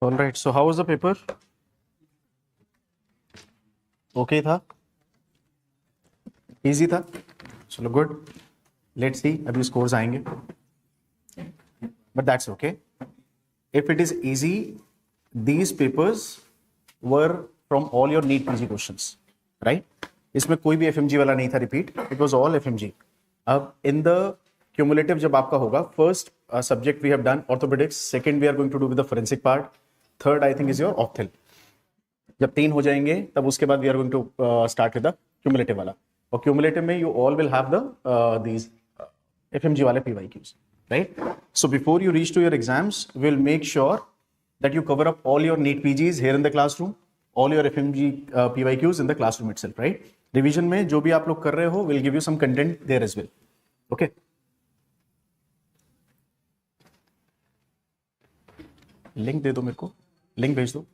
All right, so how was the paper? Okay था, easy था, चलो good. Let's see अभी scores आएंगे, but that's okay. If it is easy, these papers were from all your NEET PG questions, right? इसमें कोई भी FMG वाला नहीं था repeat. It was all FMG. अब in the cumulative जब आपका होगा, first subject we have done orthopedics, second we are going to do with the forensic part, third I think is your opthel. जब 3 हो जाएंगे तब उसके बाद we are going to start with the cumulative वाला. और cumulative में you all will have the these FMG वाले PYQs, right? So before you reach to your exams, we'll make sure that you cover up all your NEET PGs here in the classroom, all your FMG PYQs in the classroom itself, right? Revision में जो भी आप लोग कर रहे हो, we'll give you some content there as well, okay? Link दे दो मेरे को, लिंक भेज दो.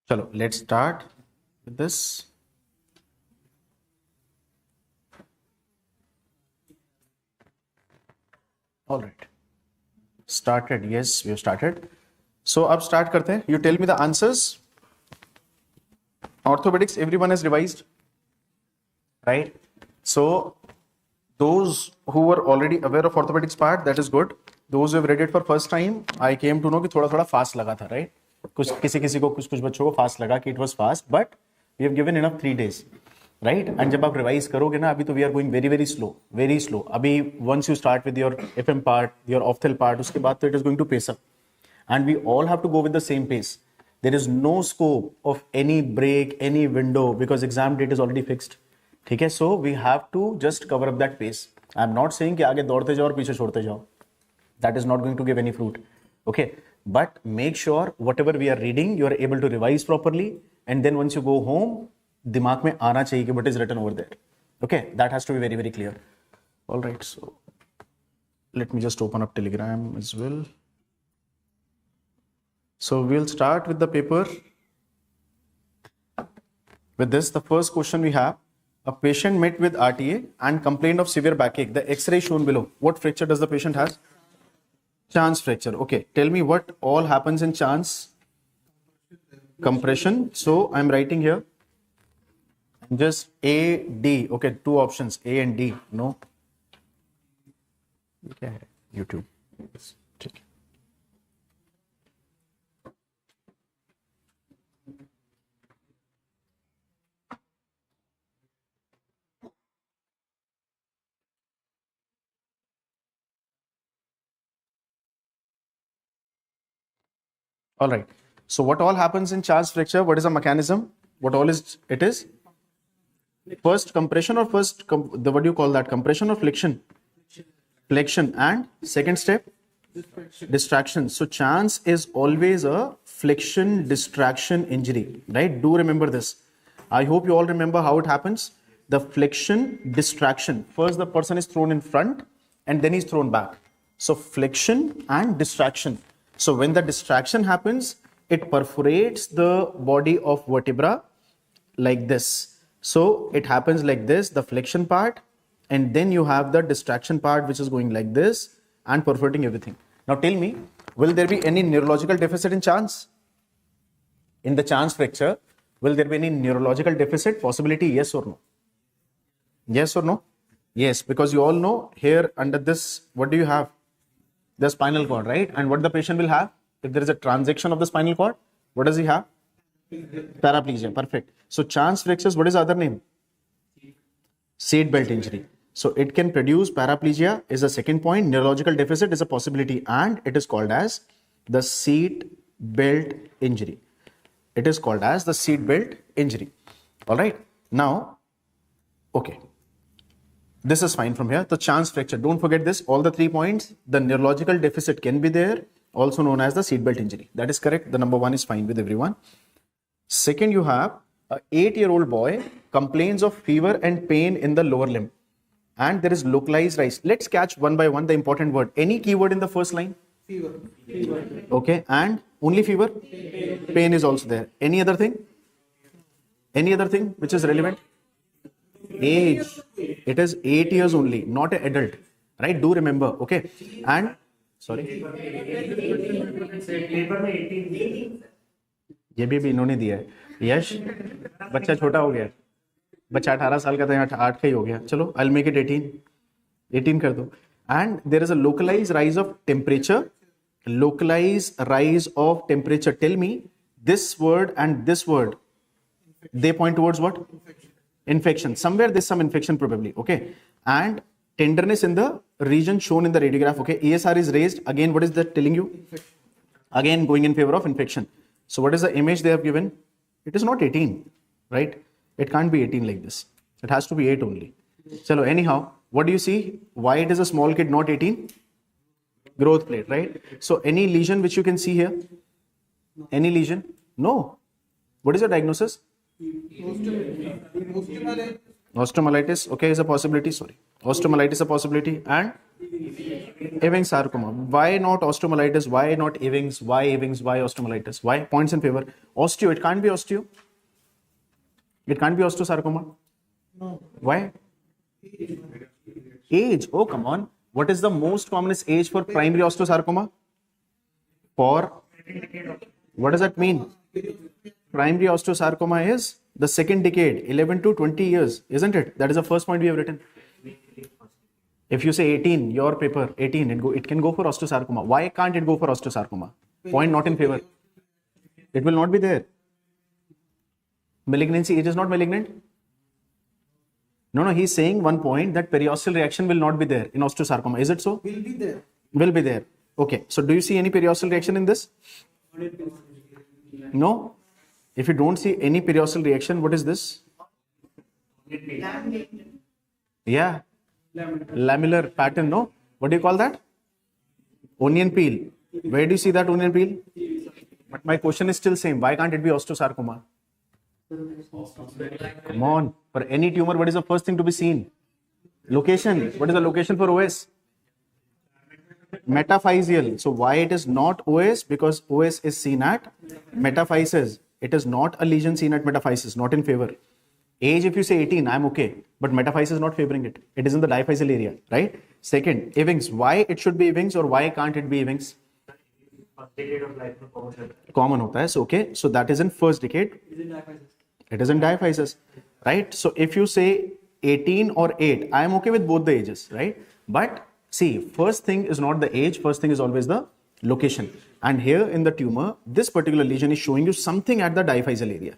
चलो, let's start with this. All right. Started. Yes, we have started. So अब start करते हैं. You tell me the answers. Orthopaedics, everyone has revised, right? So those who were already aware of orthopedics part, that is good. Those who have read it for first time, I came to know कि थोड़ा थोड़ा fast लगा था, right? कुछ किसी को कुछ बच्चों को fast लगा कि it was fast, but we have given enough 3 days. Right and जब आप रिवाइज करोगे ना, अभी तो we are going very slow. अभी once you start with your FM part, your ophthal part, उसके बाद तो it is going to pace up and we all have to go with the same pace. There is no scope of any break, any window, because exam date is already fixed. ठीक है, so we have to just cover up that pace. I am not saying कि आगे दौड़ते जाओ और पीछे छोड़ते जाओ. That is not going to give any fruit. Okay, but make sure whatever we are reading you are able to revise properly and then once you go home दिमाग में आना चाहिए कि what is written over there. Okay, that has to be very clear. All right, so let me just open up Telegram as well. So we'll start with the paper. With this, the first question we have: a patient met with RTA and complained of severe backache. The X-ray shown below. What fracture does the patient has? Chance fracture. Okay, tell me what all happens in chance. Compression. So I'm writing here just A, D. Okay, 2 options, A and D. No, क्या है YouTube? ठीक है. All right. So what all happens in chance fracture? What is the mechanism? What all is it is? First compression or what do you call that? Compression or flexion? Flexion. And second step? Distraction. So chance is always a flexion distraction injury, right? Do remember this. I hope you all remember how it happens. The flexion distraction. First the person is thrown in front and then he's thrown back. So flexion and distraction. So when the distraction happens, it perforates the body of vertebra like this. So it happens like this, the flexion part, and then you have the distraction part which is going like this and perforating everything. Now tell me, will there be any neurological deficit in chance? In the chance fracture, will there be any neurological deficit? Possibility, yes or no? Yes or no? Yes, because you all know here under this, what do you have? The spinal cord, right? And what the patient will have? If there is a transection of the spinal cord, what does he have? Paraplegia. Perfect. So chance fractures, what is the other name? Seat belt injury. So it can produce paraplegia is the second point. Neurological deficit is a possibility and it is called as the seat belt injury. It is called as the seat belt injury. All right. Now, okay. This is fine from here. The chance fracture. Don't forget this. All the 3 points. The neurological deficit can be there, also known as the seat belt injury. That is correct. The number 1 is fine with everyone. Second, you have A 8-year-old boy complains of fever and pain in the lower limb, and there is localized rise. Let's catch one by one the important word. Any keyword in the first line? Fever. Okay, and only fever? Pain is also there. Any other thing? Any other thing which is relevant? Age. It is 8 years only, not an adult. Right? Do remember. Okay. And sorry. ये भी इन्होंने दिया है. यश, बच्चा छोटा हो गया. बच्चा 18 साल का था, 8 का ही हो गया. चलो, I'll make it 18 कर दो. And there is a localized rise of temperature. Localized rise of temperature. Tell me, this word and this word, they point towards what? Infection. Somewhere there's some infection probably. Okay. And tenderness in the region shown in the radiograph. Okay. ESR is raised. Again, what is that telling you? Again, going in favor of infection. So what is the image they have given? It is not 18, right? It can't be 18 like this. It has to be 8 only. Chalo, anyhow, what do you see? Why it is a small kid, not 18? Growth plate, right? So any lesion which you can see here? Any lesion? No. What is your diagnosis? Osteomyelitis, okay, is a possibility. Sorry. Osteomyelitis is a possibility. And Ewing's sarcoma. Why not osteomyelitis? Why not Ewing's? Why Ewing's? Why osteomyelitis? Why? Points in favor. Osteo, it can't be osteo. It can't be osteosarcoma. No. Why? Age. Oh, come on. What is the most commonest age for primary osteosarcoma? For what does that mean? Primary osteosarcoma is the second decade, 11 to 20 years, isn't it? That is the first point we have written. If you say 18, your paper, 18, it can go for osteosarcoma. Why can't it go for osteosarcoma? Point not in favor. It will not be there. Malignancy, it is not malignant. No, he's saying one point that periosteal reaction will not be there in osteosarcoma. Is it so? Will be there. Will be there. Okay. So do you see any periosteal reaction in this? No. If you don't see any periosteal reaction, what is this? Yeah. Lamellar pattern, no? What do you call that? Onion peel. Where do you see that onion peel? But my question is still same. Why can't it be osteosarcoma? Come on. For any tumor, what is the first thing to be seen? Location. What is the location for OS? Metaphyseal. So why it is not OS? Because OS is seen at metaphysis. It is not a lesion seen at metaphysis, not in favor. Age, if you say 18, I'm okay. But metaphysis is not favoring it. It is in the diaphyseal area, right? Second, Ewing's. Why it should be Ewing's or why can't it be Ewing's? Common hota hai. So, okay. So that is in first decade. It is in diaphysis, right? So if you say 18 or 8, I am okay with both the ages, right? But see, first thing is not the age. First thing is always the location. And here in the tumor, this particular lesion is showing you something at the diaphyseal area,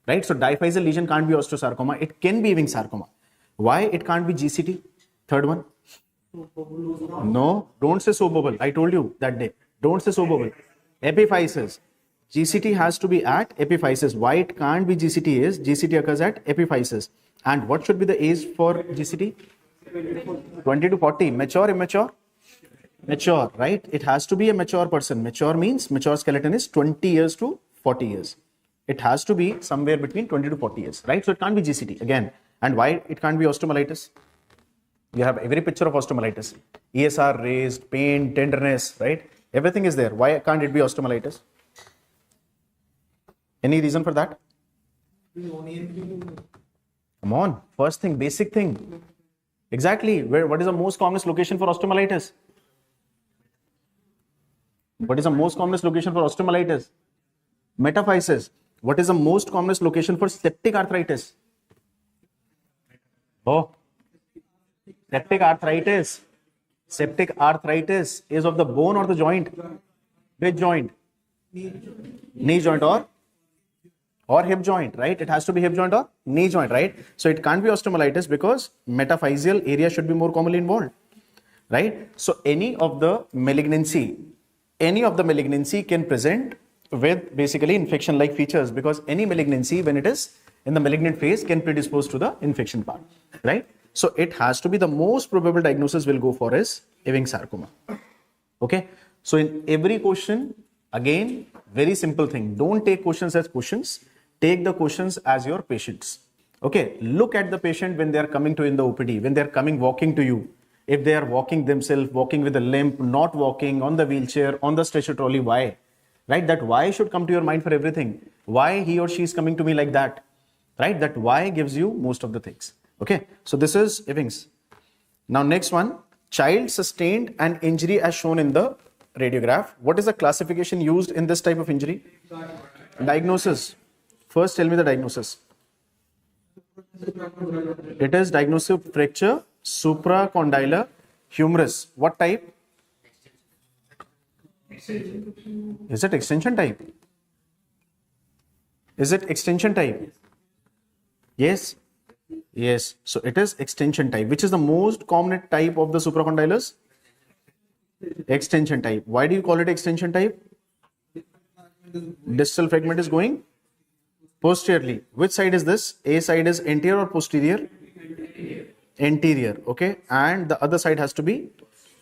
right? So diaphyseal lesion can't be osteosarcoma. It can be Ewing's sarcoma. Why it can't be GCT? Third one. No, don't say sobobble. I told you that day. Don't say sobobble. Epiphysis. GCT has to be at epiphysis. Why it can't be GCT is GCT occurs at epiphysis. And what should be the age for GCT? 20 to 40. Mature, immature? Mature, right? It has to be a mature person. Mature means mature skeleton is 20 years to 40 years. It has to be somewhere between 20 to 40 years, right? So it can't be GCT again. And why it can't be osteomyelitis? You have every picture of osteomyelitis. ESR raised, pain, tenderness, right? Everything is there. Why can't it be osteomyelitis? Any reason for that? Come on. First thing, basic thing. Exactly. What is the most commonest location for osteomyelitis? What is the most commonest location for osteomyelitis? Metaphysis. What is the most commonest location for septic arthritis? Oh, septic arthritis. Septic arthritis is of the bone or the joint? Which joint? Knee joint or hip joint, right? It has to be hip joint or knee joint, right? So it can't be osteomyelitis because metaphyseal area should be more commonly involved, right? So any of the malignancy can present with basically infection-like features because any malignancy, when it is in the malignant phase, can predispose to the infection part, right? So it has to be the most probable diagnosis we'll go for is Ewing's sarcoma. Okay. So in every question, again, very simple thing. Don't take questions as questions. take the questions as your patients. Okay, look at the patient when they are coming to in the OPD, when they are coming walking to you. If they are walking themselves, walking with a limp, not walking, on the wheelchair, on the stretcher trolley, why? Right? That why should come to your mind for everything. Why he or she is coming to me like that? Right? That why gives you most of the things. Okay, so this is Ewing's. Now next one, child sustained an injury as shown in the radiograph. What is the classification used in this type of injury? Diagnosis. First tell me the diagnosis. It is diagnostic fracture, supracondylar humerus. What type? Is it extension type? Is it extension type? Yes. Yes. So it is extension type. Which is the most common type of the supracondylus? Extension type. Why do you call it extension type? Distal fragment is going posteriorly. Which side is this? A side is anterior or posterior? Anterior. Okay. And the other side has to be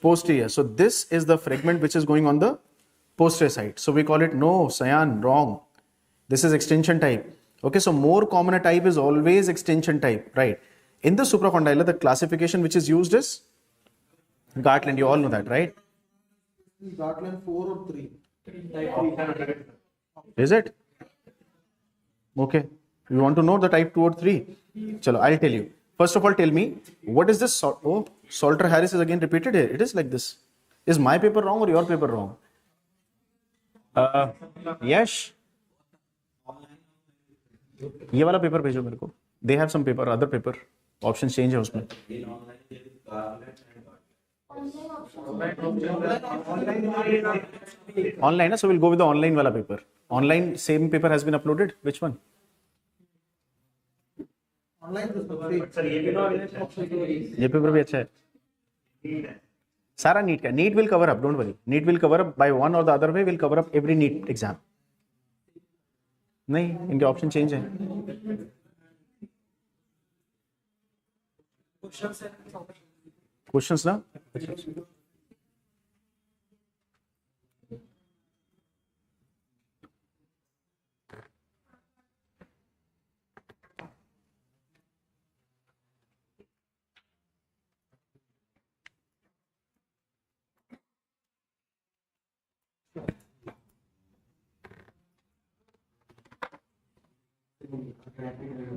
posterior. So this is the fragment which is going on the posterior side. So we call it no, Sayan, wrong. This is extension type. Okay. So more common type is always extension type, right? In the supracondylar, the classification which is used is Gartland. You all know that, right? Gartland 4 or 3. Is it? Okay. You want to know the type 2 or 3? Chalo, I'll tell you. First of all, tell me, what is this? Oh, Salter Harris is again repeated here. It is like this. Is my paper wrong or your paper wrong? Yes. ये वाला paper भेजो मेरे को. They have some paper, other paper. Options change है उसमें. Online, so we'll go with the online wala paper. Online, same paper has been uploaded. Which one? ये paper भी अच्छा है. सारा नीट का. NEET will cover up. Don't worry. Neat will cover up by one or the other way. Will cover up every NEET exam. नहीं, इनके option change है. Questions ना.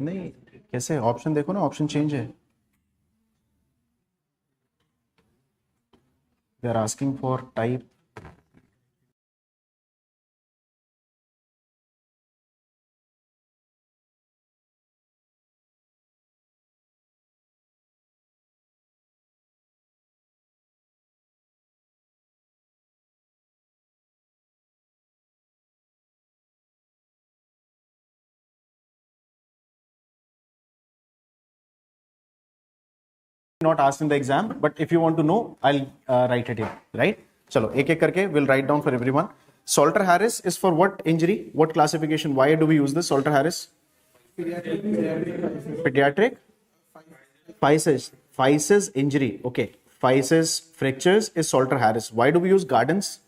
नहीं, कैसे ऑप्शन देखो ना, ऑप्शन चेंज है. They are asking for type. Not asked in the exam, but if you want to know, I'll write it here, right? Chalo, ek karke, we'll write down for everyone. Salter Harris is for what injury? What classification? Why do we use this? Salter Harris? Pediatric? Physis injury. Okay. Physis fractures is Salter Harris. Why do we use Gardens?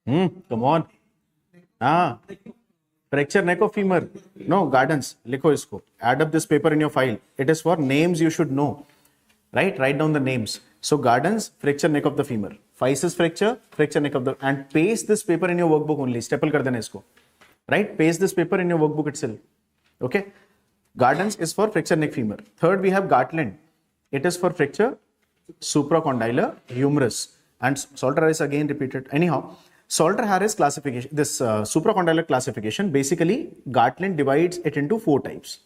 Come on. Fracture neck of femur. No, Gardens. Likho isko. Add up this paper in your file. It is for names you should know. Right? Write down the names. So Gardens, fracture neck of the femur. Physis fracture, fracture neck of the, and paste this paper in your workbook only. Staple kar dena isko. Right? Paste this paper in your workbook itself. Okay? Gardens is for fracture neck femur. Third, we have Gartland. It is for fracture supracondylar humerus. And Salter is again repeated. Anyhow, Salter Harris classification, this supracondylar classification, basically Gartland divides it into 4 types.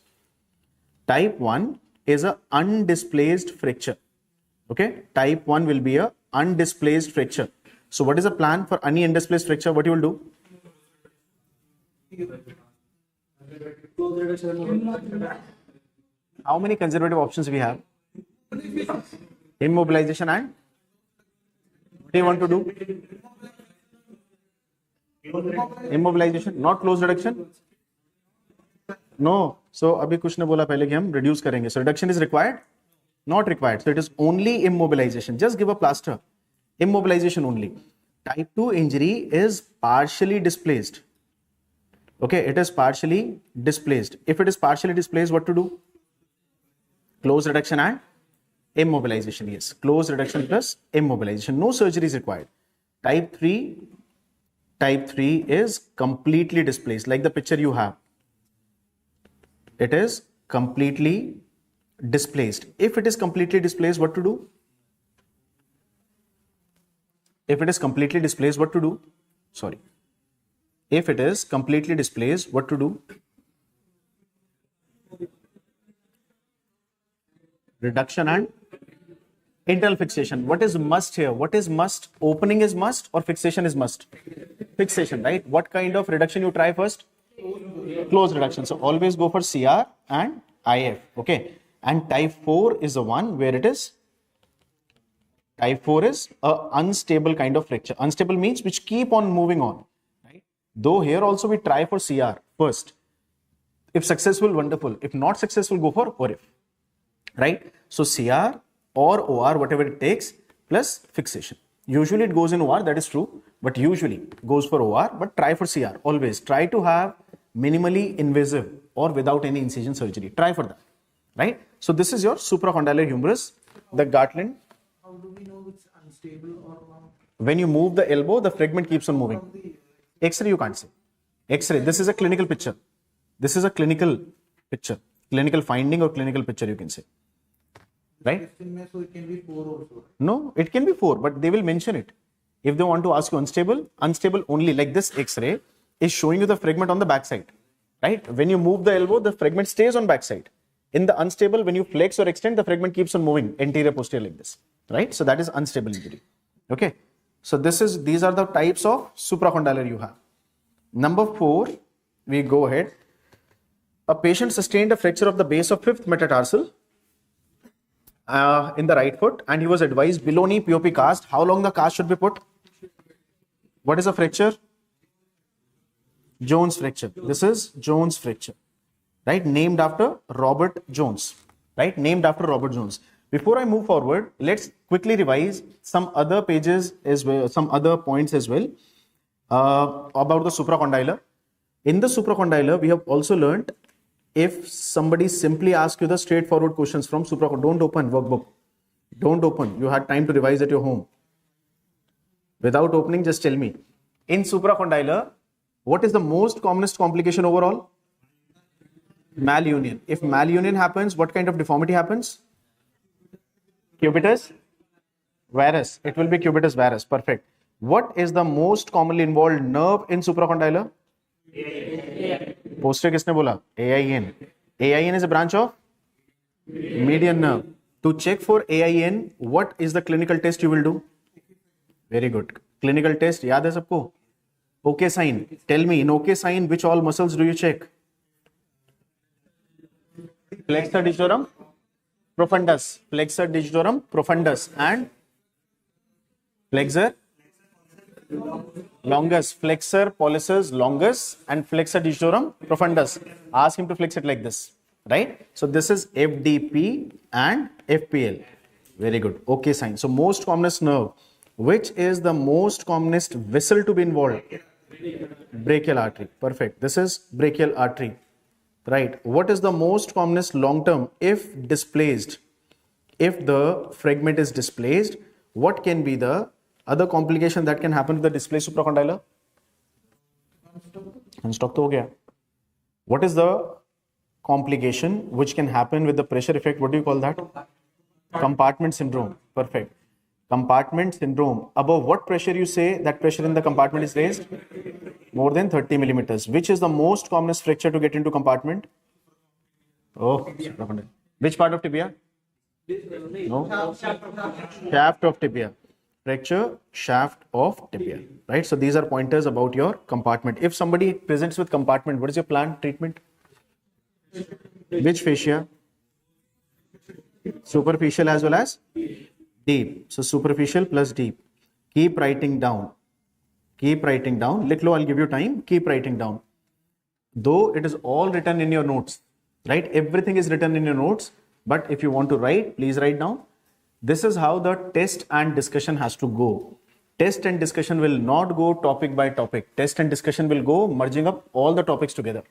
Type 1 is a undisplaced fracture. Okay, type 1 will be a undisplaced fracture. So what is the plan for any undisplaced fracture? What you will do? How many conservative options we have? Immobilization and what do you want to do? Immobilization, not close reduction. No. So अभी कुछ ने बोला पहले कि हम reduce करेंगे. So reduction is required? Not required. So it is only immobilization. Just give a plaster. Immobilization only. Type 2 injury is partially displaced. Okay, it is partially displaced. If it is partially displaced, what to do? Close reduction and immobilization. Yes, close reduction plus immobilization. No surgery is required. Type 3 is completely displaced, like the picture you have. It is completely displaced. If it is completely displaced, what to do? If it is completely displaced, what to do? Sorry. If it is completely displaced, what to do? Reduction and internal fixation. What is must here? What is must? Opening is must or fixation is must? Fixation, right? What kind of reduction you try first? Close reduction. So always go for CR and IF. Okay. And type 4 is the one where it is. Type 4 is a unstable kind of fracture. Unstable means which keep on moving on. Right? Though here also we try for CR first. If successful, wonderful. If not successful, go for ORIF. Right? So CR or OR, whatever it takes, plus fixation. Usually it goes in OR, that is true, but usually goes for OR, but try for CR. Always try to have minimally invasive or without any incision surgery. Try for that. Right? So this is your supracondylar humerus, the Gartland. How do we know it's unstable or not? When you move the elbow, the fragment keeps on moving. X-ray you can't say. X-ray, this is a clinical picture. This is a clinical picture. Clinical finding or clinical picture you can say. Right? So it can be 4 also. No, it can be 4, but they will mention it. If they want to ask you unstable, unstable only, like this X-ray is showing you the fragment on the backside. Right? When you move the elbow, the fragment stays on backside. In the unstable, when you flex or extend, the fragment keeps on moving anterior posterior like this. Right? So that is unstable injury. Okay. So these are the types of supracondylar you have. Number 4, we go ahead. A patient sustained a fracture of the base of 5th metatarsal in the right foot, and he was advised below knee POP cast. How long the cast should be put? What is a fracture? Jones fracture. This is Jones fracture. Right? Named after Robert Jones. Right? Named after Robert Jones. Before I move forward, let's quickly revise some other pages as well, some other points as well about the supracondylar. In the supracondylar, we have also learned if somebody simply asks you the straightforward questions from supracondylar, don't open workbook. Don't open. You had time to revise at your home. Without opening, just tell me. In supracondylar, what is the most commonest complication overall? Malunion. If malunion happens, what kind of deformity happens? Cubitus varus. It will be cubitus varus. Perfect. What is the most commonly involved nerve in supracondylar? Posterior किसने बोला? AIN. AIN is a branch of median nerve. To check for AIN, what is the clinical test you will do? Very good. Clinical test, याद है सबको? OK sign. Tell me, in OK sign, which all muscles do you check? Flexor digitorum profundus. Flexor digitorum profundus and flexor longus. Flexor pollicis longus and flexor digitorum profundus. Ask him to flex it like this. Right? So this is FDP and FPL. Very good. OK sign. So most commonest nerve. Which is the most commonest vessel to be involved? Brachial artery. Perfect. This is brachial artery. Right. What is the most commonest long term if displaced? If the fragment is displaced, what can be the other complication that can happen to the displaced supracondylar? Unstock to ho gaya. What is the complication which can happen with the pressure effect? What do you call that? Compartment syndrome. Perfect. Compartment syndrome. Above what pressure you say that pressure in the compartment is raised? More than 30 millimeters. Which is the most commonest fracture to get into compartment? Oh, which part of tibia? No. Shaft of tibia. Fracture shaft of tibia. Right? So these are pointers about your compartment. If somebody presents with compartment, what is your plan treatment? Which fascia? Superficial as well as deep. So superficial plus deep. Keep writing down. Keep writing down. Likh lo, I'll give you time. Keep writing down. Though it is all written in your notes, right? Everything is written in your notes. But if you want to write, please write down. This is how the test and discussion has to go. Test and discussion will not go topic by topic. Test and discussion will go merging up all the topics together,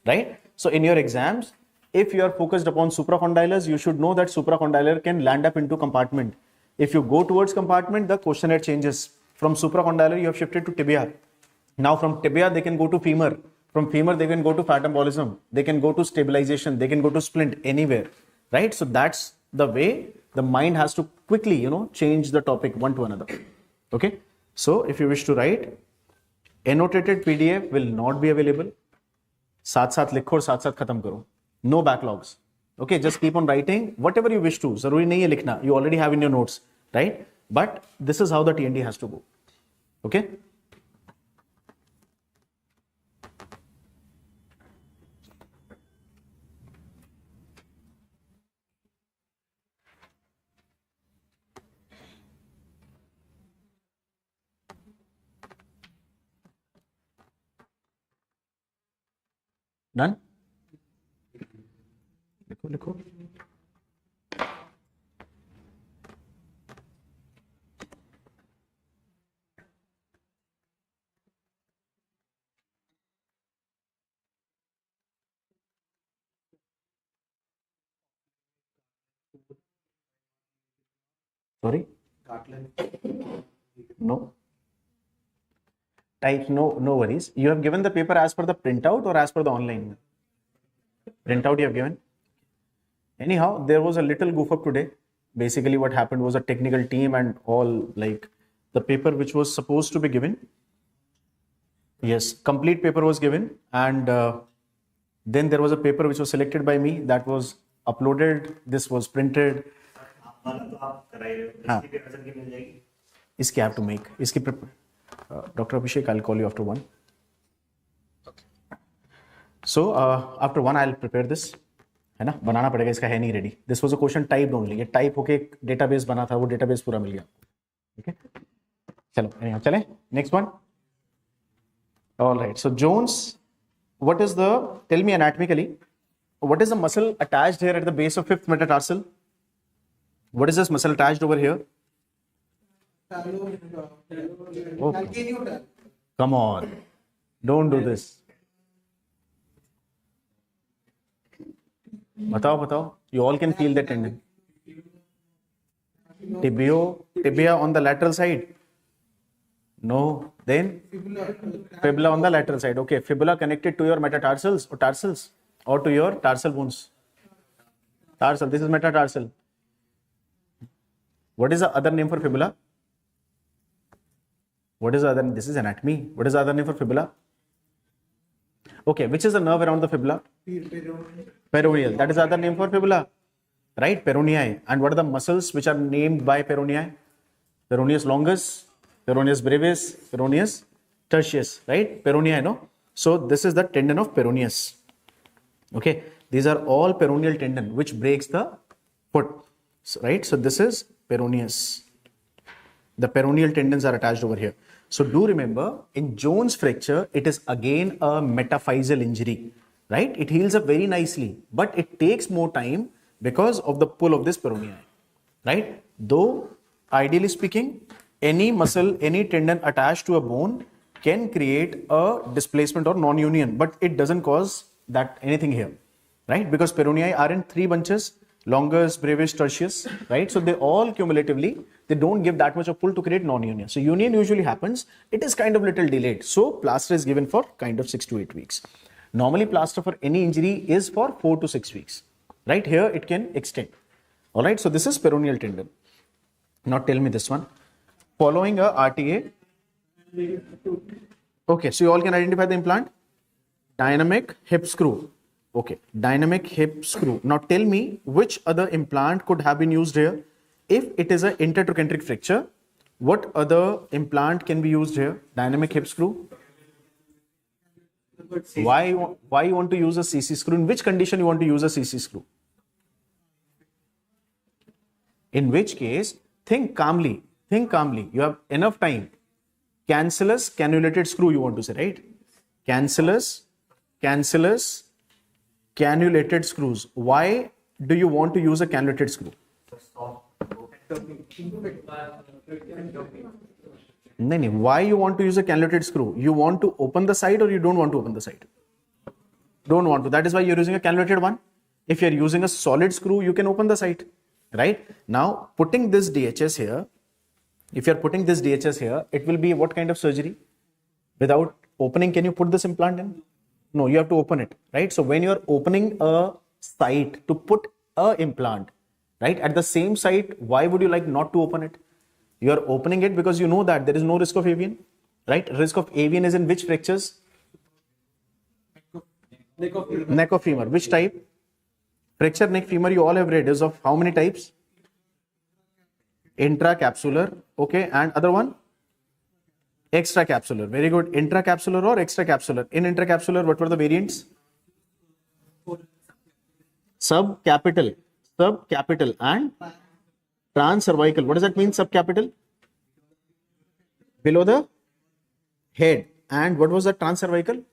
right? So in your exams, if you are focused upon supracondylars, you should know that supracondylar can land up into compartment. If you go towards compartment, the questionnaire changes. From supracondylar, you have shifted to tibia. Now from tibia, they can go to femur. From femur, they can go to fat embolism. They can go to stabilization. They can go to splint, anywhere, right? So that's the way the mind has to quickly, change the topic one to another. Okay. So if you wish to write, annotated PDF will not be available. साथ साथ लिखो और साथ साथ खत्म करो. No backlogs. Okay, just keep on writing whatever you wish to. जरूरी नहीं है लिखना. You already have in your notes, right? But this is how the TND has to go. Okay. Done? लिखो. Sorry? No. Type, no worries. You have given the paper as per the printout or as per the online? Printout you have given. Anyhow, there was a little goof up today. Basically what happened was a technical team and all, like the paper which was supposed to be given. Yes, complete paper was given, and then there was a paper which was selected by me that was uploaded. This was printed. इसकी have to make. इसकी Dr. Abhishek, I'll call you after 1. So after 1 I'll prepare this. है ना, बनाना पड़ेगा, इसका है नहीं ready. This was a question typed only. ये type होके एक डेटाबेस बना था, वो डेटाबेस पूरा मिल गया. ठीक है, चलो चले next one. Alright, so Jones, what is the, tell me anatomically, what is the muscle attached here at the base of fifth metatarsal? What is this muscle attached over here? Come on, don't do this. बताओ. You all can feel the tendon. Tibia on the lateral side. No, then fibula on the lateral side. Okay, fibula connected to your metatarsals or tarsals or to your tarsal bones. Tarsal. This is metatarsal. What is the other name for fibula? What is the other? This is anatomy. What is the other name for fibula? Okay, which is the nerve around the fibula? Peroneal. That is the other name for fibula, right? Peronei. And what are the muscles which are named by peronei? Peroneus longus, peroneus brevis, peroneus tertius, right? Peronei, no? So this is the tendon of peroneus. Okay, these are all peroneal tendon which breaks the foot, right? So this is peroneus. The peroneal tendons are attached over here. So do remember, in Jones fracture, it is again a metaphyseal injury, right? It heals up very nicely, but it takes more time because of the pull of this peronei, right? Though, ideally speaking, any muscle, any tendon attached to a bone can create a displacement or non-union, but it doesn't cause that anything here, right? Because peronei are in 3 bunches, longus, brevis, tertius, right? So they all cumulatively, they don't give that much of pull to create non-union. So union usually happens, it is kind of little delayed. So plaster is given for kind of 6 to 8 weeks. Normally plaster for any injury is for 4 to 6 weeks, right? Here it can extend. All right, so this is peroneal tendon. Now tell me this one. Following a RTA. Okay, so you all can identify the implant. Dynamic hip screw. Okay, dynamic hip screw. Now tell me which other implant could have been used here. If it is an intertrochanteric fracture, what other implant can be used here? Dynamic hip screw. Why you want to use a CC screw? In which condition you want to use a CC screw? In which case, think calmly. You have enough time. Cancellous cannulated screw you want to say, right? Cancellous cannulated screws. Why do you want to use a cannulated screw? No. Why you want to use a cannulated screw? You want to open the side or you don't want to open the side? Don't want to. That is why you're using a cannulated one. If you're using a solid screw, you can open the side, right? Now, putting this DHS here, if you're putting this DHS here, it will be what kind of surgery? Without opening, can you put this implant in? No, you have to open it, right? So when you're opening a site to put a implant, right, at the same site, why would you like not to open it? You are opening it because you know that there is no risk of avian, right? Risk of avian is in which fractures? Neck of femur. Which type? Fracture neck femur, you all have read, is of how many types? Intracapsular, okay, and other one? Extracapsular. Very good. Intracapsular or extracapsular? In intracapsular, what were the variants? Subcapital and transcervical. What does that mean, subcapital? Below the head. And what was the transcervical?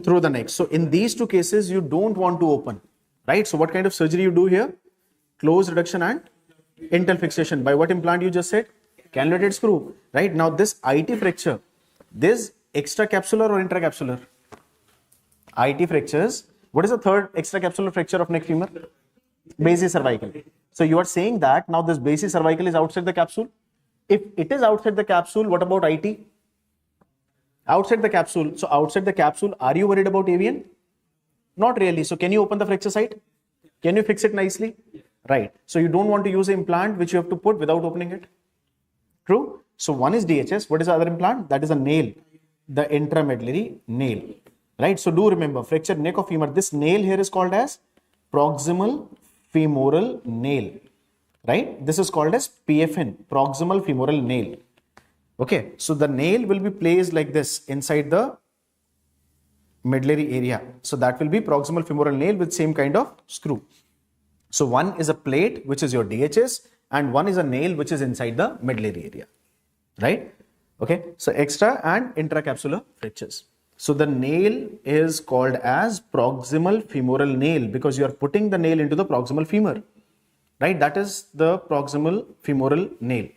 Through the neck. So in these two cases, you don't want to open, right? So what kind of surgery you do here? Close reduction and intel fixation. By what implant you just said? Cannulated screw, right? Now this IT fracture, this extracapsular or intracapsular? IT fractures. What is the third extracapsular fracture of neck femur? Basicervical. So you are saying that now this basicervical is outside the capsule. If it is outside the capsule, what about IT? Outside the capsule. So outside the capsule, are you worried about avian? Not really. So can you open the fracture site? Can you fix it nicely? Right. So you don't want to use an implant which you have to put without opening it. True. So one is DHS. What is the other implant? That is a nail, the intramedullary nail. Right. So do remember, fracture neck of femur. This nail here is called as proximal femoral nail. Right. This is called as PFN, proximal femoral nail. Okay. So the nail will be placed like this inside the medullary area. So that will be proximal femoral nail with same kind of screw. So one is a plate, which is your DHS, and one is a nail, which is inside the medullary area, right? Okay, so extra and intracapsular fractures. So the nail is called as proximal femoral nail because you are putting the nail into the proximal femur, right? That is the proximal femoral nail.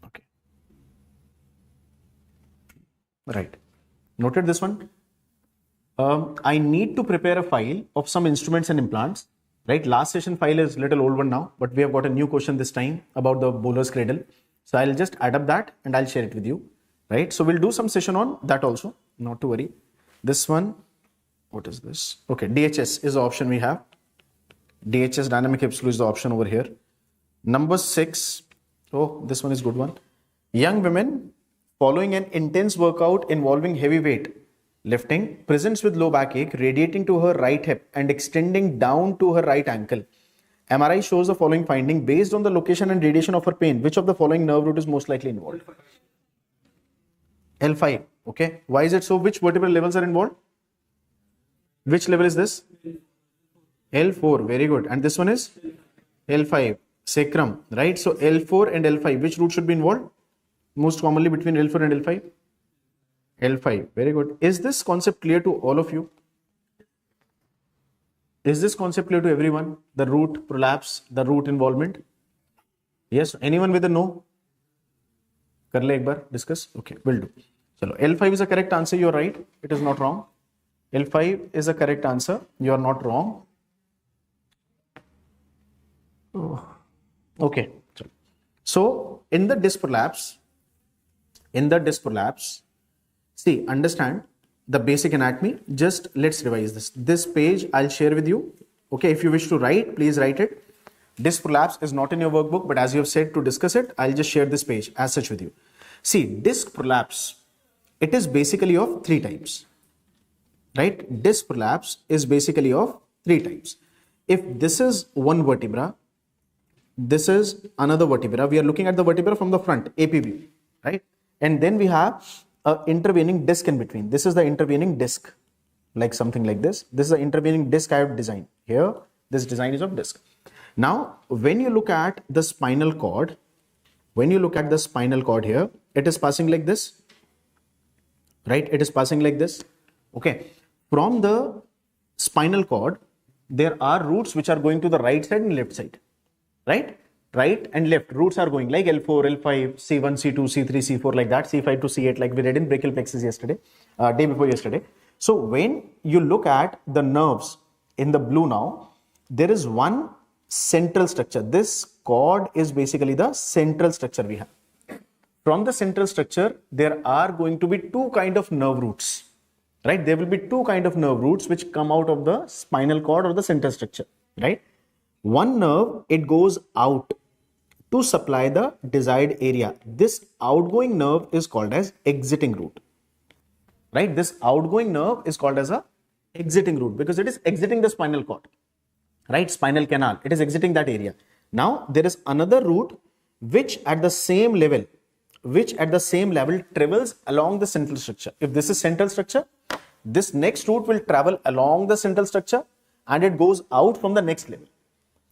Okay, right. Noted this one. I need to prepare a file of some instruments and implants, right? Last session file is little old one now, but we have got a new question this time about the bowler's cradle. So I'll just add up that and I'll share it with you, right? So we'll do some session on that also, not to worry. This one, what is this? Okay, DHS is the option we have. DHS dynamic hip screw is the option over here. Number 6, oh, this one is good one. Young women following an intense workout involving heavy weight lifting presents with low backache radiating to her right hip and extending down to her right ankle. MRI shows the following finding based on the location and radiation of her pain. Which of the following nerve root is most likely involved? L5. Okay. Why is it so? Which vertebral levels are involved? Which level is this? L4. Very good. And this one is L5. Sacrum. Right. So L4 and L5. Which root should be involved? Most commonly between L4 and L5? L5. Very good. Is this concept clear to all of you? Is this concept clear to everyone? The root prolapse, the root involvement? Yes. Anyone with a no? Kar le ek bar discuss. Okay, will do. Chalo. L5 is a correct answer. You are right. It is not wrong. L5 is a correct answer. You are not wrong. Oh. Okay. So in the disc prolapse, see, understand the basic anatomy. Just let's revise this. This page I'll share with you. Okay, if you wish to write, please write it. Disc prolapse is not in your workbook, but as you have said to discuss it, I'll just share this page as such with you. See, disc prolapse, it is basically of 3 types. Right? Disc prolapse is basically of 3 types. If this is one vertebra, this is another vertebra. We are looking at the vertebra from the front, AP view, right? And then we have an intervening disc in between. This is the intervening disc, like something like this. This is the intervening disc I have designed. Here, this design is of disc. Now, when you look at the spinal cord, here, it is passing like this, right? It is passing like this. Okay. From the spinal cord, there are roots which are going to the right side and left side, right? right and left. Roots are going like L4, L5, C1, C2, C3, C4 like that, C5 to C8 like we read in brachial plexus yesterday, day before yesterday. So when you look at the nerves in the blue now, there is one central structure. This cord is basically the central structure we have. From the central structure, there are going to be two kind of nerve roots, right? There will be two kind of nerve roots which come out of the spinal cord or the central structure, right? One nerve, it goes out to supply the desired area. This outgoing nerve is called as exiting root, right? This outgoing nerve is called as a exiting root because it is exiting the spinal cord, right? Spinal canal, it is exiting that area. Now there is another root which at the same level travels along the central structure. If this is central structure, this next root will travel along the central structure and it goes out from the next level,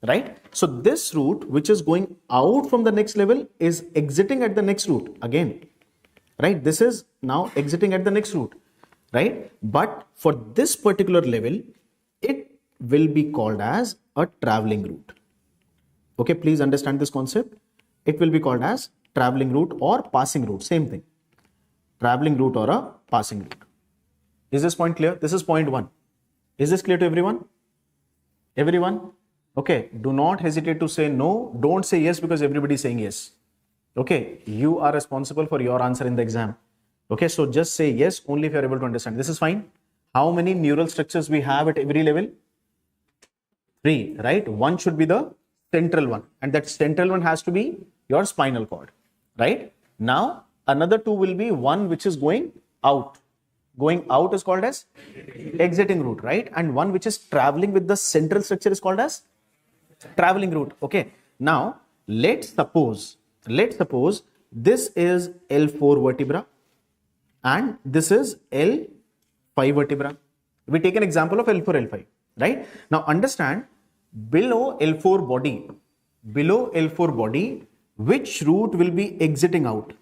right? So this root which is going out from the next level is exiting at the next root again, right? This is now exiting at the next root, right? But for this particular level, it will be called as a traveling root. Okay, please understand this concept. It will be called as traveling root or passing root, same thing. Traveling root or a passing root. Is this point clear? This is point 1. Is this clear to everyone? Everyone? Okay, do not hesitate to say no. Don't say yes because everybody is saying yes. Okay, you are responsible for your answer in the exam. Okay, so just say yes only if you are able to understand. This is fine. How many neural structures we have at every level? 3, right? One should be the central one, and that central one has to be your spinal cord, right? Now, another 2 will be one which is going out. Going out is called as exiting root, right? And one which is traveling with the central structure is called as traveling root. Okay. Now, let's suppose this is L4 vertebra and this is L5 vertebra. We take an example of L4, L5, right? Now, understand below L4 body, which root will be exiting out?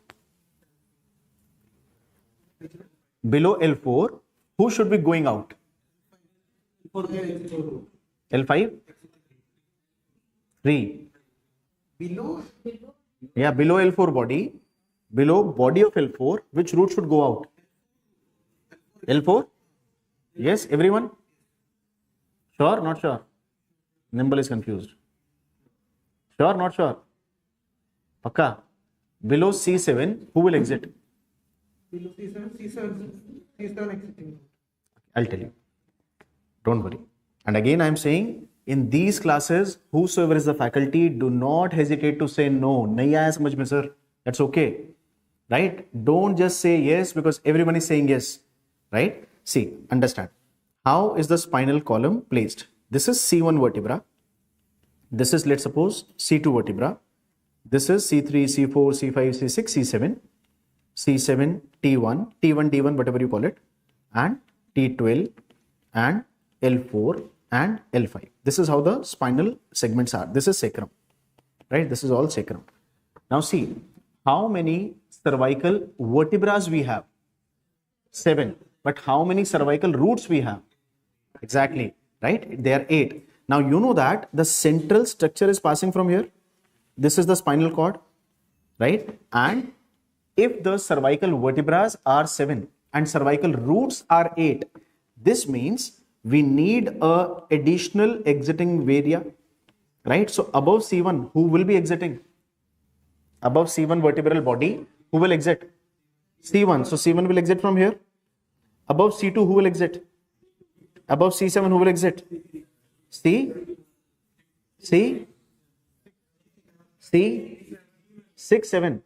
Below L4, who should be going out? L5? 3. Below? Yeah, below L4 body, below body of L4, which root should go out? L4? Yes, everyone? Sure, not sure? Nimble is confused. Sure, not sure? Pakka? Below C7, who will exit? Below C7 exiting. I'll tell you. Don't worry. And again, I'm saying in these classes, whosoever is the faculty, do not hesitate to say no. Nahi aaya samajh mein, sir. That's okay. Right? Don't just say yes because everyone is saying yes. Right? See, understand. How is the spinal column placed? This is C1 vertebra. This is, let's suppose, C2 vertebra. This is C3, C4, C5, C6, C7. C7, T1, D1, whatever you call it, and T12 and L4 and L5. This is how the spinal segments are. This is sacrum, right? This is all sacrum. Now see, how many cervical vertebrae we have? 7. But how many cervical roots we have? Exactly, right? They are 8. Now you know that the central structure is passing from here. This is the spinal cord, right? And if the cervical vertebrae are 7 and cervical roots are 8, this means we need a additional exiting area, right? So above C1, who will be exiting? Above C1 vertebral body, who will exit? C1. So C1 will exit from here. Above C2, who will exit? Above C7, who will exit? C? 6, 7.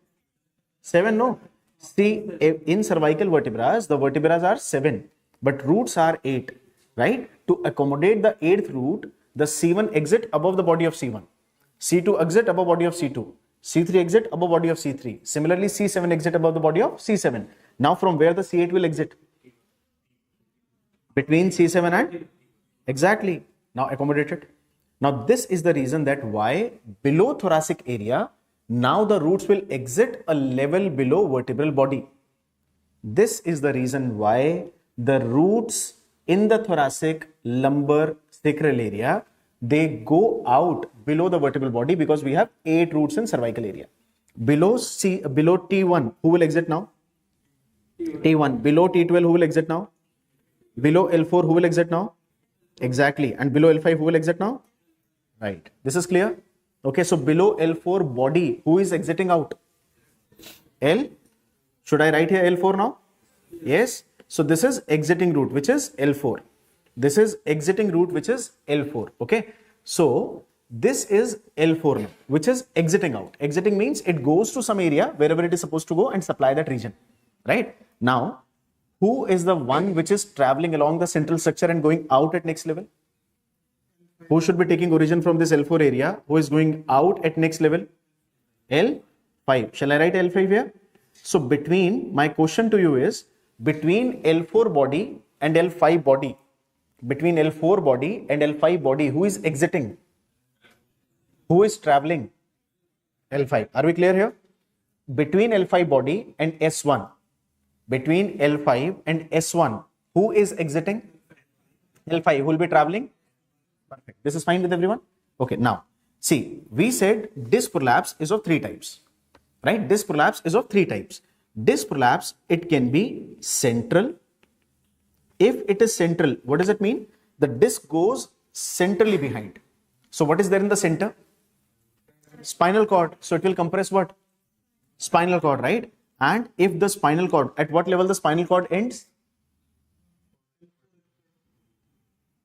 7, no. See, in cervical vertebrae, the vertebrae are 7, but roots are 8, right? To accommodate the 8th root, the C1 exit above the body of C1, C2 exit above body of C2, C3 exit above body of C3. Similarly, C7 exit above the body of C7. Now, from where the C8 will exit? Between C7 and? Exactly. Now, accommodate it. Now, this is the reason that why below thoracic area, now the roots will exit a level below vertebral body. This is the reason why the roots in the thoracic lumbar sacral area they go out below the vertebral body because we have 8 roots in cervical area. Below T1, who will exit now? T1. Below T12, who will exit now? Below L4, who will exit now? Exactly. And below L5, who will exit now? Right. This is clear? Okay, so below L4 body, who is exiting out? L. Should I write here L4 now? Yes. So this is exiting route, which is L4. This is exiting route, which is L4. Okay. So this is L4 now, which is exiting out. Exiting means it goes to some area wherever it is supposed to go and supply that region. Right. Now, who is the one which is traveling along the central structure and going out at next level? Who should be taking origin from this L4 area? Who is going out at next level? L5. Shall I write L5 here? So my question to you is, between L4 body and L5 body, between L4 body and L5 body, who is exiting? Who is traveling? L5. Are we clear here? Between L5 body and S1, between L5 and S1, who is exiting? L5. Who will be traveling? Perfect. This is fine with everyone? Okay. Now, see, we said disc prolapse is of 3 types. Right? Disc prolapse is of 3 types. Disc prolapse, it can be central. If it is central, what does it mean? The disc goes centrally behind. So what is there in the center? Spinal cord. So it will compress what? Spinal cord, right? And if the spinal cord, at what level the spinal cord ends?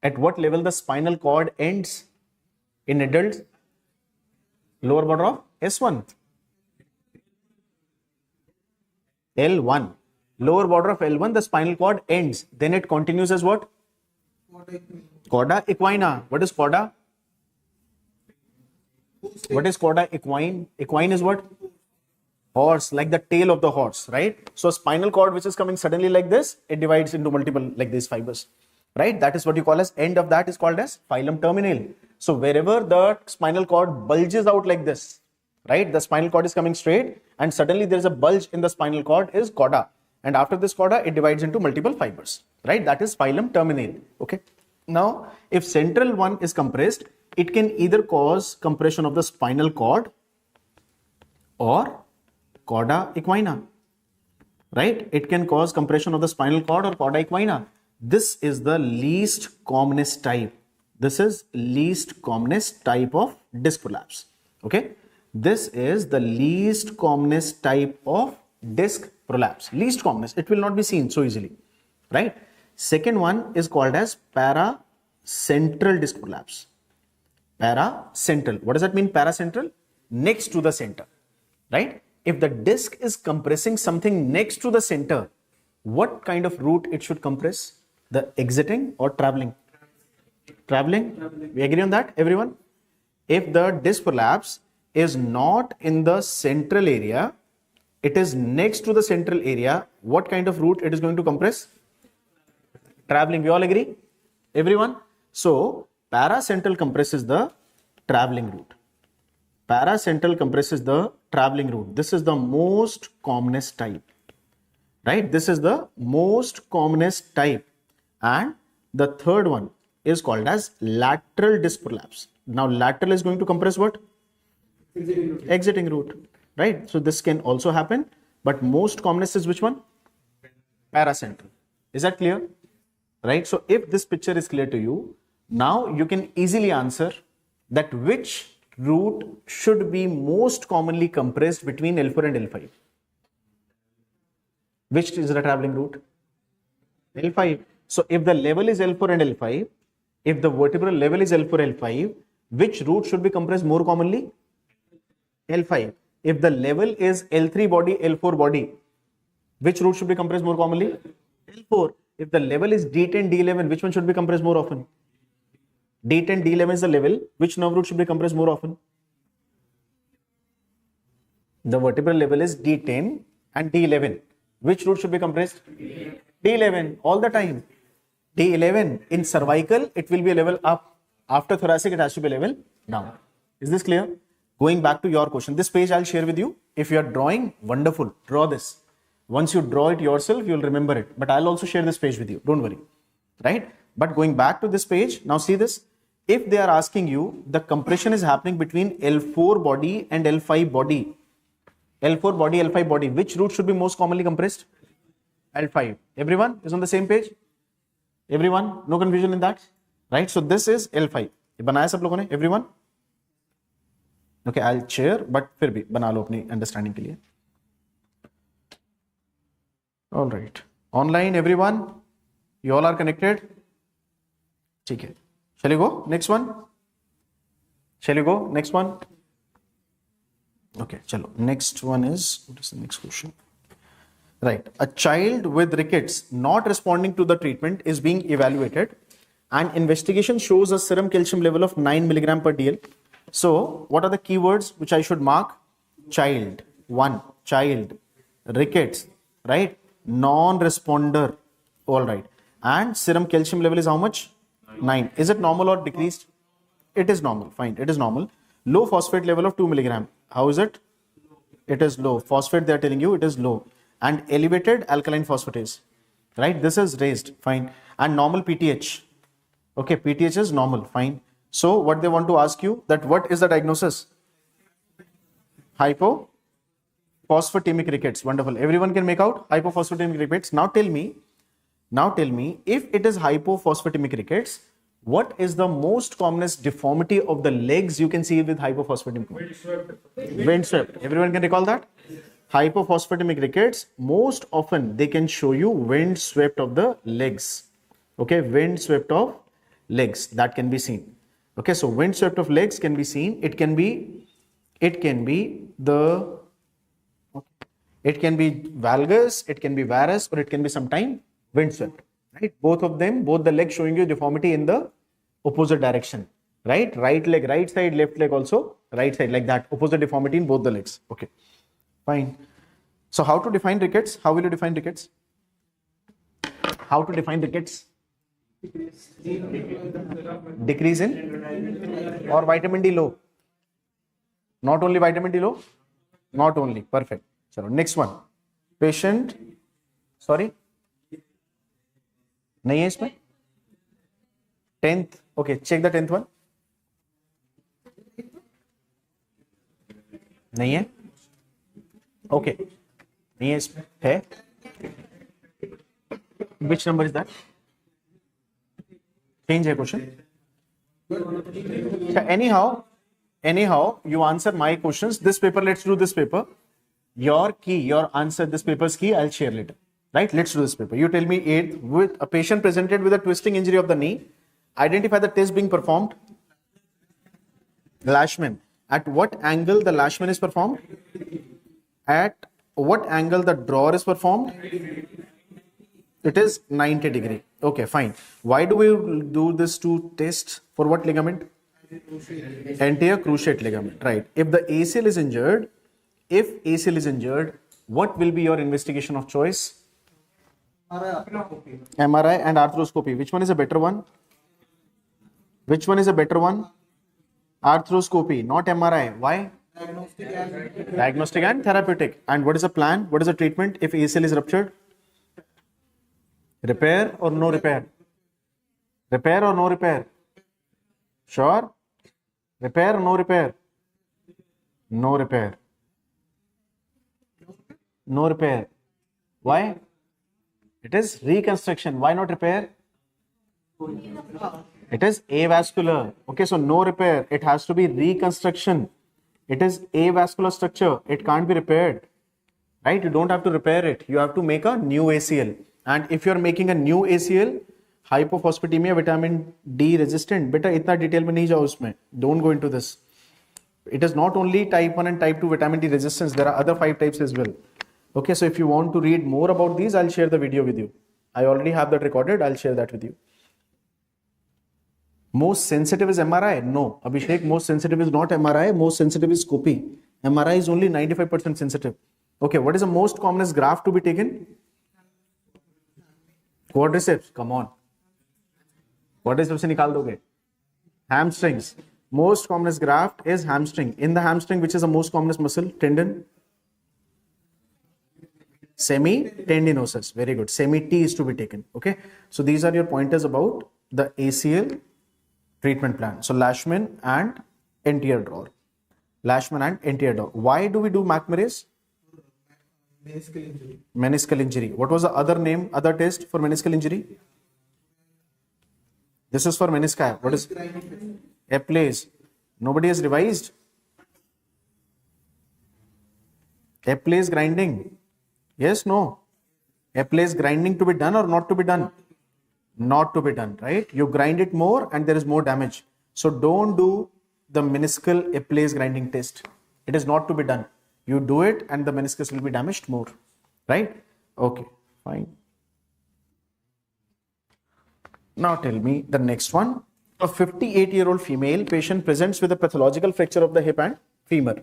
At what level the spinal cord ends in adults? Lower border of S1. L1. Lower border of L1, the spinal cord ends. Then it continues as what? Cauda equina. What is cauda? What is cauda equine? Equine is what? Horse, like the tail of the horse, right? So a spinal cord which is coming suddenly like this, it divides into multiple like these fibers, right? That is what you call as end of that is called as phylum terminale. So wherever the spinal cord bulges out like this, right? The spinal cord is coming straight and suddenly there is a bulge in the spinal cord is cauda. And after this cauda, it divides into multiple fibers, right? That is phylum terminale, okay? Now, if central one is compressed, it can either cause compression of the spinal cord or cauda equina, right? It can cause compression of the spinal cord or cauda equina. This is the least commonest type. This is least commonest type of disc prolapse, okay? This is the least commonest type of disc prolapse. Least commonest. It will not be seen so easily, right? Second one is called as paracentral disc prolapse. Paracentral. What does that mean? Paracentral? Next to the center, right? If the disc is compressing something next to the center, what kind of route it should compress? The exiting or traveling? Traveling. We agree on that, everyone? If the disc prolapse is not in the central area, it is next to the central area, what kind of route it is going to compress? Traveling. We all agree? Everyone? So, paracentral compresses the traveling route. Paracentral compresses the traveling route. This is the most commonest type, right? This is the most commonest type. And the third one is called as lateral disc prolapse. Now, lateral is going to compress what? Exiting route, right? So, this can also happen, but most commonest is which one? Paracentral. Is that clear? Right? So, if this picture is clear to you, now you can easily answer that which route should be most commonly compressed between L4 and L5. Which is the traveling route? L5. So, if the level is L4 and L5, if the vertebral level is L4, L5, which route should be compressed more commonly? L5. If the level is L3 body, L4 body, which route should be compressed more commonly? L4. If the level is D10, D11, which one should be compressed more often? D10, D11 is the level. Which nerve root should be compressed more often? The vertebral level is D10 and D11. Which root should be compressed? D11 all the time. D11 in cervical, it will be a level up. After thoracic, it has to be a level down. Is this clear? Going back to your question, this page I'll share with you. If you are drawing, wonderful, draw this. Once you draw it yourself, you'll remember it. But I'll also share this page with you. Don't worry. Right? But going back to this page, now see this. if they are asking you the compression is happening between L4 body and L5 body, L4 body, L5 body, which root should be most commonly compressed? L5. Everyone is on the same page? Everyone? No confusion in that? Right? So this is L5. ये बनाया सब लोगों ने? Everyone? Okay, I'll share, but फिर भी बना लो अपनी understanding के लिए. All right. Online, everyone? You all are connected? ठीक है. Shall you go? Next one? Shall you go? Next one? Okay, chalo. Next one is, what is the next question? Right. A child with rickets not responding to the treatment is being evaluated and investigation shows a serum calcium level of 9 milligram per DL. So, what are the keywords which I should mark? Child, one, child, rickets, right? Non-responder, all right. And serum calcium level is how much? 9. Is it normal or decreased? It is normal, fine, it is normal. Low phosphate level of 2 milligram. How is it? It is low. Phosphate, they are telling you it is low. And elevated alkaline phosphatase, right? This is raised, fine. And normal PTH. Okay, PTH is normal, fine. So what they want to ask you, that what is the diagnosis? Hypophosphatemic rickets. Wonderful. Everyone can make out hypophosphatemic rickets. Now tell me, if it is hypophosphatemic rickets, what is the most commonest deformity of the legs you can see with hypophosphatemic? Wind swept. Everyone can recall that? Hypophosphatemic rickets, most often they can show you wind swept of the legs. Okay, wind swept of legs, that can be seen. Okay, so wind swept of legs can be seen. It can be valgus, it can be varus, or it can be sometime wind swept. Right, both of them, both the legs showing you deformity in the opposite direction. Right, right leg right side, left leg also right side, like that, opposite deformity in both the legs. Okay, fine. So how to define rickets? How will you define rickets? How to define rickets? Decrease in or vitamin D low? Not only vitamin D low? Not only. Perfect. So next one. Patient. Sorry. नहीं है इसमें? 10th. Okay. Check the 10th one. नहीं है? Okay. नहीं है इसमें? है? Which number is that? Change है question. Anyhow, you answer my questions. This paper, let's do this paper. Your key, your answer, this paper's key, I'll share later. Right? Let's do this paper. You tell me 8th, with a patient presented with a twisting injury of the knee. Identify the test being performed. Lashman. At what angle the Lashman is performed? At what angle the drawer is performed? It is 90 degree. Okay, fine. Why do we do this two tests? For what ligament? Anterior cruciate ligament. Right. If the ACL is injured, what will be your investigation of choice? MRI and arthroscopy. Which one is a better one? Which one is a better one? Arthroscopy, not MRI. Why? Diagnostic and therapeutic. And what is the plan? What is the treatment if ACL is ruptured? Repair or no repair? Repair or no repair? Sure? Repair or no repair? No repair. No repair. Why? It is reconstruction. Why not repair? It is avascular. Okay, so no repair. It has to be reconstruction. It is avascular structure. It can't be repaired. Right? You don't have to repair it. You have to make a new ACL. And if you are making a new ACL, hypophosphatemia, vitamin D resistant, beta itna detail mein nahi jao usme. Don't go into this. It is not only type 1 and type 2 vitamin D resistance. There are other 5 types as well. Okay, so if you want to read more about these, I'll share the video with you. I already have that recorded. I'll share that with you. Most sensitive is MRI? No. Abhishek, most sensitive is not MRI. Most sensitive is copy. MRI is only 95% sensitive. Okay, what is the most commonest graft to be taken? Quadriceps. Come on. Quadriceps se nikal doge. Hamstrings. Most commonest graft is hamstring. In the hamstring, which is the most commonest muscle? Tendon. Semitendinosus. Very good. Semi-T is to be taken. Okay. So these are your pointers about the ACL treatment plan. So Lashman and anterior drawer. Lashman and anterior drawer. Why do we do McMurray's? Meniscal injury. Meniscal injury. What was the other name, other test for meniscal injury? This is for menisci. What is Epley's? Nobody has revised. Epley's grinding. Yes, no. Epley's grinding to be done or not to be done? Not to be done, right? You grind it more and there is more damage. So don't do the meniscal Epley's grinding test. It is not to be done. You do it and the meniscus will be damaged more, right? Okay, fine. Now tell me the next one. A 58-year-old female patient presents with a pathological fracture of the hip and femur.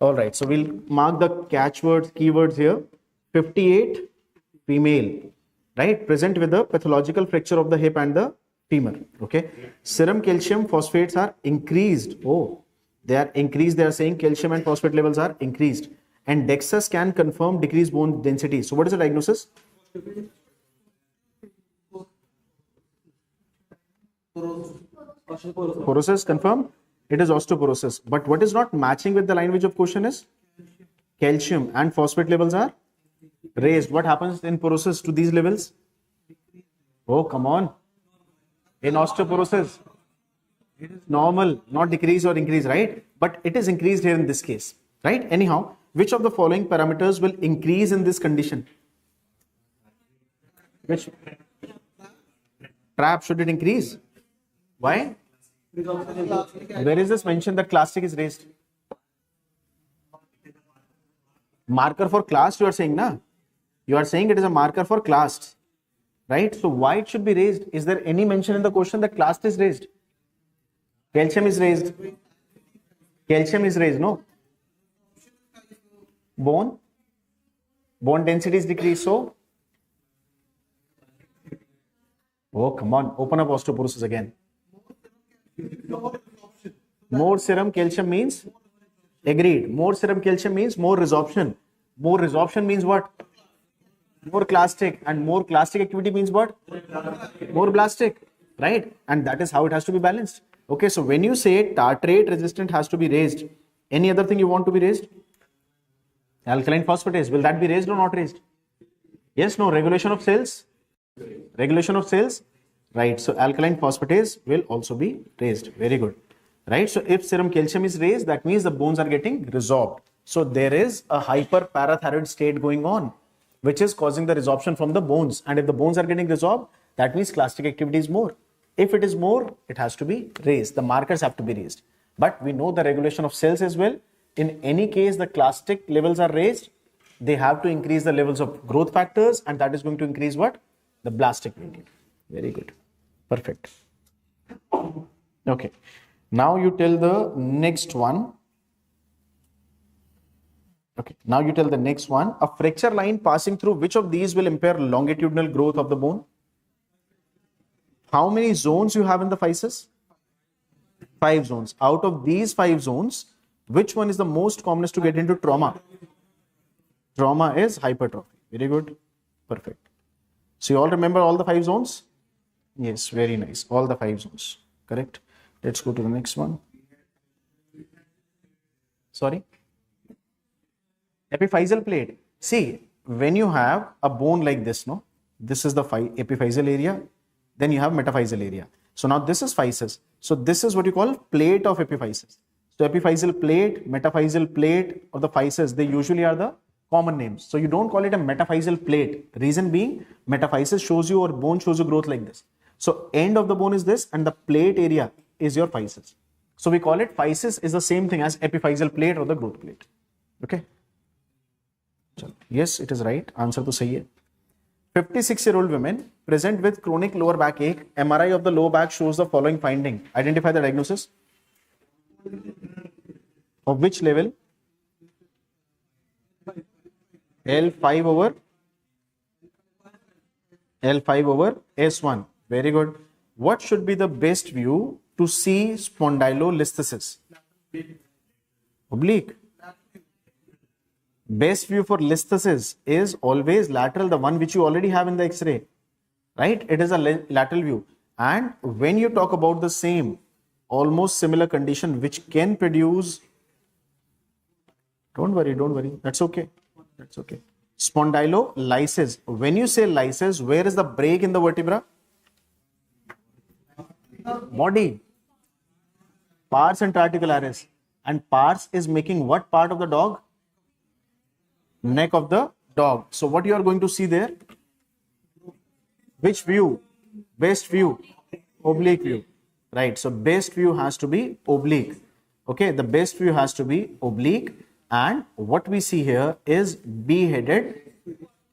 All right, so we'll mark the catchwords, keywords here. 58, female, right? Present with a pathological fracture of the hip and the femur, okay? Serum calcium phosphates are increased. Oh, they are increased. They are saying calcium and phosphate levels are increased. And DEXA scan confirm decreased bone density. So what is the diagnosis? Osteoporosis confirmed. It is osteoporosis. But what is not matching with the language of question is calcium and phosphate levels are raised. What happens in porosis to these levels? Oh, come on. In osteoporosis, it is normal, not decrease or increase, right? But it is increased here in this case, right? Anyhow, which of the following parameters will increase in this condition? Which trap should it increase? Why? Where is this mentioned that class stick is raised? Marker for class, you are saying, na? You are saying it is a marker for class, right? So why it should be raised? Is there any mention in the question that class is raised? Calcium is raised. Calcium is raised, no? Bone density is decreased, so? Oh, come on, open up osteoporosis again. More serum calcium means? Agreed. More serum calcium means more resorption. More resorption means what? More clastic. And more clastic activity means what? More blastic, right? And that is how it has to be balanced. Okay, so when you say tartrate resistant has to be raised, any other thing you want to be raised? Alkaline phosphatase, will that be raised or not raised? Yes, no, regulation of cells? Regulation of cells, right? So alkaline phosphatase will also be raised. Very good, right? So if serum calcium is raised, that means the bones are getting resorbed. So there is a hyperparathyroid state going on, which is causing the resorption from the bones. And if the bones are getting resorbed, that means clastic activity is more. If it is more, it has to be raised. The markers have to be raised. But we know the regulation of cells as well. In any case, the clastic levels are raised. They have to increase the levels of growth factors, and that is going to increase what? The blastic medium. Very good. Perfect. Okay. Now you tell the next one. Okay. Now you tell the next one. A fracture line passing through which of these will impair longitudinal growth of the bone? How many zones you have in the physis? 5 zones. Out of these 5 zones, which one is the most commonest to get into trauma? Trauma is hypertrophy. Very good. Perfect. So you all remember all the 5 zones? Yes, very nice. All the 5 zones. Correct. Let's go to the next one. Sorry. Epiphyseal plate. See, when you have a bone like this, no? This is the epiphyseal area. Then you have metaphyseal area. So now this is physis. So this is what you call plate of epiphysis. So epiphyseal plate, metaphyseal plate of the physis, they usually are the common names. So you don't call it a metaphyseal plate. Reason being, metaphysis shows you or bone shows you growth like this. So end of the bone is this and the plate area is your physis. So we call it physis is the same thing as epiphyseal plate or the growth plate. Okay. Yes, it is right. Answer to sahi hai. 56-year-old women present with chronic lower back ache. MRI of the lower back shows the following finding. Identify the diagnosis. Of which level? L5 over S1. Very good. What should be the best view to see spondylolisthesis? Oblique. Best view for listhesis is always lateral, the one which you already have in the X-ray, right? It is a lateral view. And when you talk about the same, almost similar condition which can produce, don't worry, that's okay. That's okay. Spondylolisthesis. When you say lysis, where is the break in the vertebra? Body. Pars and articularis. And pars is making what part of the dog? Neck of the dog. So what you are going to see there? Which view? Best view. Oblique view. Right. So best view has to be oblique. Okay. The best view has to be oblique. And what we see here is B-headed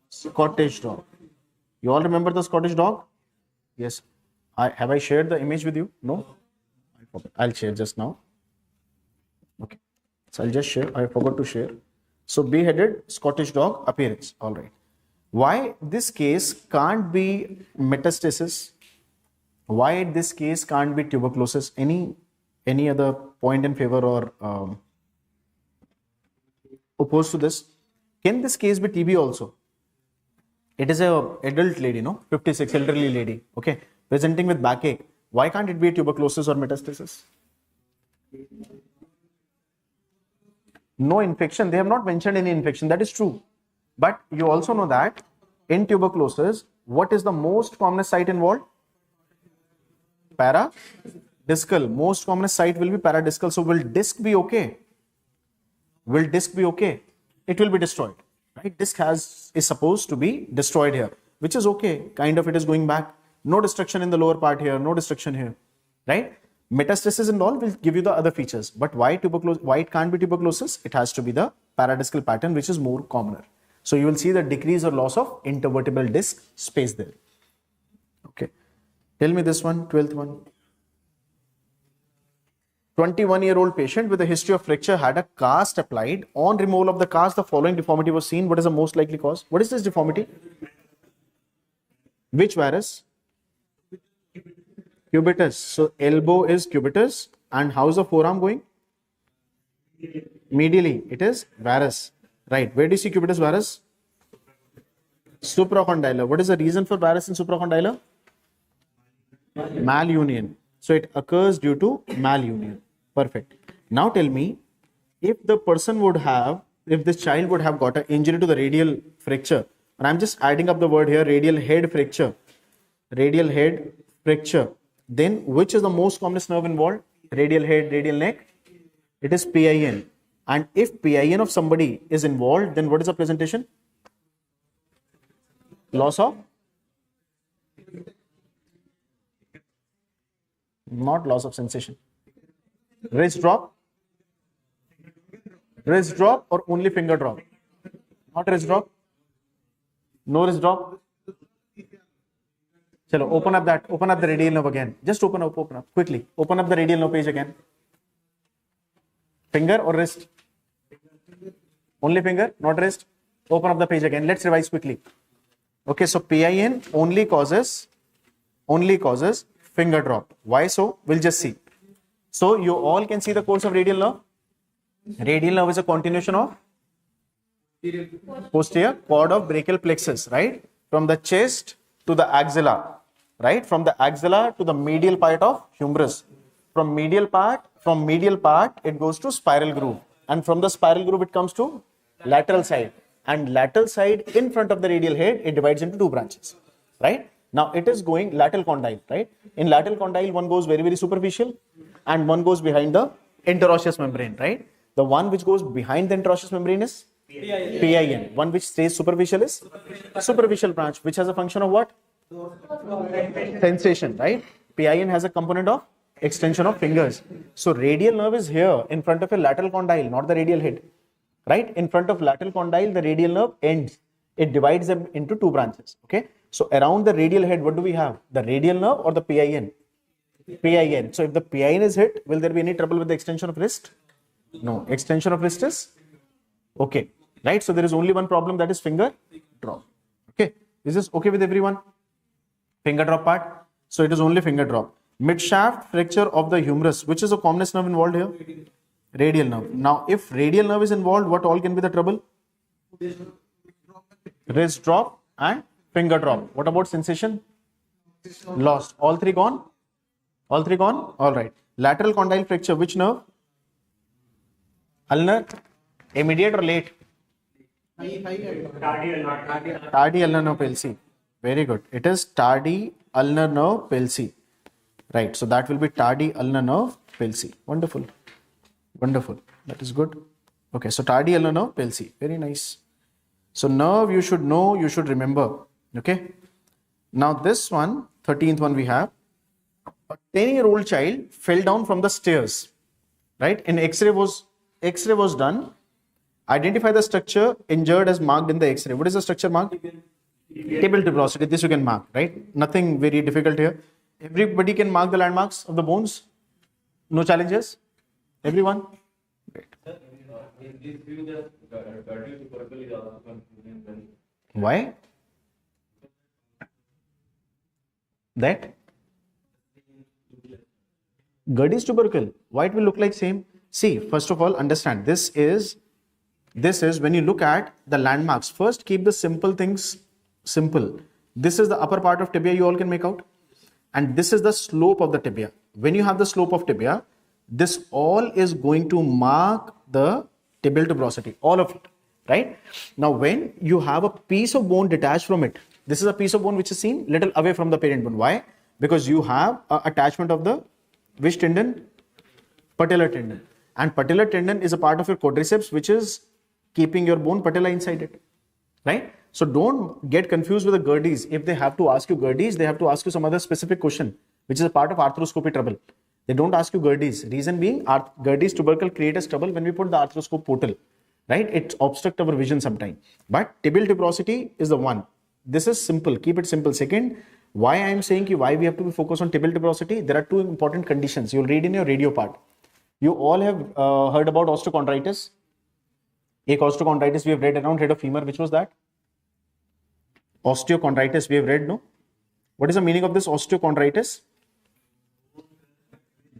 Scottish dog. You all remember the Scottish dog? Yes. Have I shared the image with you? No? I'll share just now. Okay. So I'll just share. I forgot to share. So B-headed Scottish dog appearance. All right. Why this case can't be metastasis? Why this case can't be tuberculosis? Any other point in favor or opposed to this? Can this case be TB also? It is a adult lady, no? 56, elderly lady, okay, presenting with backache. Why can't it be a tuberculosis or metastasis? No infection. They have not mentioned any infection. That is true. But you also know that in tuberculosis, what is the most commonest site involved? Paradiscal. Most commonest site will be paradiscal. So will disc be okay? Will disc be okay? It will be destroyed. Right? Disc is supposed to be destroyed here, which is okay. Kind of it is going back. No destruction in the lower part here. No destruction here. Right? Metastasis and all will give you the other features. But why it can't be tuberculosis? It has to be the paradiscal pattern, which is more commoner. So you will see the decrease or loss of intervertebral disc space there. Okay. Tell me this one, 12th one. 21-year-old patient with a history of fracture had a cast applied. On removal of the cast, the following deformity was seen. What is the most likely cause? What is this deformity? Which varus? Cubitus. So elbow is cubitus. And how is the forearm going? Medially. It is varus. Right. Where do you see cubitus varus? Supra-condylar. What is the reason for varus in supra-condylar? Malunion. So it occurs due to malunion. Perfect. Now tell me, if the person would have, if this child would have got an injury to the radial fracture, and I'm just adding up the word here, radial head fracture, then which is the most commonest nerve involved? Radial head, radial neck? It is PIN. And if PIN of somebody is involved, then what is the presentation? Loss of? Not loss of sensation. Wrist drop? Wrist drop or only finger drop? Not wrist drop? No wrist drop? Chalo, open up the radial nerve again. Just open up quickly. Open up the radial nerve page again. Finger or wrist? Only finger, not wrist. Open up the page again. Let's revise quickly. Okay, so PIN only causes finger drop. Why so? We'll just see. So you all can see the course of radial nerve. Radial nerve is a continuation of posterior cord of brachial plexus, right? From the chest to the axilla, right? From the axilla to the medial part of humerus. From medial part, it goes to spiral groove. And from the spiral groove, it comes to lateral side. And lateral side in front of the radial head, it divides into two branches, right? Now it is going lateral condyle, right? In lateral condyle, one goes very, very superficial and one goes behind the interosseous membrane, right? The one which goes behind the interosseous membrane is PIN. One which stays superficial is superficial branch, which has a function of what? Sensation, right? PIN has a component of extension of fingers. So radial nerve is here in front of a lateral condyle, not the radial head, right? In front of lateral condyle, the radial nerve ends. It divides them into two branches, okay? So around the radial head, what do we have? The radial nerve or the PIN? PIN. So if the PIN is hit, will there be any trouble with the extension of wrist? No. Extension of wrist is okay, right? So there is only one problem, that is finger drop. Okay. Is this okay with everyone? Finger drop part. So it is only finger drop. Mid-shaft fracture of the humerus. Which is the commonest nerve involved here? Radial nerve. Now, if radial nerve is involved, what all can be the trouble? Wrist drop and finger drop. What about sensation? Lost. All three gone? All three gone? All right. Lateral condyle fracture, which nerve? Ulnar? Immediate or late? Tardy ulnar nerve palsy. Very good. It is tardy ulnar nerve palsy. Right. So that will be tardy ulnar nerve palsy. Wonderful. Wonderful. That is good. Okay. So tardy ulnar nerve palsy. Very nice. So nerve you should know, you should remember. Okay. Now this one, 13th one we have. A 10-year-old child fell down from the stairs. Right. An X-ray was done. Identify the structure injured as marked in the X-ray. What is the structure marked? Tibial tuberosity. This you can mark, right? Nothing very difficult here. Everybody can mark the landmarks of the bones. No challenges. Everyone. Great. Why? That? GERD is tubercle. Why it will look like same? See, first of all, understand this is when you look at the landmarks. First, keep the simple things simple. This is the upper part of tibia, you all can make out. And this is the slope of the tibia. When you have the slope of tibia, this all is going to mark the tibial tuberosity, all of it, right? Now, when you have a piece of bone detached from it, this is a piece of bone which is seen little away from the parent bone. Why? Because you have a attachment of the which tendon? Patellar tendon. And patellar tendon is a part of your quadriceps which is keeping your bone patella inside it, right? So don't get confused with the GERDs. If they have to ask you GERDs, they have to ask you some other specific question, which is a part of arthroscopy trouble. They don't ask you GERDs. Reason being, GERDs tubercle create us trouble when we put the arthroscope portal, right? It obstruct our vision sometime. But tibial tuberosity is the one. This is simple. Keep it simple. Second, why I am saying why we have to be focused on tibial tuberosity? There are two important conditions. You'll read in your radio part. You all have heard about osteochondritis. Ek osteochondritis we have read around head of femur. Which was that? Osteochondritis we have read, no? What is the meaning of this osteochondritis?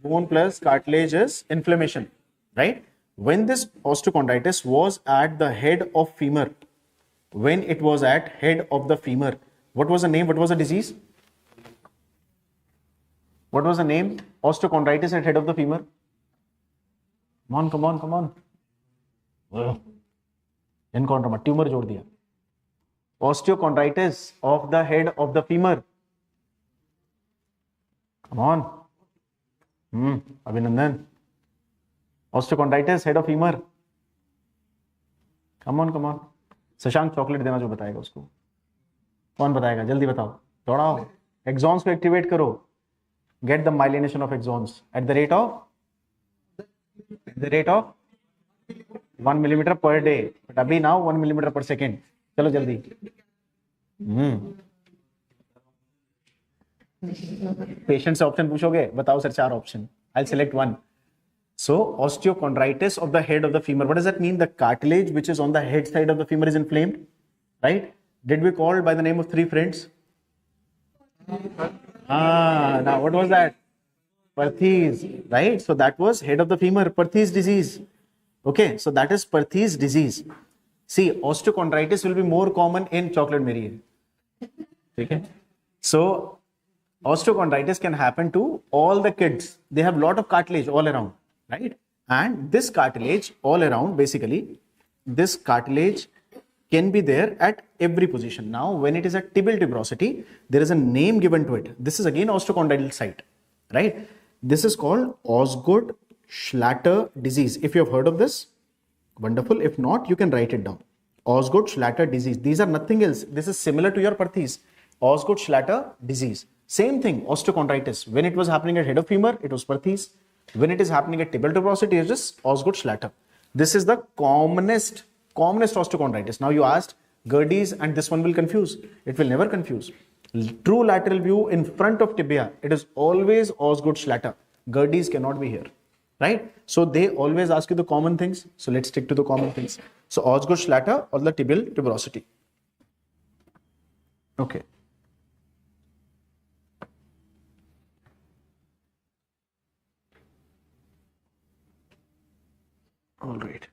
Bone plus cartilage is inflammation, right? When this osteochondritis was at the head of femur, when it was at head of the femur, what was the name? What was the disease? What was the name? Osteochondritis at head of the femur. Come on, come on, come on. Encounter tumor जोड़ दिया. Osteochondritis of the head of the femur. Come on. Abhinandan. Osteochondritis head of femur. Come on, come on. Shashank chocolate देना जो बताएगा उसको. कौन बताएगा? जल्दी बताओ. दौड़ाओ. Axons को एक्टिवेट करो. Get the myelination of axons at the rate of 1 millimeter per day. But अभी now 1 millimeter per second. चलो जल्दी. पेशेंट से ऑप्शन पूछोगे, बताओ sir 4 option. I'll select one. So osteochondritis of the head of the femur. What does that mean? The cartilage which is on the head side of the femur is inflamed, right? Did we call by the name of 3 friends? Now what was that? Perthes, right? So that was head of the femur, Perthes disease. Okay, so that is Perthes disease. See, osteochondritis will be more common in chocolate Mary. Okay, so osteochondritis can happen to all the kids. They have lot of cartilage all around, right? And this cartilage all around, basically, this cartilage can be there at every position. Now, when it is at tibial tuberosity, there is a name given to it. This is again osteochondral site, right? This is called Osgood-Schlatter disease. If you have heard of this, wonderful. If not, you can write it down. Osgood-Schlatter disease. These are nothing else. This is similar to your Perthes. Osgood-Schlatter disease. Same thing, osteochondritis. When it was happening at head of femur, it was Perthes. When it is happening at tibial tuberosity, it is just Osgood-Schlatter. This is the commonest osteochondritis. Now you asked GERDs and this one will confuse. It will never confuse. True lateral view in front of tibia, it is always Osgood-Schlatter. GERDs cannot be here, right? So they always ask you the common things. So let's stick to the common things. So Osgood-Schlatter or the tibial tuberosity. Okay. All right.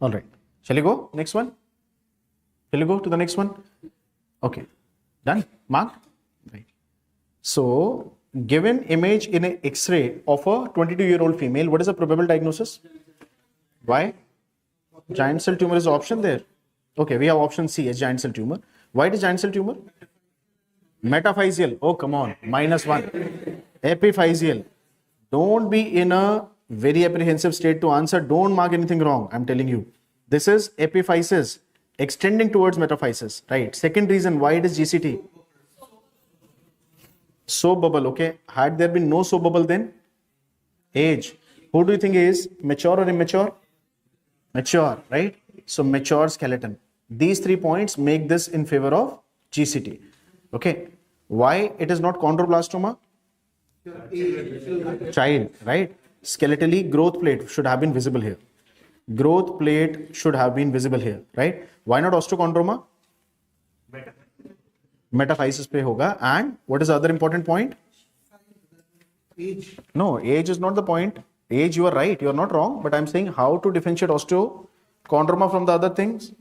All right. Shall we go? Next one? Shall we go to the next one? Okay. Done? Mark? Right. So, given image in an X-ray of a 22-year-old female, what is the probable diagnosis? Why? Giant cell tumor is the option there. Okay, we have option C as giant cell tumor. Why it is giant cell tumor? Metaphyseal. Oh, come on. -1. Epiphyseal. Don't be in a very apprehensive state to answer. Don't mark anything wrong. I'm telling you. This is epiphysis extending towards metaphysis. Right. Second reason why it is GCT. Soap bubble. Okay. Had there been no soap bubble then? Age. Who do you think is mature or immature? Mature. Right. So mature skeleton. These 3 points make this in favor of GCT. Okay. Why it is not chondroblastoma? Child, right? Skeletally, growth plate should have been visible here. Growth plate should have been visible here, right? Why not osteochondroma? Metaphysis pe hoga. And what is the other important point? Age. No, age is not the point. Age, you are right. You are not wrong. But I'm saying how to differentiate osteochondroma from the other things?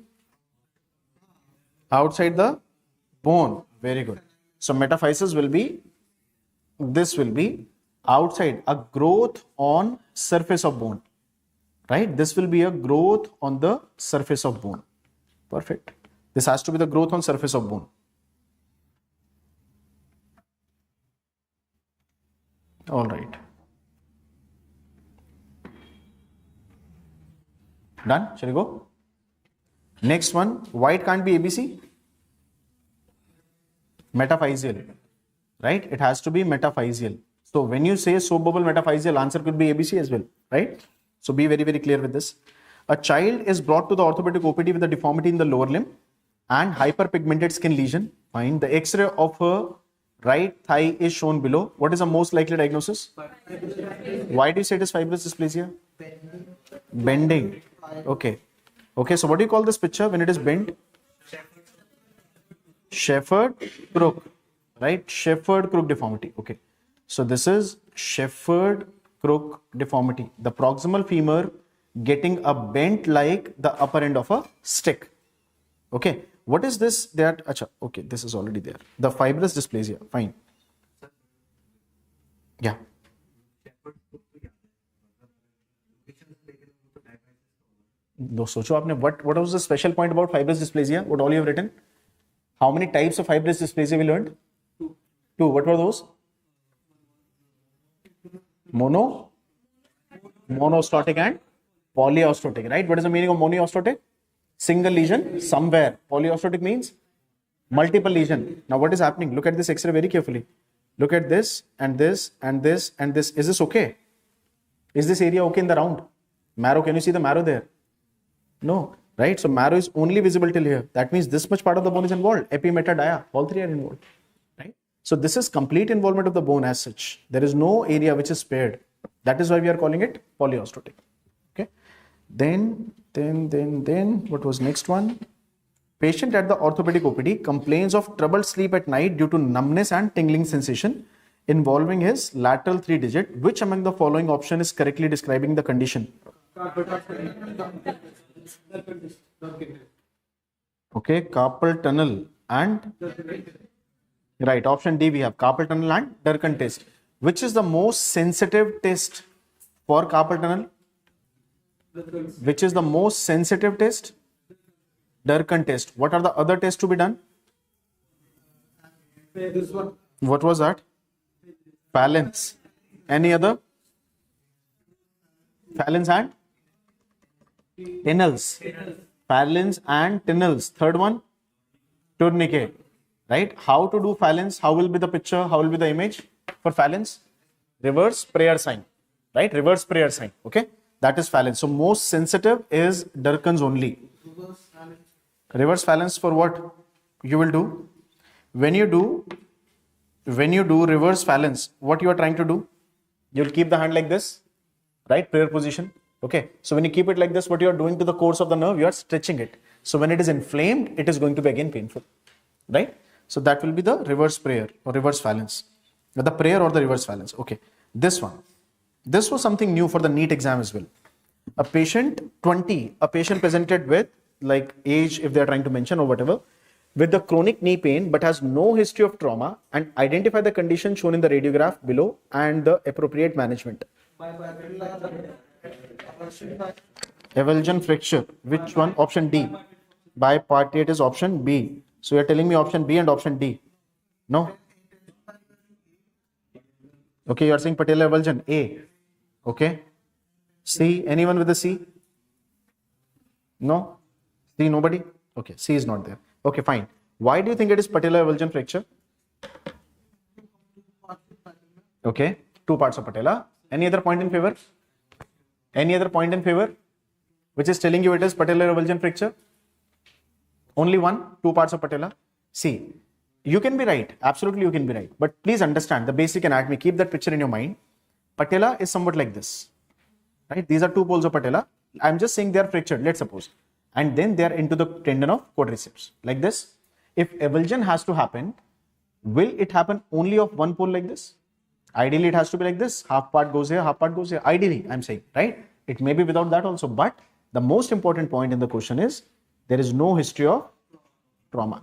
Outside the bone. Very good. So metaphysis will be, this will be outside, a growth on surface of bone, right? This will be a growth on the surface of bone. Perfect. This has to be the growth on surface of bone. All right. Done? Shall we go? Next one, why it can't be ABC? Metaphyseal, right? It has to be metaphyseal. So when you say soap bubble metaphyseal, answer could be ABC as well, right? So be very, very clear with this. A child is brought to the orthopedic OPD with a deformity in the lower limb and hyperpigmented skin lesion. Fine. The X-ray of her right thigh is shown below. What is the most likely diagnosis? Why do you say it is fibrous dysplasia? Bending. Okay. Okay. So what do you call this picture when it is bent? Shepherd crook, right? Shepherd crook deformity. Okay. So this is shepherd crook deformity. The proximal femur getting a bent like the upper end of a stick. Okay. What is this? That acha, okay, this is already there. The fibrous dysplasia. Fine. Yeah. No, socho aapne, what was the special point about fibrous dysplasia? What all you have written? How many types of fibrous dysplasia we learned? Two. What were those? Monostotic and polyostotic, right? What is the meaning of monostotic? Single lesion somewhere. Polyostotic means multiple lesion. Now what is happening? Look at this X-ray very carefully. Look at this and this and this and this. Is this okay? Is this area okay in the round? Marrow, can you see the marrow there? No, right? So marrow is only visible till here. That means this much part of the bone is involved. Epi, meta, dia, all three are involved, right? So this is complete involvement of the bone as such. There is no area which is spared. That is why we are calling it polyostotic. Okay. Then what was next one? Patient at the orthopedic OPD complains of troubled sleep at night due to numbness and tingling sensation involving his lateral 3 digit. Which among the following option is correctly describing the condition? Okay, carpal tunnel and right, option D we have carpal tunnel and Durkin test. Which is the most sensitive test for carpal tunnel? Which is the most sensitive test? Durkin test. What are the other tests to be done? This one. What was that? Phalanx. Any other? Phalanx and Tenels. Phalanx and Tenels. Third one? Tourniquet. Right? How to do phalanx? How will be the picture? How will be the image for phalanx? Reverse prayer sign. Right? Reverse prayer sign. Okay? That is phalanx. So most sensitive is Durkin's only. Reverse phalanx for what you will do? When you do reverse phalanx, what you are trying to do? You will keep the hand like this, right? Prayer position. Okay. So when you keep it like this, what you are doing to the course of the nerve, you are stretching it. So when it is inflamed, it is going to be again painful, right? So that will be the reverse prayer or reverse phalanx. The prayer or the reverse phalanx. Okay. This one. This was something new for the NEET exam as well. A patient presented with like age, if they are trying to mention or whatever, with the chronic knee pain but has no history of trauma, and identify the condition shown in the radiograph below and the appropriate management. Avulsion fracture. Which one? Option D. Bipartite is option B. So you're telling me option B and option D. No? Okay, you're saying patellar avulsion. A. Okay. C. Anyone with a C? No? C, nobody? Okay, C is not there. Okay, fine. Why do you think it is patellar avulsion fracture? Okay, two parts of patella. Any other point in favor? Any other point in favor? Which is telling you it is patellar avulsion fracture? Only one, two parts of patella. See, you can be right. Absolutely, you can be right. But please understand the basic anatomy. Keep that picture in your mind. Patella is somewhat like this. Right? These are two poles of patella. I'm just saying they are fractured, let's suppose. And then they are into the tendon of quadriceps, like this. If avulsion has to happen, will it happen only of one pole like this? Ideally, it has to be like this. Half part goes here, half part goes here. Ideally, I'm saying, right? It may be without that also. But the most important point in the question is there is no history of trauma,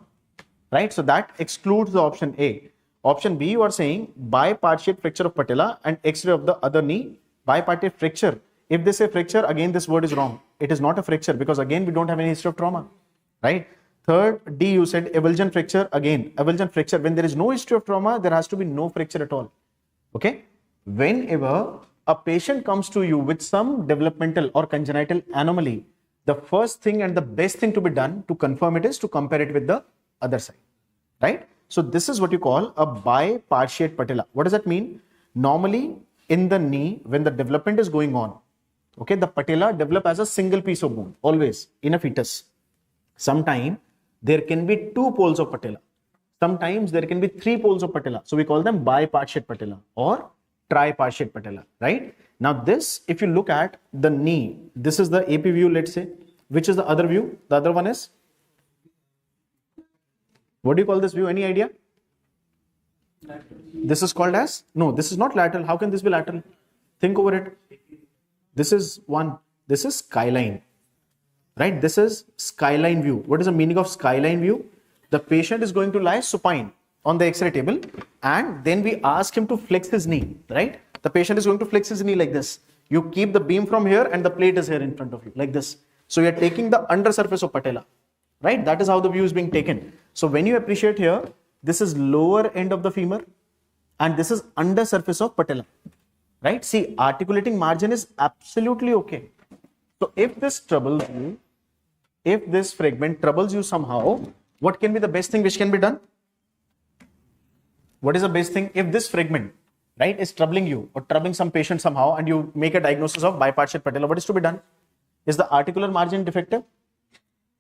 right? So that excludes the option A. Option B, you are saying bipartite fracture of patella and X-ray of the other knee. Bipartite fracture. If they say fracture, again, this word is wrong. It is not a fracture because again, we don't have any history of trauma, right? Third, D, you said avulsion fracture. Again, avulsion fracture. When there is no history of trauma, there has to be no fracture at all. Okay. Whenever a patient comes to you with some developmental or congenital anomaly, the first thing and the best thing to be done to confirm it is to compare it with the other side, right? So this is what you call a bipartite patella. What does that mean? Normally in the knee, when the development is going on, okay, the patella develop as a single piece of bone, always in a fetus. Sometimes there can be two poles of patella. Sometimes there can be three poles of patella. So we call them bipartite patella or tripartite patella, right? Now this, if you look at the knee, this is the AP view, let's say. Which is the other view? The other one is? What do you call this view? Any idea? This is called as? No, this is not lateral. How can this be lateral? Think over it. This is one. This is skyline, right? This is skyline view. What is the meaning of skyline view? The patient is going to lie supine on the X-ray table, and then we ask him to flex his knee, right? The patient is going to flex his knee like this. You keep the beam from here and the plate is here in front of you like this. So you are taking the under surface of patella, right? That is how the view is being taken. So when you appreciate here, this is lower end of the femur and this is under surface of patella, right? See, articulating margin is absolutely okay. So if this troubles you, if this fragment troubles you somehow, what can be the best thing which can be done? What is the best thing? If this fragment, right, is troubling you or troubling some patient somehow and you make a diagnosis of bipartite patella, what is to be done? Is the articular margin defective?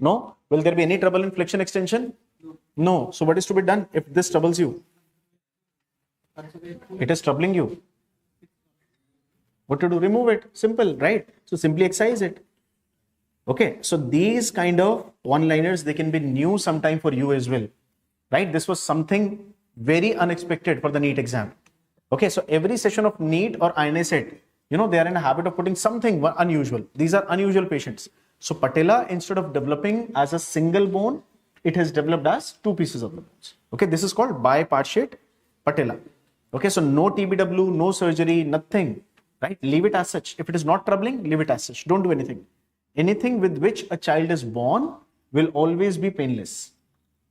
No. Will there be any trouble in flexion extension? No. So what is to be done if this troubles you? It is troubling you. What to do? Remove it. Simple, right? So simply excise it. Okay. So these kind of one-liners, they can be new sometime for you as well, right? This was something very unexpected for the NEET exam. Okay. So every session of NEET or INA set, you know, they are in a habit of putting something unusual. These are unusual patients. So patella, instead of developing as a single bone, it has developed as two pieces of the bones. Okay. This is called bipartite patella. Okay. So no TBW, no surgery, nothing, right? Leave it as such. If it is not troubling, leave it as such. Don't do anything. Anything with which a child is born will always be painless.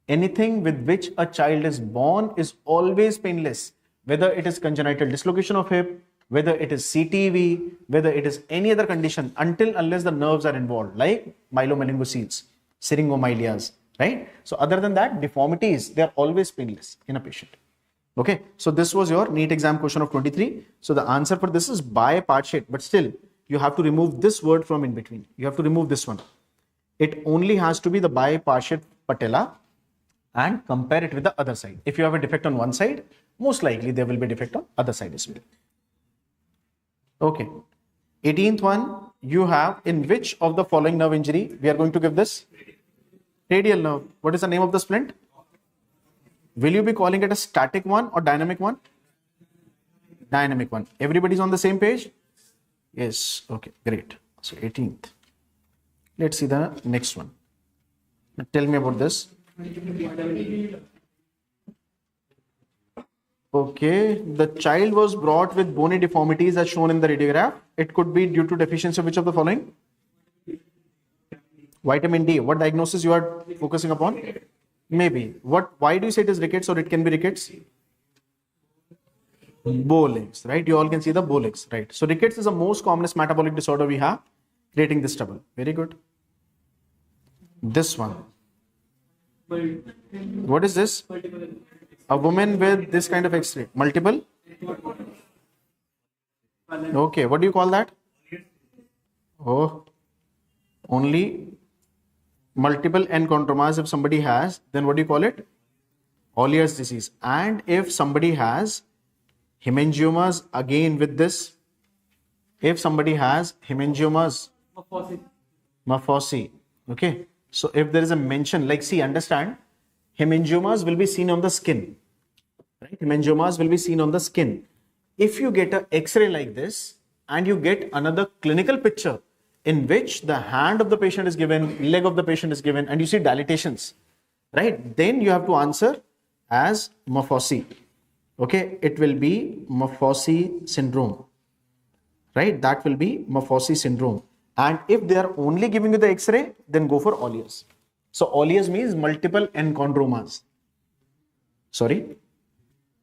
Anything with which a child is born is always painless. Whether it is congenital dislocation of hip, whether it is CTV, whether it is any other condition, unless the nerves are involved, like myelomeningocele, syringomyelias, right? So other than that, deformities, they are always painless in a patient. Okay, so this was your NEET exam question of 23. So the answer for this is bipartite, but still you have to remove this word from in between. You have to remove this one. It only has to be the bipartite patella and compare it with the other side. If you have a defect on one side, most likely there will be a defect on other side as well. Okay. 18th one, you have in which of the following nerve injury we are going to give this? Radial nerve. What is the name of the splint? Will you be calling it a static one or dynamic one? Dynamic one. Everybody's on the same page? Yes. Okay, great. So 18th. Let's see the next one. Now tell me about this. Okay, the child was brought with bony deformities as shown in the radiograph. It could be due to deficiency of which of the following? Vitamin D. What diagnosis you are focusing upon? Maybe. What? Why do you say it is rickets or it can be rickets? Bow legs, right? You all can see the bow legs, right? So rickets is the most commonest metabolic disorder we have, creating this trouble. Very good. This one. What is this? A woman with this kind of X-ray. Multiple? Okay, what do you call that? Oh, only multiple enchondromas if somebody has, then what do you call it? Olier's disease. And if somebody has hemangiomas again with this, if somebody has hemangiomas, Maffosi. Okay, so if there is a mention, like see, understand, hemangiomas will be seen on the skin, right? Hemangiomas will be seen on the skin. If you get an X-ray like this and you get another clinical picture in which the hand of the patient is given, leg of the patient is given, and you see dilatations, right? Then you have to answer as Maffosi. Okay, it will be Maffosi syndrome, right? That will be Maffosi syndrome. And if they are only giving you the X-ray, then go for Olier's. So Olier's means multiple enchondromas. Sorry,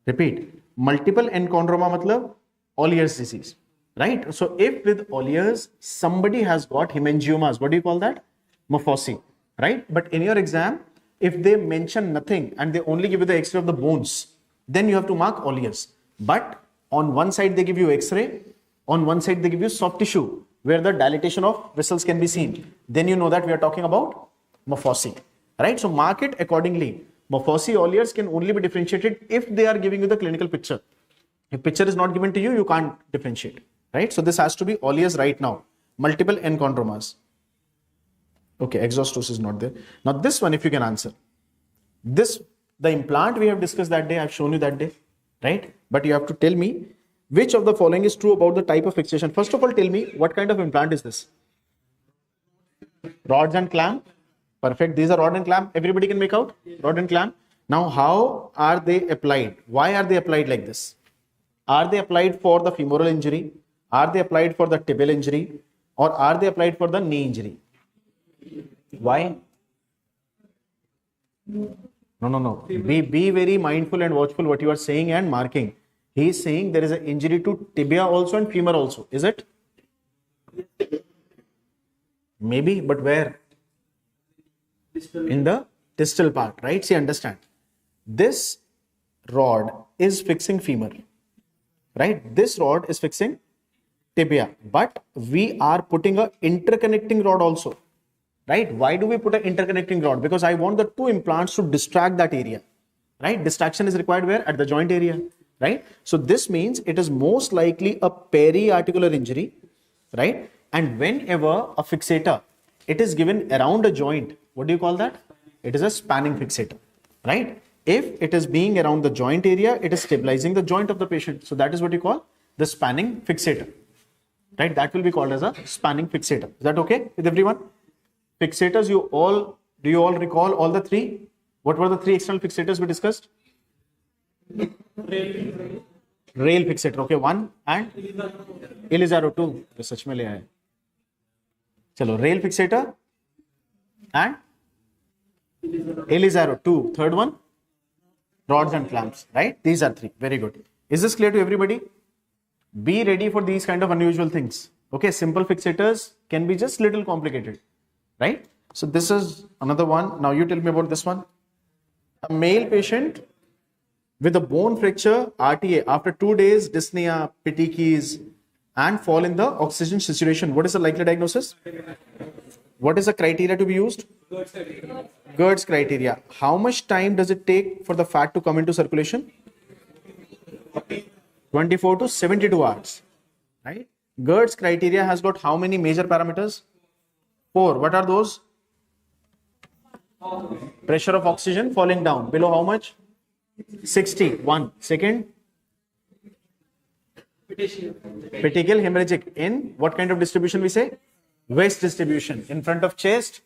repeat. Multiple enchondroma matlab Olier's disease, right? So if with Olier's somebody has got hemangiomas, what do you call that? Maffosi, right? But in your exam, if they mention nothing and they only give you the X-ray of the bones, then you have to mark Olier's. But on one side they give you X-ray, on one side they give you soft tissue where the dilatation of vessels can be seen. Then you know that we are talking about Maffosi, right? So mark it accordingly. Maffosi Olier's can only be differentiated if they are giving you the clinical picture. If picture is not given to you, you can't differentiate, right? So this has to be Olier's right now. Multiple enchondromas. Okay, exhaustos is not there. Now this one, if you can answer. This, the implant we have discussed that day, I've shown you that day, right? But you have to tell me which of the following is true about the type of fixation. First of all, tell me what kind of implant is this? Rods and clamp. Perfect. These are rod and clamp. Everybody can make out? Rod and clamp. Now, how are they applied? Why are they applied like this? Are they applied for the femoral injury? Are they applied for the tibial injury? Or are they applied for the knee injury? Why? No. Be very mindful and watchful what you are saying and marking. He is saying there is an injury to tibia also and femur also. Is it? Maybe, but where? In the distal part, right? See, understand. This rod is fixing femur, right? This rod is fixing tibia, but we are putting a interconnecting rod also, right? Why do we put an interconnecting rod? Because I want the two implants to distract that area, right? Distraction is required where? At the joint area, right? So this means it is most likely a periarticular injury, right? And whenever a fixator, it is given around a joint, what do you call that? It is a spanning fixator, right? If it is being around the joint area, it is stabilizing the joint of the patient. So that is what you call the spanning fixator, right? That will be called as a spanning fixator. Is that okay with everyone? Fixators, do you all recall all the three? What were the three external fixators we discussed? Rail fixator, okay, one, and Elizaro two. तो सच में ले आए. चलो, rail fixator and Elizaro two. Third one, rods and clamps, right? These are three. Very good. Is this clear to everybody? Be ready for these kind of unusual things. Okay, simple fixators can be just little complicated, right? So this is another one. Now you tell me about this one. A male patient with a bone fracture, RTA, after 2 days, dyspnea, petechiae, and fall in the oxygen saturation. What is the likely diagnosis? What is the criteria to be used? Gertz criteria. How much time does it take for the fat to come into circulation? 24 to 72 hours, right? Gertz criteria has got how many major parameters? 4. What are those? Pressure of oxygen falling down. Below how much? 60. 1. Second? Petechial hemorrhagic. In what kind of distribution we say? Waist distribution. In front of chest,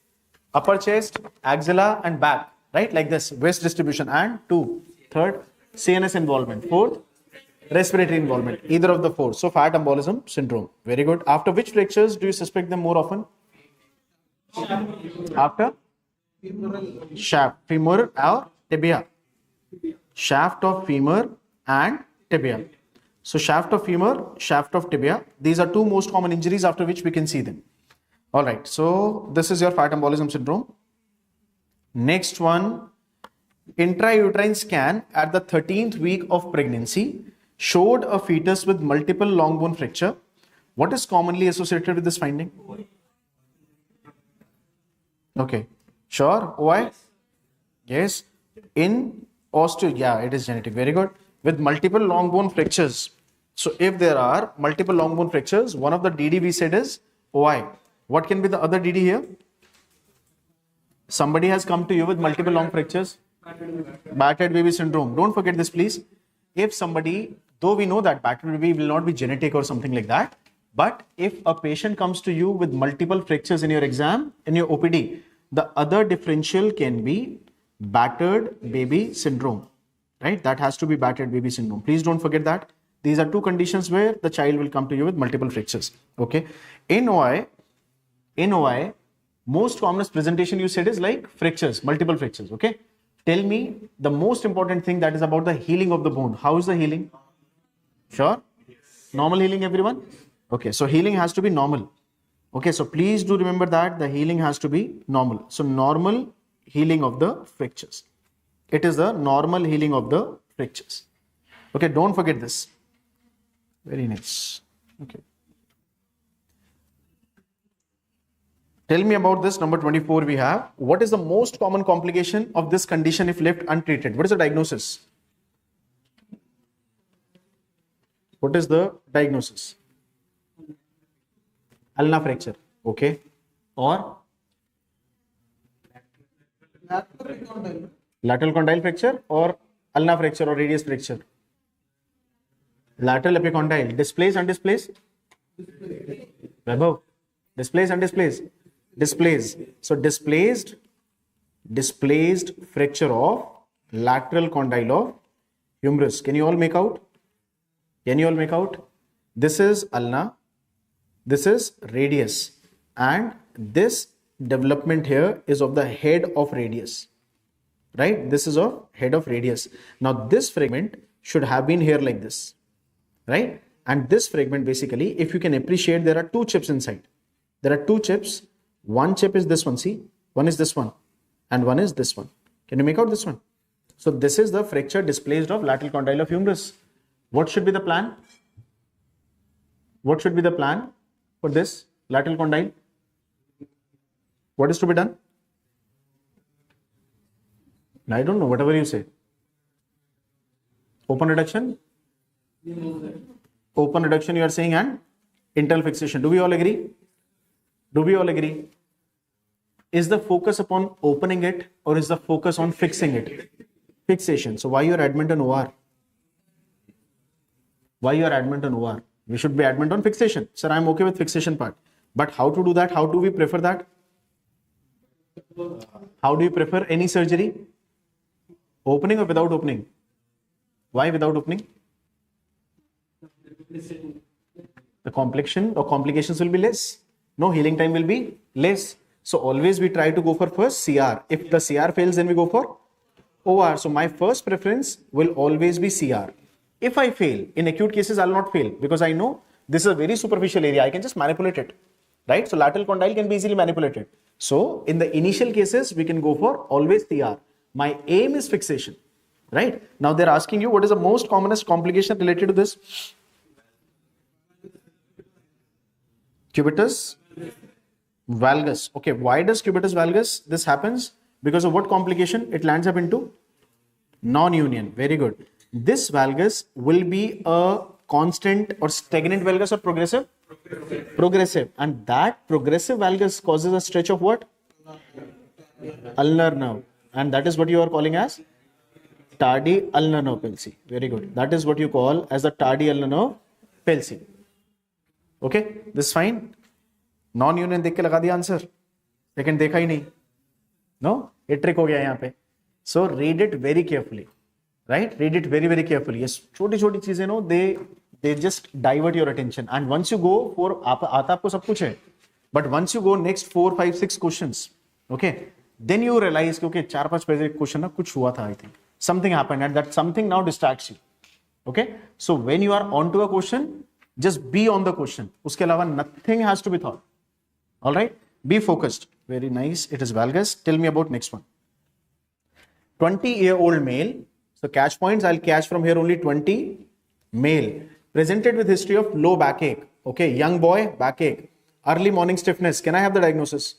upper chest, axilla and back. right? Like this, waist distribution. And 2, third, CNS involvement. 4th, respiratory involvement. Either of the 4. So fat embolism syndrome. Very good. After which fractures do you suspect them more often? After shaft, femur or tibia. Shaft of femur and tibia. So shaft of femur, shaft of tibia. These are 2 most common injuries after which we can see them. All right. So this is your fat embolism syndrome. Next one, intrauterine scan at the 13th week of pregnancy showed a fetus with multiple long bone fracture. What is commonly associated with this finding? Okay. Sure. Why? Yes. In yeah, it is genetic. Very good. With multiple long bone fractures. So if there are multiple long bone fractures, one of the DD we said is OI. What can be the other DD here? Somebody has come to you with multiple long fractures. Battered baby syndrome. Don't forget this, please. If somebody, though we know that battered baby will not be genetic or something like that, but if a patient comes to you with multiple fractures in your exam, in your OPD, the other differential can be battered baby syndrome, right? That has to be battered baby syndrome. Please don't forget that. These are 2 conditions where the child will come to you with multiple fractures. Okay. In OI, most commonest presentation you said is like fractures, multiple fractures. Okay. Tell me the most important thing, that is about the healing of the bone. How is the healing? Sure. Normal healing, everyone? Okay. So healing has to be normal. Okay. So please do remember that the healing has to be normal. So normal healing of the fractures. It is the normal healing of the fractures. Okay. Don't forget this. Very nice. Okay. Tell me about this. Number 24 we have. What is the most common complication of this condition if left untreated? What is the diagnosis? What is the diagnosis? Ulnar fracture. Okay. Or? Lateral condyle fracture or ulnar fracture or radius fracture? Lateral epicondyle. Displace, undisplace? Vaibhav. Displace, undisplace? Displace. So displaced fracture of lateral condyle of humerus. Can you all make out? This is ulna, this is radius, and this development here is of the head of radius, right? This is of head of radius. Now this fragment should have been here like this, right? And this fragment, basically, if you can appreciate, there are 2 chips inside. There are 2 chips. One chip is this one, see? One is this one and one is this one. Can you make out this one? So this is the fracture displaced of lateral condyle of humerus. What should be the plan? What should be the plan for this lateral condyle? What is to be done? I don't know, whatever you say. Open reduction? Open reduction you are saying, and internal fixation. Do we all agree? Is the focus upon opening it or is the focus on fixing it? Fixation. So why you are adamant on OR? We should be adamant on fixation. Sir, I am okay with fixation part. But how to do that? How do we prefer that? How do you prefer any surgery? Opening or without opening? Why without opening? The complexion or complications will be less. No, healing time will be less. So always we try to go for first CR. If the CR fails, then we go for OR. So my first preference will always be CR. If I fail, in acute cases, I will not fail because I know this is a very superficial area. I can just manipulate it, right? So lateral condyle can be easily manipulated. So in the initial cases, we can go for always CR. My aim is fixation, right? Now they're asking you, what is the most commonest complication related to this? Cubitus valgus. Okay, why does cubitus valgus this happens? Because of what complication? It lands up into non-union. Very good. This valgus will be a constant or stagnant valgus or progressive? Progressive. And that progressive valgus causes a stretch of what? Ulnar nerve. And that is what you are calling as tardy ulnar nerve palsy. Very good. That is what you call as the tardy ulnar nerve palsy. Okay, this is fine. Non-union देख के लगा दिया answer, लेकिन देखा ही नहीं. No, ये trick हो गया यहाँ पे. So read it very carefully, right? Read it very, very carefully. Yes, छोटी छोटी चीजें no they just divert your attention. And once you go for आता आपको सब कुछ है, but once you go next 4, 5, 6 questions, okay, then you realize कि okay 4-5 page question ना कुछ हुआ था, I think something happened and that something now distracts you. Okay, so when you are onto a question, just be on the question. उसके अलावा nothing has to be thought. All right, be focused. Very nice. It is valgus. Tell me about next one. 20-year-old male. So catch points. I'll catch from here only 20. Male. Presented with history of low backache. Okay, young boy, backache. Early morning stiffness. Can I have the diagnosis?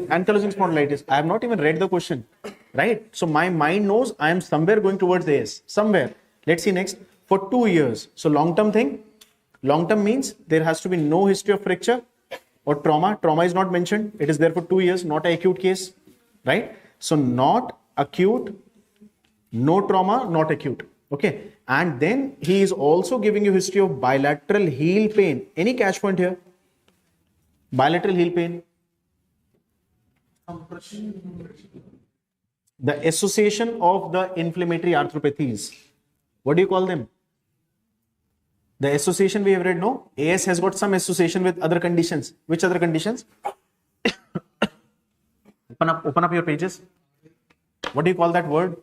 Ankylosing spondylitis. I have not even read the question. Right? So my mind knows I am somewhere going towards AS. Somewhere. Let's see next. For 2 years. So long-term thing. Long-term means there has to be no history of fracture or trauma. Trauma is not mentioned. It is there for 2 years, not an acute case. Right? So not acute, no trauma, not acute. Okay. And then he is also giving you history of bilateral heel pain. Any catch point here? Bilateral heel pain. The association of the inflammatory arthropathies. What do you call them? The association we have read, no? AS has got some association with other conditions. Which other conditions? Open up your pages. What do you call that word?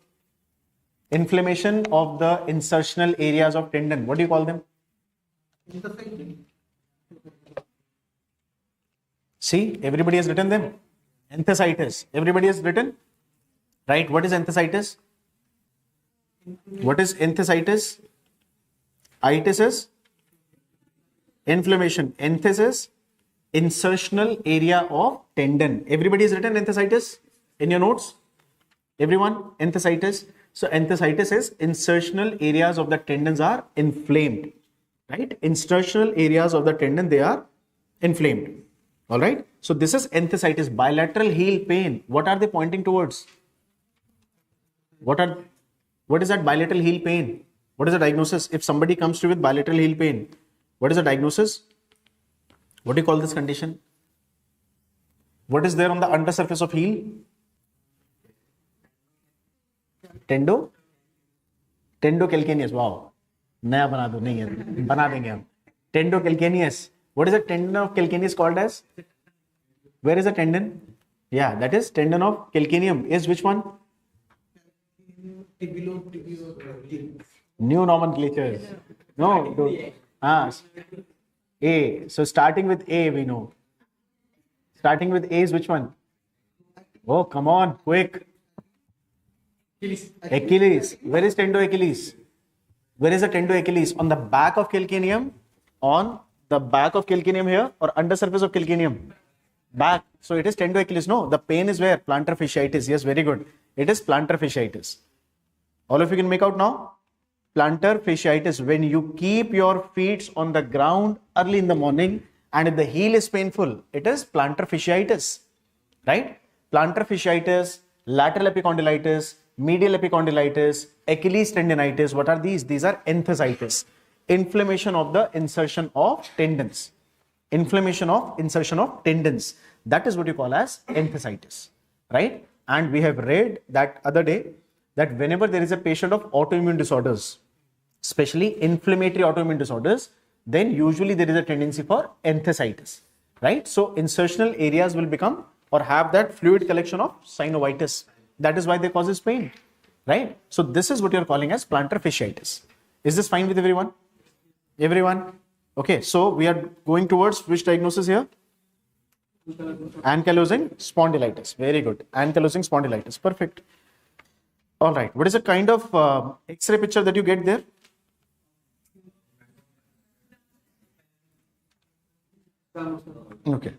Inflammation of the insertional areas of tendon. What do you call them? See, everybody has written them. Enthesitis. Everybody has written? Right? What is enthesitis? What is enthesitis? Itis is inflammation. Enthesis, insertional area of tendon. Everybody has written enthesitis in your notes? Everyone? Enthesitis. So enthesitis is insertional areas of the tendons are inflamed. Right? Insertional areas of the tendon, they are inflamed. All right. So this is enthesitis, bilateral heel pain. What are they pointing towards? What is that bilateral heel pain? What is the diagnosis? If somebody comes to you with bilateral heel pain, what is the diagnosis? What do you call this condition? What is there on the undersurface of heel? Tendocalcaneus. Wow. नया बना दो, नहीं है, बना देंगे हम. Tendocalcaneus. What is the tendon of calcaneus called as? Where is the tendon? Yeah, that is tendon of calcaneum. Is which one? New nomenclatures. No. A. So starting with A, we know. Starting with A is which one? Oh, come on, quick. Achilles. Where is tendoachilles? Where is the tendoachilles? On the back of calcaneum? On the back of calcaneum here or undersurface of calcaneum? Back. So it is tendoachilles. No, the pain is where? Plantar fasciitis. Yes, very good. It is plantar fasciitis. All of you can make out now? Plantar fasciitis. When you keep your feet on the ground early in the morning and if the heel is painful, it is plantar fasciitis. Right? Plantar fasciitis, lateral epicondylitis, medial epicondylitis, Achilles tendinitis. What are these? These are enthesitis. Inflammation of the insertion of tendons. Inflammation of insertion of tendons. That is what you call as enthesitis. Right? And we have read that other day that whenever there is a patient of autoimmune disorders, especially inflammatory autoimmune disorders, then usually there is a tendency for enthesitis. Right? So insertional areas will become or have that fluid collection of synovitis. That is why they causes pain. Right? So this is what you are calling as plantar fasciitis. Is this fine with everyone? Everyone? Okay, so we are going towards which diagnosis here? Ankylosing spondylitis. Very good. Ankylosing spondylitis. Perfect. All right. What is the kind of X-ray picture that you get there? Okay.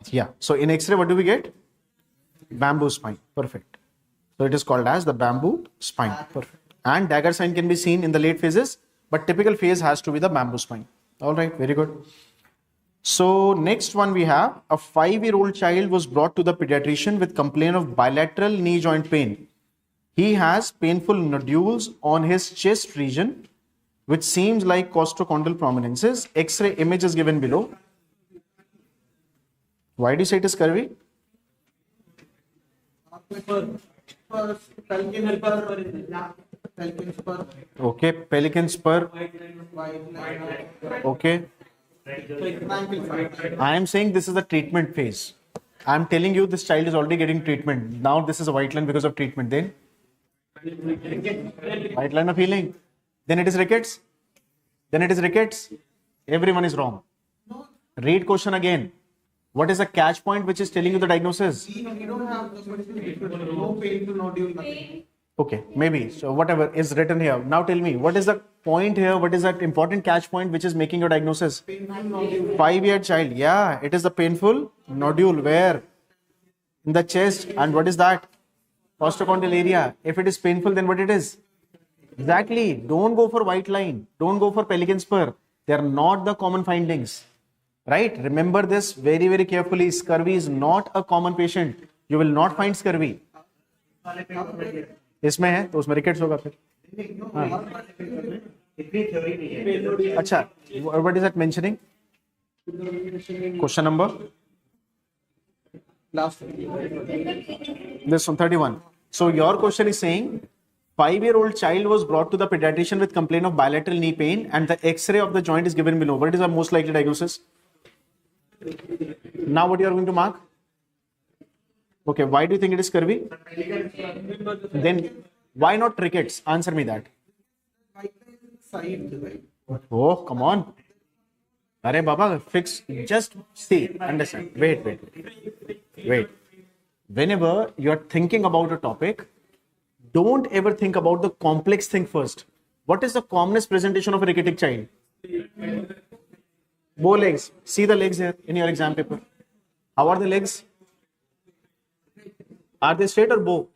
Yeah. So in X-ray, what do we get? Bamboo spine. Perfect. So it is called as the bamboo spine. Perfect. And dagger sign can be seen in the late phases, but typical phase has to be the bamboo spine. All right. Very good. So next one we have a 5-year-old child was brought to the pediatrician with complaint of bilateral knee joint pain. He has painful nodules on his chest region, which seems like costochondral prominences. X-ray image is given below. Why do you say it is curvy? Pelicans per Okay, pelicans spur. white line. Okay. Tranquil side. I am saying this is the treatment phase. I am telling you this child is already getting treatment. Now this is a white line because of treatment. Then white line of healing. Then it is rickets. Then it is rickets. Everyone is wrong. Read question again. What is the catch point which is telling you the diagnosis? We don't have no painful nodule, nothing. Okay, maybe. So whatever is written here. Now tell me, what is the point here? What is that important catch point which is making your diagnosis? Painful nodule. 5-year child. Yeah, it is the painful nodule. Where? In the chest. And what is that? Osteochondral area. If it is painful, then what it is? Exactly. Don't go for white line. Don't go for pelican spur. They are not the common findings. Right? Remember this very, very carefully. Scurvy is not a common patient. You will not find scurvy. इसमें है तो उसमें rickets होगा फिर. अच्छा, what is that mentioning? Question number? Last. This one, 31. So your question is saying 5-year-old child was brought to the pediatrician with complaint of bilateral knee pain and the X-ray of the joint is given below. What is the most likely diagnosis? Now what you are going to mark? Okay, why do you think it is scurvy? Then why not rickets? Answer me that. White line side, right? Oh, come on. Arey Baba, fix, just see, understand. Wait. Whenever you are thinking about a topic, don't ever think about the complex thing first. What is the commonest presentation of a ricketic child? Bow legs. See the legs here in your exam paper. How are the legs? Are they straight or bow?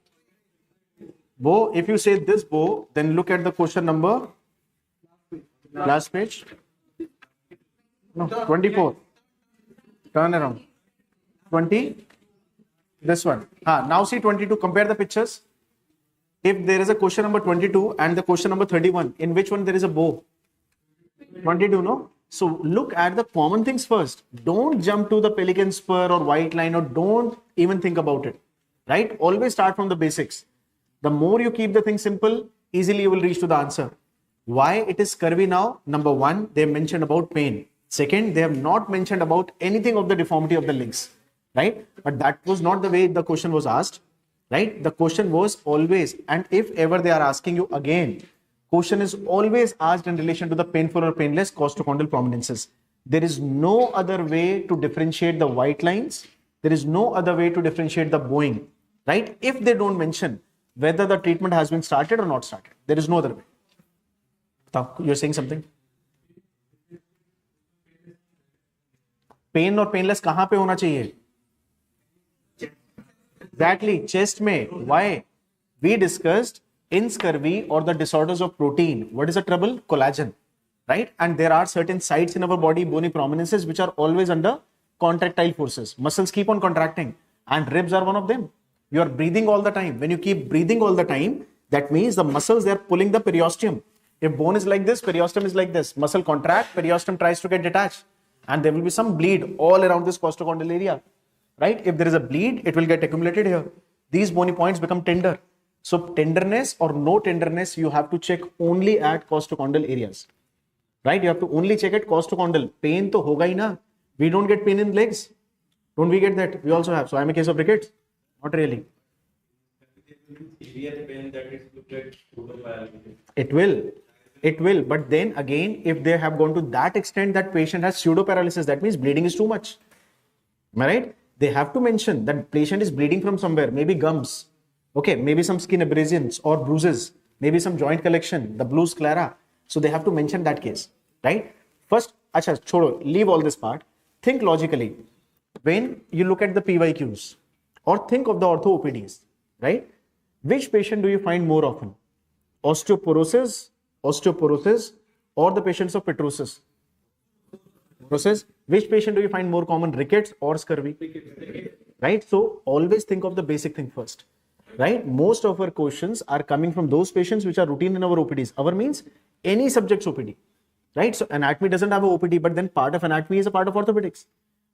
Bow. If you say this bow, then look at the question number. Last page. No, 24. Turn around. 20. This one. Now see 22. Compare the pictures. If there is a question number 22 and the question number 31, in which one there is a bow? 22, no? So look at the common things first. Don't jump to the pelican spur or white line, or don't even think about it. Right? Always start from the basics. The more you keep the thing simple, easily you will reach to the answer. Why it is scurvy now? Number one, they mentioned about pain. Second, they have not mentioned about anything of the deformity of the legs. Right? But that was not the way the question was asked. Right? The question was always, and if ever they are asking you again, question is always asked in relation to the painful or painless costochondral prominences. There is no other way to differentiate the white lines. There is no other way to differentiate the bowing. Right? If they don't mention whether the treatment has been started or not started, there is no other way. You're saying something? Pain और painless कहाँ पे होना चाहिए? Exactly, chest में. Why? We discussed in scurvy or the disorders of protein. What is the trouble? Collagen. Right? And there are certain sites in our body, bony prominences, which are always under contractile forces. Muscles keep on contracting and ribs are one of them. You are breathing all the time. When you keep breathing all the time, that means the muscles, they are pulling the periosteum. If bone is like this, periosteum is like this. Muscle contract, periosteum tries to get detached. And there will be some bleed all around this costochondral area. Right? If there is a bleed, it will get accumulated here. These bony points become tender. So tenderness or no tenderness, you have to check only at costochondral areas. Right? You have to only check at costochondral. Pain to hoga hi na. We don't get pain in legs. Don't we get that? We also have. So I am a case of rickets. Not really. It will. But then again, if they have gone to that extent that patient has pseudo-paralysis, that means bleeding is too much. Am I right? They have to mention that patient is bleeding from somewhere, maybe gums, okay, maybe some skin abrasions or bruises, maybe some joint collection, the blue sclera. So they have to mention that case, right? First, leave all this part. Think logically. When you look at the PYQs or think of the orthopaedics, right? Which patient do you find more often? Osteoporosis, or the patients of petrosis? Which patient do you find more common? Rickets or scurvy? Right? So always think of the basic thing first. Right? Most of our questions are coming from those patients which are routine in our OPDs. Our means any subject's OPD. Right? So anatomy doesn't have a OPD, but then part of anatomy is a part of orthopedics.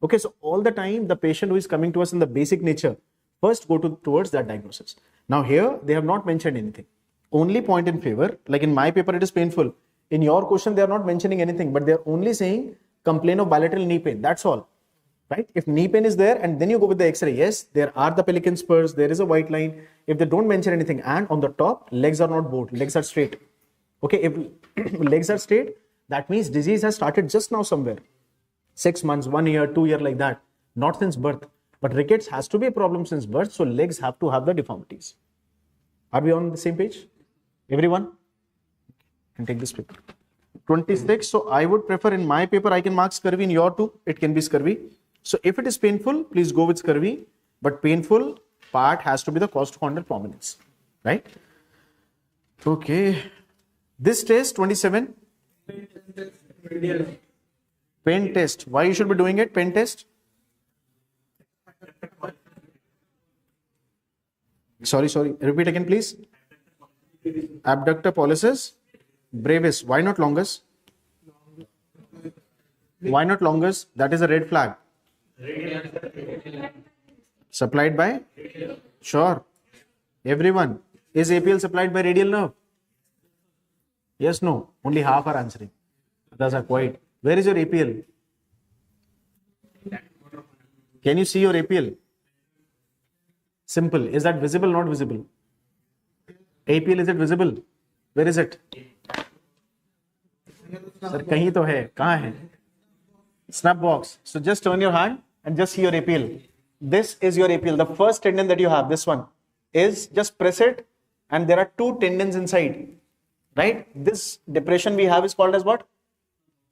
Okay, so all the time the patient who is coming to us in the basic nature, First go towards that diagnosis. Now here they have not mentioned anything. Only point in favor, like in my paper it is painful. In your question they are not mentioning anything, but they are only saying complain of bilateral knee pain. That's all. Right? If knee pain is there and then you go with the x-ray, yes, there are the pelican spurs, there is a white line. If they don't mention anything, and on the top, legs are not bowed, legs are straight. Okay, if legs are straight, that means disease has started just now somewhere. 6 months, 1 year, 2 years, like that. Not since birth. But rickets has to be a problem since birth, so legs have to have the deformities. Are we on the same page? Everyone? Can take this paper. 26. So I would prefer in my paper, I can mark scurvy. In your too, it can be scurvy. So if it is painful, please go with scurvy. But painful part has to be the costocondyle prominence. Right? Okay. This test, 27. Pen test. Why you should be doing it? Pen test. Sorry. Repeat again, please. Abductor pollicis brevis. Why not longus? Why not longus? That is a red flag. Supplied by? Sure. Everyone. Is APL supplied by radial nerve? Yes, no. Only half are answering. Others are quiet. Where is your APL? Can you see your APL? Simple. Is that visible, not visible? APL, is it visible? Where is it? Sir, kahin to hai. Kahan hai? Snap box. So just turn your hand and just see your APL. This is your APL. The first tendon that you have, this one, is just press it and there are two tendons inside. Right? This depression we have is called as what?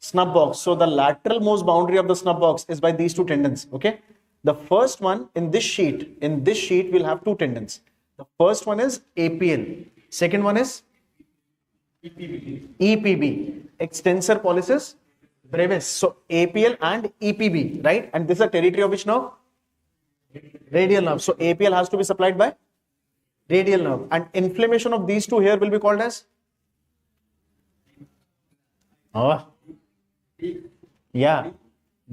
Snub box. So the lateral most boundary of the snub box is by these two tendons. Okay? The first one in this sheet we'll have two tendons. The first one is APL. Second one is EPB. Extensor pollicis brevis. So APL and EPB, right? And this is a territory of which nerve? Radial nerve. So APL has to be supplied by radial nerve. And inflammation of these two here will be called as? Oh. Yeah.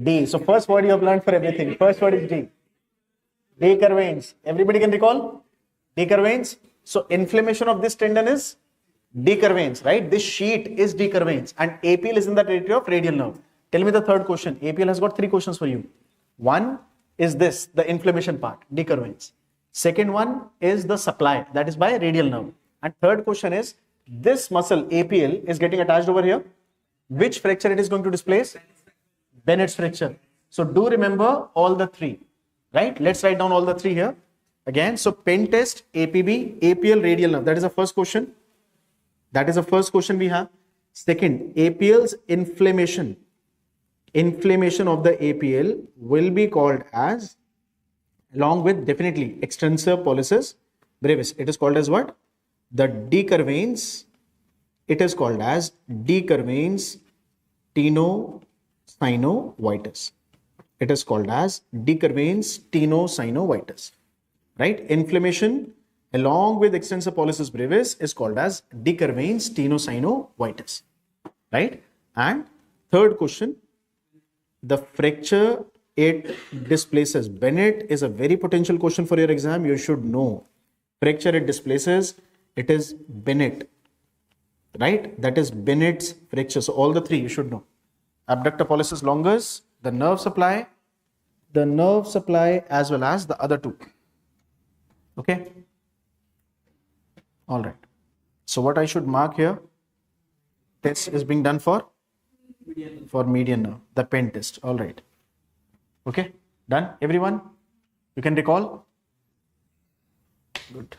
D. So first word you have learned for everything. First word is D. Decurvains. Everybody can recall? Decurvains. So inflammation of this tendon is decurvains, right? This sheet is decurvains and APL is in the territory of radial nerve. Tell me the third question. APL has got 3 questions for you. One is this, the inflammation part, decurvains. Second one is the supply, that is by radial nerve. And third question is, this muscle APL is getting attached over here. Which fracture it is going to displace? Bennett's fracture. So do remember all the 3, right? Let's write down all the 3 here. Again, so pen test, APB, APL, radial nerve. That is the first question. That is the first question we have. Second, APL's inflammation. Inflammation of the APL will be called as, along with definitely extensor pollicis brevis. It is called as what? The decurvains. It is called as decurvains tenosynovitis. It is called as decurvains tenosynovitis. Right? Inflammation along with extensor pollicis brevis is called as decurvains tenosynovitis. Right? And third question, the fracture it displaces. Bennett is a very potential question for your exam. You should know. Fracture it displaces. It is Bennett. Right? That is Bennett's fracture. So all the 3 you should know. Abductor pollicis longus, the nerve supply as well as the other 2. Okay? All right. So what I should mark here? Test is being done for median nerve, the pen test. All right. Okay? Done? Everyone? You can recall? Good.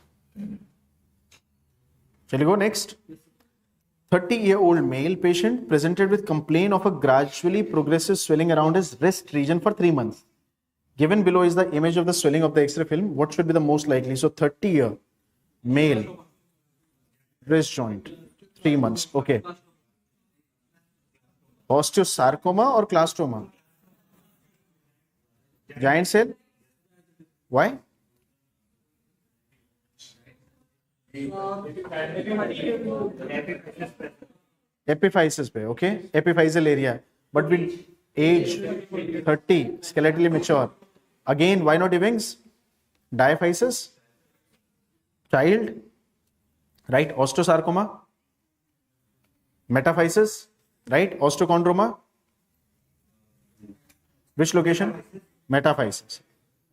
Shall we go next? 30-year-old male patient presented with complaint of a gradually progressive swelling around his wrist region for 3 months. Given below is the image of the swelling of the X-ray film. What should be the most likely? So 30-year male wrist joint, 3 months. Okay. Osteosarcoma or clastoma? Giant cell? Why? Epiphysis pe, okay? Epiphyseal area. But with age 30, skeletally mature. Again, why not Ewing's? diaphysis, child, right? Osteosarcoma, metaphysis, right? Osteochondroma. Which location? Metaphysis,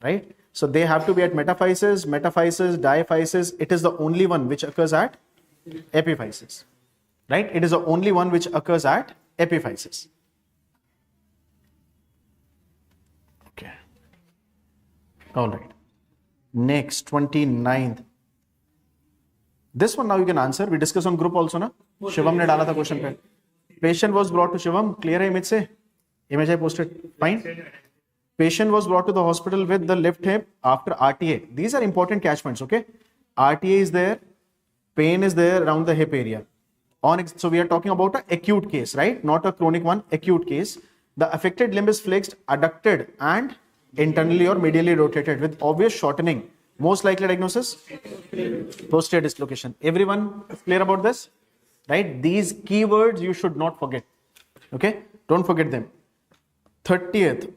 right? So they have to be at metaphysis, diaphysis. It is the only one which occurs at epiphysis, right? It is the only one which occurs at epiphysis. Okay. All right. Next, 29th. This one now you can answer. We discuss on group also, na? Shivam ne dala tha question pe. Patient was brought to Shivam. Clear hai image se? Image I posted. Fine. Patient was brought to the hospital with the left hip after RTA. These are important catch points, okay? RTA is there. Pain is there around the hip area. So we are talking about an acute case, right? Not a chronic one, acute case. The affected limb is flexed, adducted and internally or medially rotated with obvious shortening. Most likely diagnosis? Posterior dislocation. Everyone is clear about this? Right? These keywords you should not forget. Okay? Don't forget them. 30th,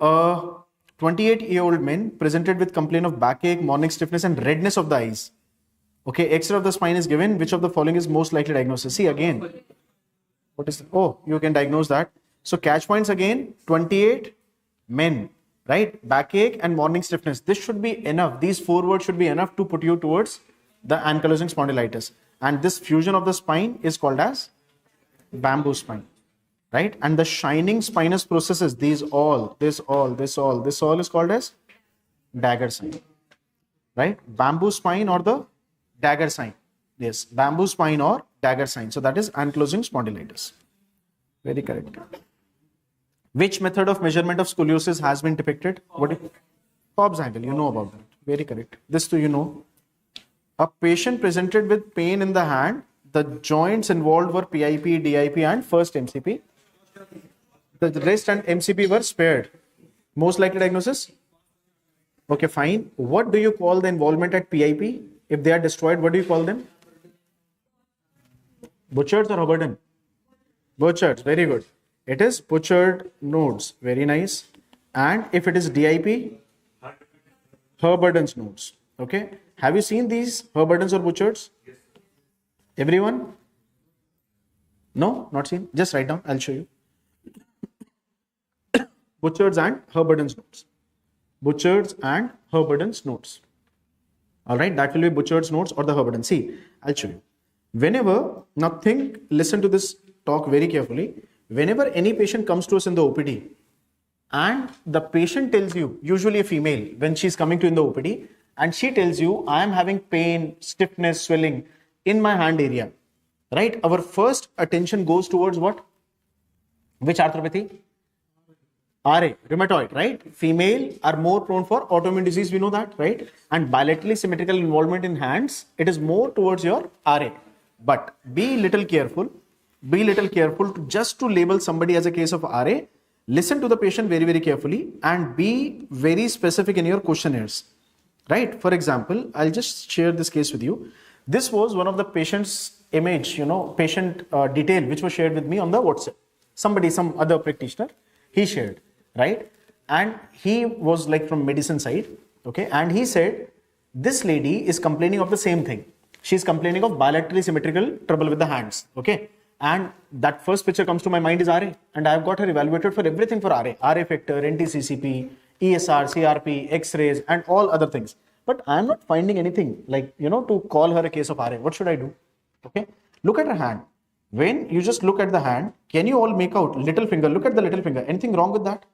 28-year-old man presented with complaint of backache, morning stiffness and redness of the eyes. Okay, X-ray of the spine is given. Which of the following is most likely diagnosis? See again. What is? Oh, you can diagnose that. So catch points again. 28 men, right? Backache and morning stiffness. This should be enough. These 4 words should be enough to put you towards the ankylosing spondylitis. And this fusion of the spine is called as bamboo spine, right? And the shining spinous processes. This all is called as dagger sign, right? Bamboo spine or the dagger sign. Yes, bamboo spine or dagger sign. So that is ankylosing spondylitis. Very correct. Which method of measurement of scoliosis has been depicted? What? Cobb's angle. You know about that. Very correct. This too you know. A patient presented with pain in the hand. The joints involved were PIP, DIP and first MCP. The rest and MCP were spared. Most likely diagnosis? Okay, fine. What do you call the involvement at PIP? If they are destroyed, what do you call them? Butchered or Hubbardin? Butchered. Very good. It is butchered nodes. Very nice. And if it is DIP? Hubbardin's nodes. Okay. Have you seen these Hubbardins or butchers? Yes. Everyone? No? Not seen? Just write down. I'll show you. Butchers and Hubbardin's nodes. Butchers and Hubbardin's nodes. Alright, that will be Butcherd's nodes or the Hubbardin. See, I'll show you. Whenever, now think, listen to this talk very carefully. Whenever any patient comes to us in the OPD and the patient tells you, usually a female, when she's coming to in the OPD and she tells you, I am having pain, stiffness, swelling in my hand area, right? Our first attention goes towards what? Which arthropathy? RA, rheumatoid, right? Female are more prone for autoimmune disease, we know that, right? And bilaterally symmetrical involvement in hands, it is more towards your RA. But be little careful to just to label somebody as a case of RA. Listen to the patient very, very carefully and be very specific in your questionnaires, right? For example, I'll just share this case with you. This was one of the patient's image, patient detail, which was shared with me on the WhatsApp. Some other practitioner, he shared. Right? And he was like from medicine side, okay? And he said, this lady is complaining of the same thing. She's complaining of bilaterally symmetrical trouble with the hands, okay? And that first picture comes to my mind is RA. And I've got her evaluated for everything for RA. RA factor, NTCCP, ESR, CRP, X-rays and all other things. But I'm not finding anything like, to call her a case of RA. What should I do? Okay? Look at her hand. When you just look at the hand, can you all make out little finger? Look at the little finger. Anything wrong with that?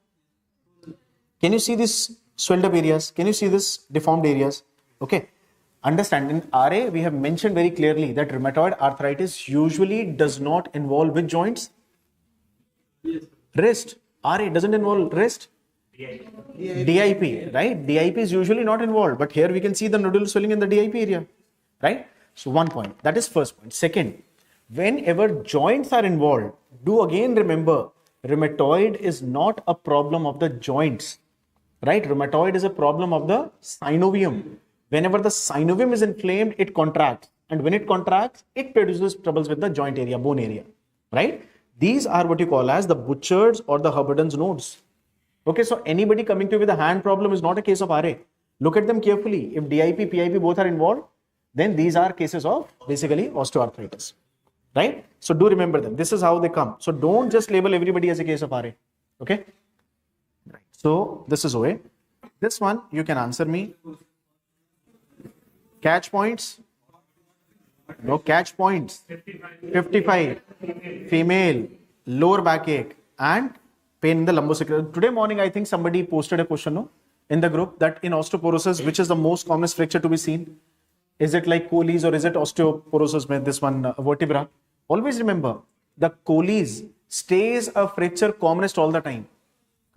Can you see this swelled up areas? Can you see this deformed areas? Okay. Understand, in RA, we have mentioned very clearly that rheumatoid arthritis usually does not involve which joints? Yes. Wrist. RA doesn't involve wrist? DIP, right? DIP is usually not involved, but here we can see the nodular swelling in the DIP area, right? So one point, that is first point. Second, whenever joints are involved, do again remember, rheumatoid is not a problem of the joints. Right? Rheumatoid is a problem of the synovium. Whenever the synovium is inflamed, it contracts. And when it contracts, it produces troubles with the joint area, bone area. Right? These are what you call as the Butcherd's or the Hubbardin's nodes. Okay, so anybody coming to you with a hand problem is not a case of RA. Look at them carefully. If DIP, PIP both are involved, then these are cases of basically osteoarthritis, right? So do remember them. This is how they come. So don't just label everybody as a case of RA, okay? Right. So this is OA. This one you can answer me. Catch points. No catch points. 55. Female, lower backache, and pain in the lumbosacral. Today morning, I think somebody posted a question, no, in the group that in osteoporosis, which is the most commonest fracture to be seen? Is it like Colles or is it osteoporosis with this one vertebra? Always remember, the Colles stays a fracture commonest all the time,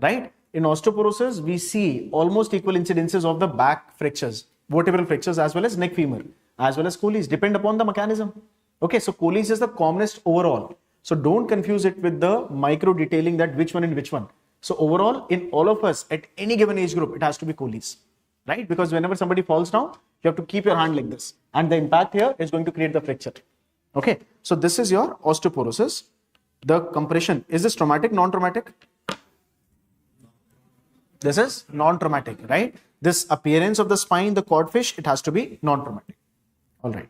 right? In osteoporosis, we see almost equal incidences of the back fractures, vertebral fractures, as well as neck femur, as well as Colles, depend upon the mechanism. Okay, so Colles is the commonest overall. So don't confuse it with the micro detailing that which one and which one. So overall, in all of us, at any given age group, it has to be Colles, right? Because whenever somebody falls down, you have to keep your hand like this. And the impact here is going to create the fracture. Okay, so this is your osteoporosis. The compression, is this traumatic, non-traumatic? This is non-traumatic, right? This appearance of the spine, the codfish, it has to be non-traumatic. All right,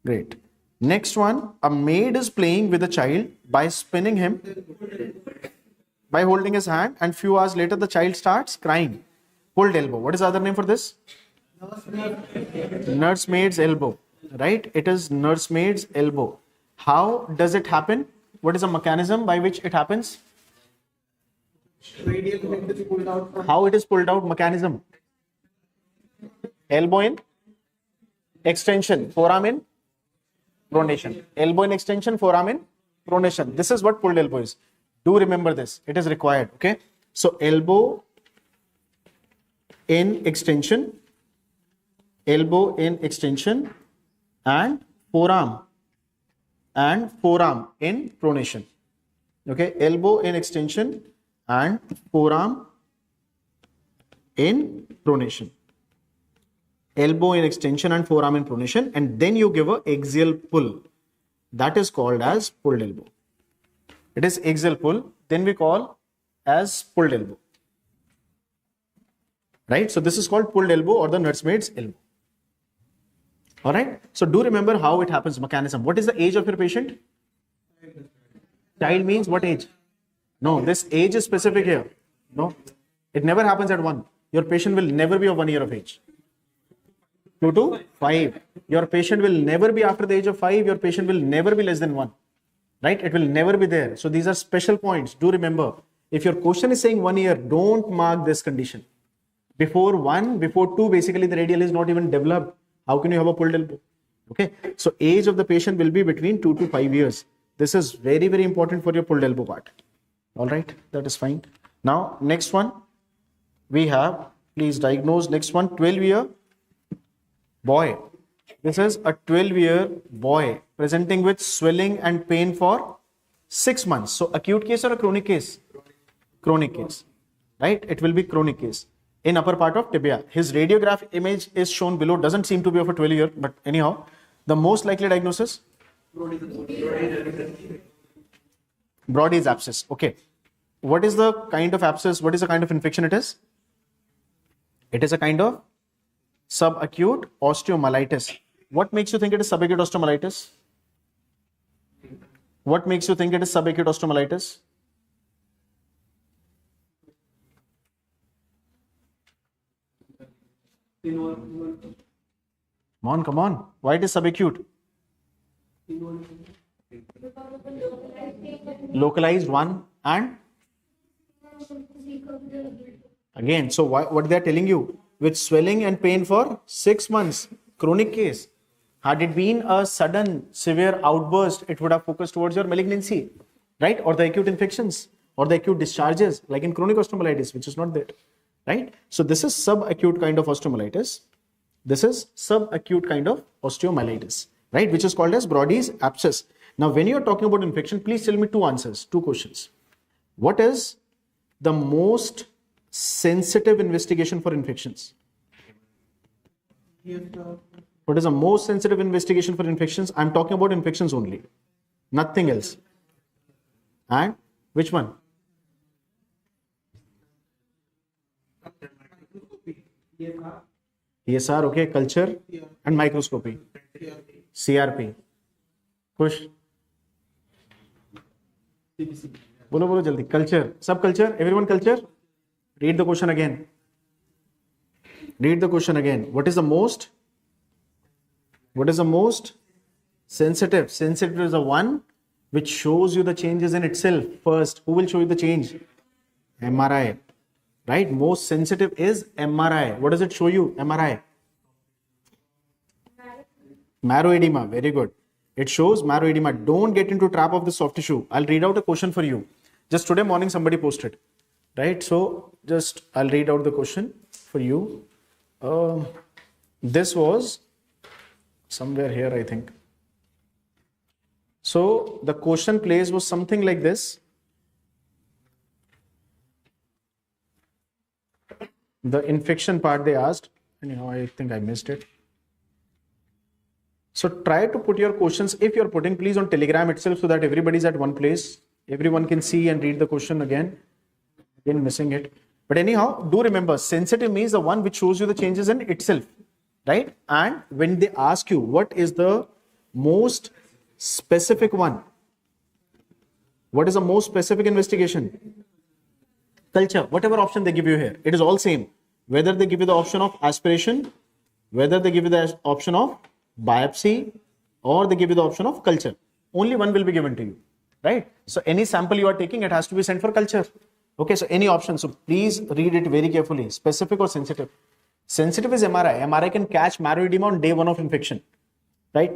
great. Next one, a maid is playing with a child by spinning him, by holding his hand, and few hours later the child starts crying. Pulled elbow. What is the other name for this? Nursemaid's elbow, right? It is nursemaid's elbow. How does it happen? What is the mechanism by which it happens? Radial head is pulled out from. How it is pulled out? Mechanism. Elbow in extension, forearm in pronation. Elbow in extension, forearm in pronation. This is what pulled elbow is. Do remember this. It is required. Okay. So elbow in extension, elbow in extension, and forearm in pronation. Okay. Elbow in extension and forearm in pronation. Elbow in extension and forearm in pronation, and then you give a axial pull. That is called as pulled elbow. It is axial pull, then we call as pulled elbow. Right? So this is called pulled elbow or the nursemaid's elbow. All right? So do remember how it happens, mechanism. What is the age of your patient? Child means what age? No, this age is specific here. No, it never happens at 1. Your patient will never be of 1 year of age. 2 to 5. Your patient will never be after the age of 5. Your patient will never be less than 1. Right? It will never be there. So these are special points. Do remember, if your question is saying 1 year, don't mark this condition. Before 1, before 2, basically the radial is not even developed. How can you have a pulled elbow? Okay. So age of the patient will be between 2 to 5 years. This is very, very important for your pulled elbow part. All right. That is fine. Now, next one we have, please diagnose next one, 12-year boy. This is a 12-year boy presenting with swelling and pain for 6 months. So acute case or a chronic case? Chronic case, right? It will be chronic case in upper part of tibia. His radiograph image is shown below. Doesn't seem to be of a 12-year, but anyhow, the most likely diagnosis? Brody's abscess. Okay. What is the kind of abscess? What is the kind of infection it is? It is a kind of subacute osteomyelitis. What makes you think it is subacute osteomyelitis? What makes you think it is subacute osteomyelitis? Come on. Why it is subacute? Localized one and again. So what they are telling you? With swelling and pain for 6 months, chronic case. Had it been a sudden severe outburst, it would have focused towards your malignancy, right? Or the acute infections or the acute discharges, like in chronic osteomyelitis, which is not there, right? So this is subacute kind of osteomyelitis. This is subacute kind of osteomyelitis, right? Which is called as Brody's abscess. Now, when you are talking about infection, please tell me 2 answers, 2 questions. What is the most sensitive investigation for infections? What is the most sensitive investigation for infections? I'm talking about infections only, nothing else. And which one? ESR, okay, culture and microscopy. CRP. Push. बोलो जल्दी. Culture. Sub culture. Everyone culture. Read the question again. Read the question again. What is the most sensitive? Sensitive is the one which shows you the changes in itself first. Who will show you the change? MRI. Right? Most sensitive is MRI. What does it show you? MRI. Marrow edema. Very good. It shows marrow edema. Don't get into trap of the soft tissue. I'll read out a question for you. Just today morning somebody posted. Right? So just I'll read out the question for you. This was somewhere here, I think. So the question place was something like this. The infection part they asked. Anyhow, I think I missed it. So try to put your questions, if you're putting, please on Telegram itself, so that everybody's at one place. Everyone can see and read the question again. Again, missing it. But anyhow, do remember, sensitive means the one which shows you the changes in itself, right? And when they ask you, what is the most specific one? What is the most specific investigation? Culture, whatever option they give you here, it is all same. Whether they give you the option of aspiration, whether they give you the option of biopsy, or they give you the option of culture, only one will be given to you, right? So any sample you are taking, it has to be sent for culture. Okay, so any option. So please read it very carefully. Specific or sensitive? Sensitive is MRI. MRI can catch marrow edema on day 1 of infection, right?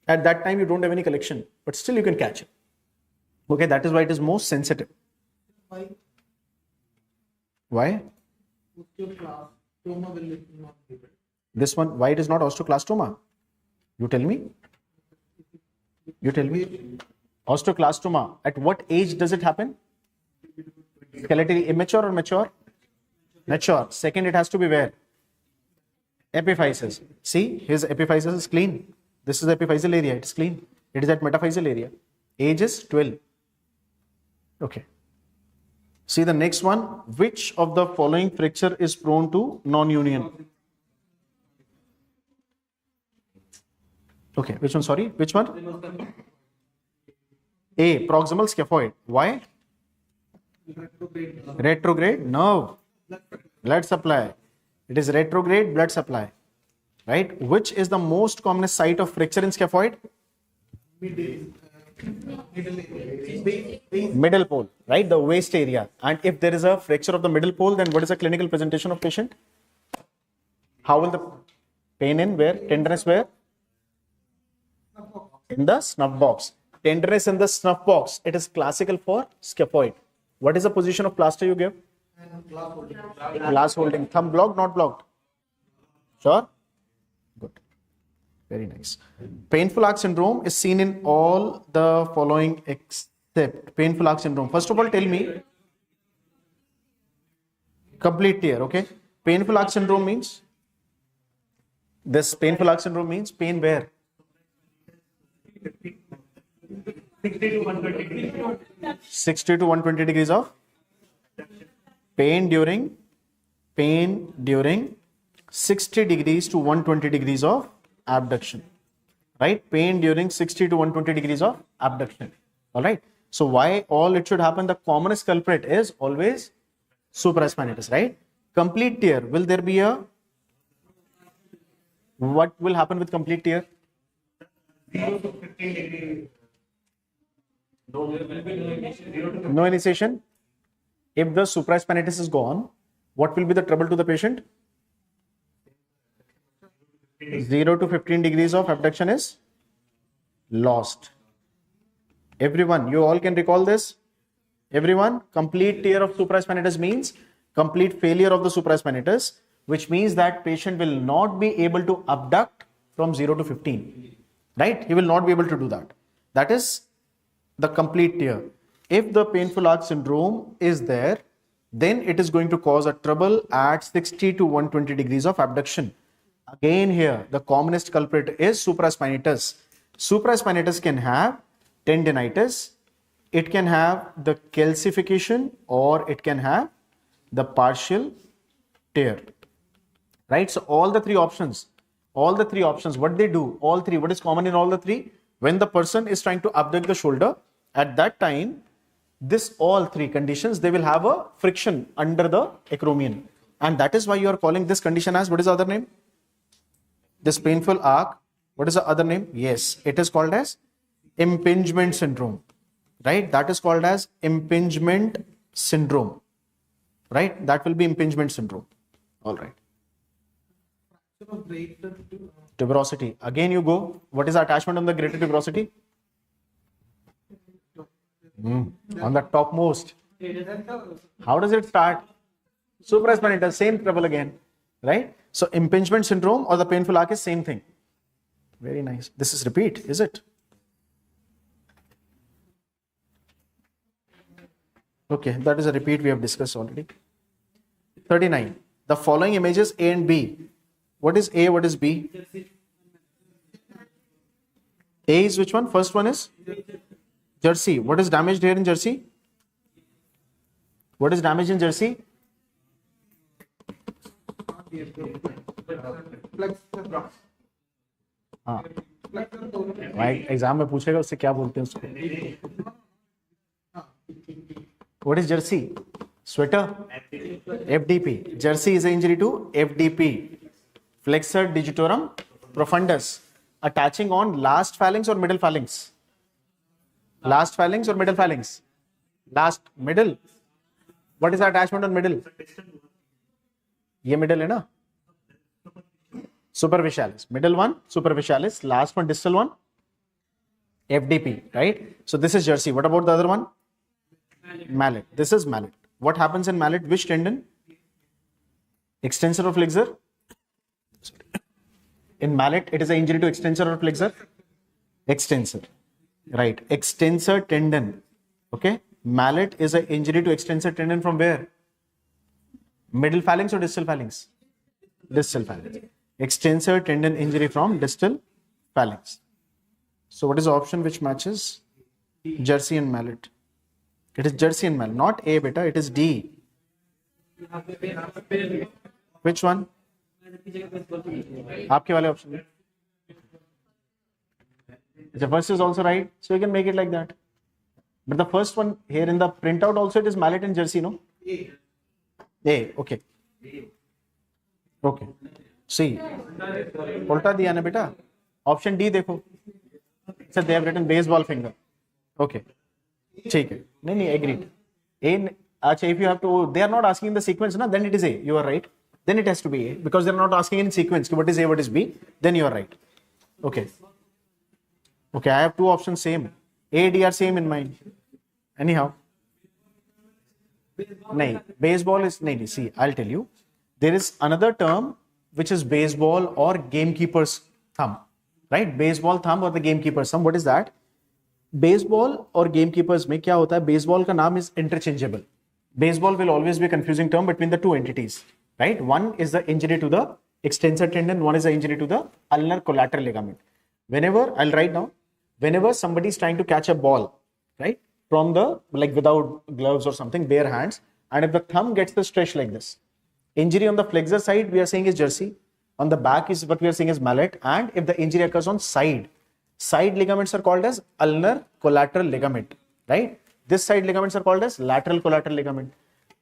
At that time, you don't have any collection, but still you can catch it. Okay, that is why it is most sensitive. Why? This one, why it is not osteoclastoma? You tell me. You tell me. Osteoclastoma, at what age does it happen? Skeletally immature or mature? Mature. Second, it has to be where? Epiphysis. See, his epiphysis is clean. This is the epiphyseal area. It's clean. It is at metaphyseal area. Age is 12. Okay. See the next one. Which of the following fracture is prone to non-union? Okay. Which one? Sorry. Which one? A. Proximal scaphoid. Why? Retrograde nerve. Blood supply. It is retrograde blood supply. Right? Which is the most common site of fracture in scaphoid? Middle pole, right? The waist area. And if there is a fracture of the middle pole, then what is the clinical presentation of patient? How will the pain in where? Tenderness where? In the snuff box. Tenderness in the snuff box. It is classical for scaphoid. What is the position of plaster you give? Glass holding. Thumb blocked, not blocked? Sure? Good. Very nice. Painful arc syndrome is seen in all the following except painful arc syndrome. First of all, tell me. Complete tear, okay? Painful arc syndrome means? This painful arc syndrome means pain where? 60 to 120 degrees of pain during 60 degrees to 120 degrees of abduction, right? Pain during 60 to 120 degrees of abduction. All right. So why all it should happen? The commonest culprit is always supraspinatus, right? Complete tear. Will there be a? What will happen with complete tear? 0 to 15 degrees. No initiation. If the supraspinatus is gone, what will be the trouble to the patient? 0 to 15 degrees of abduction is lost. Everyone, you all can recall this? Everyone, complete tear of supraspinatus means complete failure of the supraspinatus, which means that patient will not be able to abduct from 0 to 15. Right? He will not be able to do that. That is the complete tear. If the painful arc syndrome is there, then it is going to cause a trouble at 60 to 120 degrees of abduction. Again here, the commonest culprit is supraspinatus. Supraspinatus can have tendinitis, it can have the calcification, or it can have the partial tear. right? So all the three options, what they do, all three, what is common in all the three? When the person is trying to abduct the shoulder, at that time, this all three conditions, they will have a friction under the acromion. And that is why you are calling this condition as, what is the other name? This painful arc, what is the other name? Yes, it is called as impingement syndrome, right? That is called as impingement syndrome, right? That will be impingement syndrome. All right. Tuberosity. Again, you go. What is the attachment on the greater tuberosity? On the topmost. How does it start? Supraspinatus, same trouble again, right? So impingement syndrome or the painful arc is same thing. Very nice. This is repeat, is it? Okay, that is a repeat we have discussed already. 39. The following images A and B. What is A? What is B? A is which one? First one is jersey. What is damaged here in jersey? What is damaged in jersey? हाँ भाई exam में पूछेगा उससे क्या बोलते हैं उसको. What is jersey? Sweater? FDP. Jersey is an injury to FDP. Flexor digitorum profundus. Attaching on last phalanx or middle phalanx? Last phalanx or middle phalanx? Last, middle. What is the attachment on middle? ये middle है ना? Superficialis. Middle one, superficialis. Last one, distal one, FDP, right? So this is jersey. What about the other one? Mallet. This is mallet. What happens in mallet? Which tendon? Extensor or flexor? In mallet, it is an injury to extensor or flexor? Extensor. Right. Extensor tendon. Okay. Mallet is an injury to extensor tendon from where? Middle phalanx or distal phalanx? Distal phalanx. Extensor tendon injury from distal phalanx. So what is the option which matches? Jersey and mallet. It is jersey and mallet. Not A, beta. It is D. Which one? आपके वाले option में. The first is also right, so you can make it like that. But the first one here in the printout also it is mallet and jersey, no? A, okay. Okay. See, उल्टा दिया ना बेटा. Option D देखो. So they have written baseball finger. Okay. ठीक है. नहीं, agreed. A, अच्छा, if you have to, they are not asking in the sequence, na, then it is A. You are right. Then it has to be A because they are not asking in sequence. What is A, what is B? Then you are right. Okay. Okay, I have two options same. A, D are same in mind. Anyhow. No, baseball is, no, see, I'll tell you. There is another term which is baseball or gamekeeper's thumb. Right? Baseball thumb or the gamekeeper's thumb. What is that? Baseball or gamekeepers में क्या होता है? Baseball का नाम is interchangeable. Baseball will always be a confusing term between the two entities. Right? One is the injury to the extensor tendon. One is the injury to the ulnar collateral ligament. Whenever, I'll write now, whenever somebody is trying to catch a ball, right, from the, like without gloves or something, bare hands, and if the thumb gets the stretch like this, injury on the flexor side, we are saying is jersey. On the back is what we are saying is mallet. And if the injury occurs on side ligaments are called as ulnar collateral ligament, right? This side ligaments are called as lateral collateral ligament.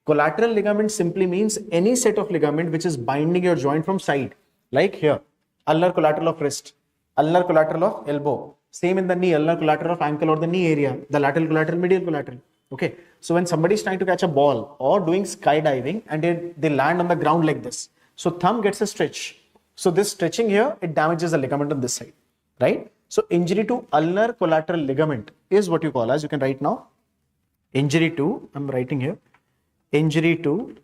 Collateral ligament simply means any set of ligament which is binding your joint from side, like here, ulnar collateral of wrist, ulnar collateral of elbow, same in the knee, ulnar collateral of ankle or the knee area, the lateral collateral, medial collateral. Okay, so when somebody is trying to catch a ball or doing skydiving and they land on the ground like this, so thumb gets a stretch. So this stretching here, it damages the ligament on this side, right? So injury to ulnar collateral ligament is what you call as, you can write now, injury to, I'm writing here, injury to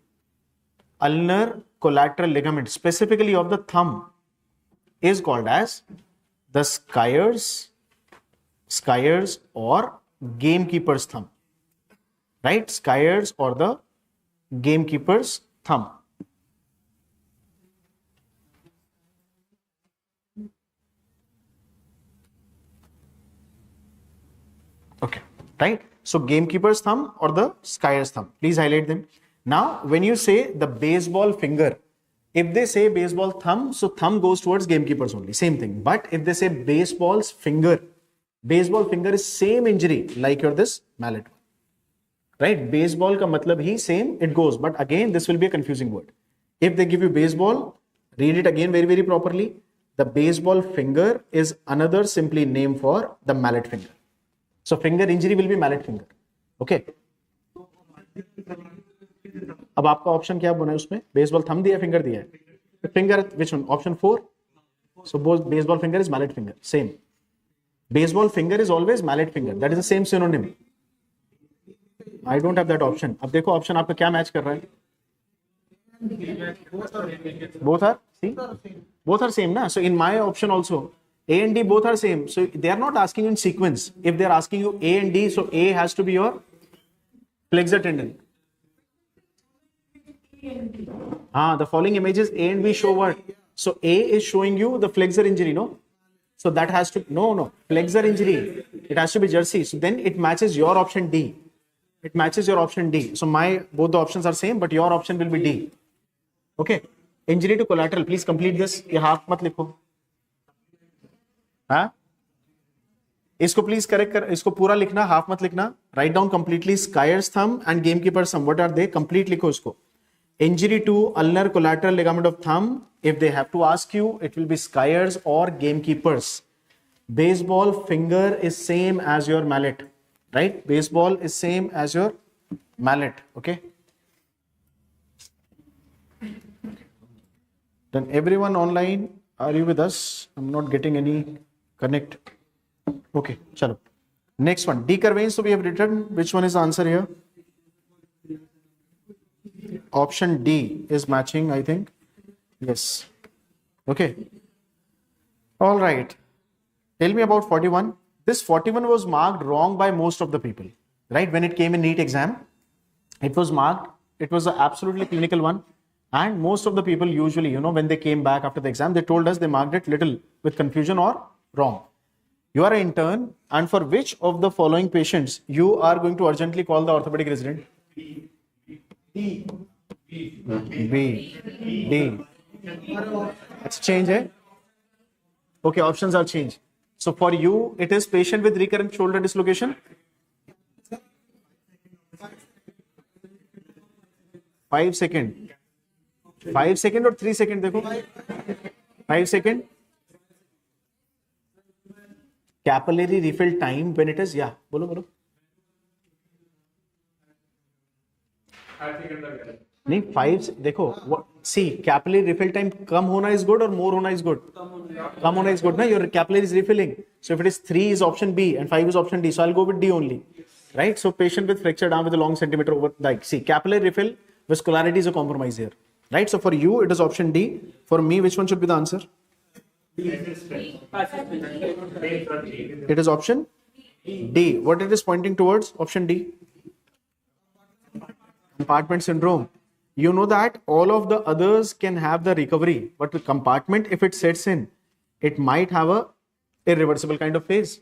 ulnar collateral ligament, specifically of the thumb, is called as the skiers or gamekeeper's thumb, right? Skiers or the gamekeeper's thumb. Okay, right? So gamekeeper's thumb or the skier's thumb. Please highlight them. Now, when you say the baseball finger If they say baseball thumb, so thumb goes towards gamekeepers only, same thing. But if they say baseball's finger is same injury like your this mallet, right? Baseball ka matlab hi same, it goes. But again, this will be a confusing word. If they give you baseball, read it again very, very properly. The baseball finger is another simply name for the mallet finger. So finger injury will be mallet finger. Okay. अब आपका option क्या बना है उसमें? Baseball thumb दिया, finger दिया है. Finger which one? Option 4. So both baseball finger is mallet finger. Same. Baseball finger is always mallet finger. That is the same synonym. I don't have that option. अब देखो option आपका क्या match कर रहा है? Both are? See? Both are same na? So in my option also, A and D both are same. So they are not asking you in sequence. If they are asking you A and D, so A has to be your flexor tendon. The following images A and B show what? So A is showing you the flexor injury, no? So that has to, no, flexor injury. It has to be jersey. So then it matches your option D. It matches your option D. So both the options are same, but your option will be D. Okay. Injury to collateral. Please complete this. ये half मत लिखो. हाँ? इसको please correct कर. इसको पूरा लिखना, half मत लिखना. Write down completely Skyer's thumb and gamekeeper's thumb. What are they? Complete लिखो इसको. Injury to ulnar collateral ligament of thumb. If they have to ask you, it will be Skyer's or gamekeepers. Baseball finger is same as your mallet, right? Baseball is same as your mallet. Okay. Then everyone online, are you with us? I'm not getting any connect. Okay, chalo. Next one, decurvain. So we have written which one is the answer here? Option D is matching, I think. Yes. Okay. All right. Tell me about 41. This 41 was marked wrong by most of the people, right? When it came in NEET exam, it was marked. It was an absolutely clinical one. And most of the people usually, when they came back after the exam, they told us they marked it little with confusion or wrong. You are an intern, and for which of the following patients you are going to urgently call the orthopedic resident? B. D. Let's change it. Okay, options are changed. So for you, it is patient with recurrent shoulder dislocation. 5 seconds. 5 seconds or 3 seconds? देखो. 5 seconds. Capillary refill time when it is, yeah. बोलो. नहीं 5 देखो see capillary refill time कम होना is good or more होना is good? कम होना is good ना, your capillary is refilling. So if it is 3 is option B and 5 is option D, so I'll go with D only, right? So patient with fractured arm with a long centimeter over, like see capillary refill, vascularity is a compromise here, right? So for you it is option D. For me, which one should be the answer? It is option D. What it is pointing towards? Option D. Compartment syndrome. You know that all of the others can have the recovery, but with compartment, if it sets in, it might have a irreversible kind of phase,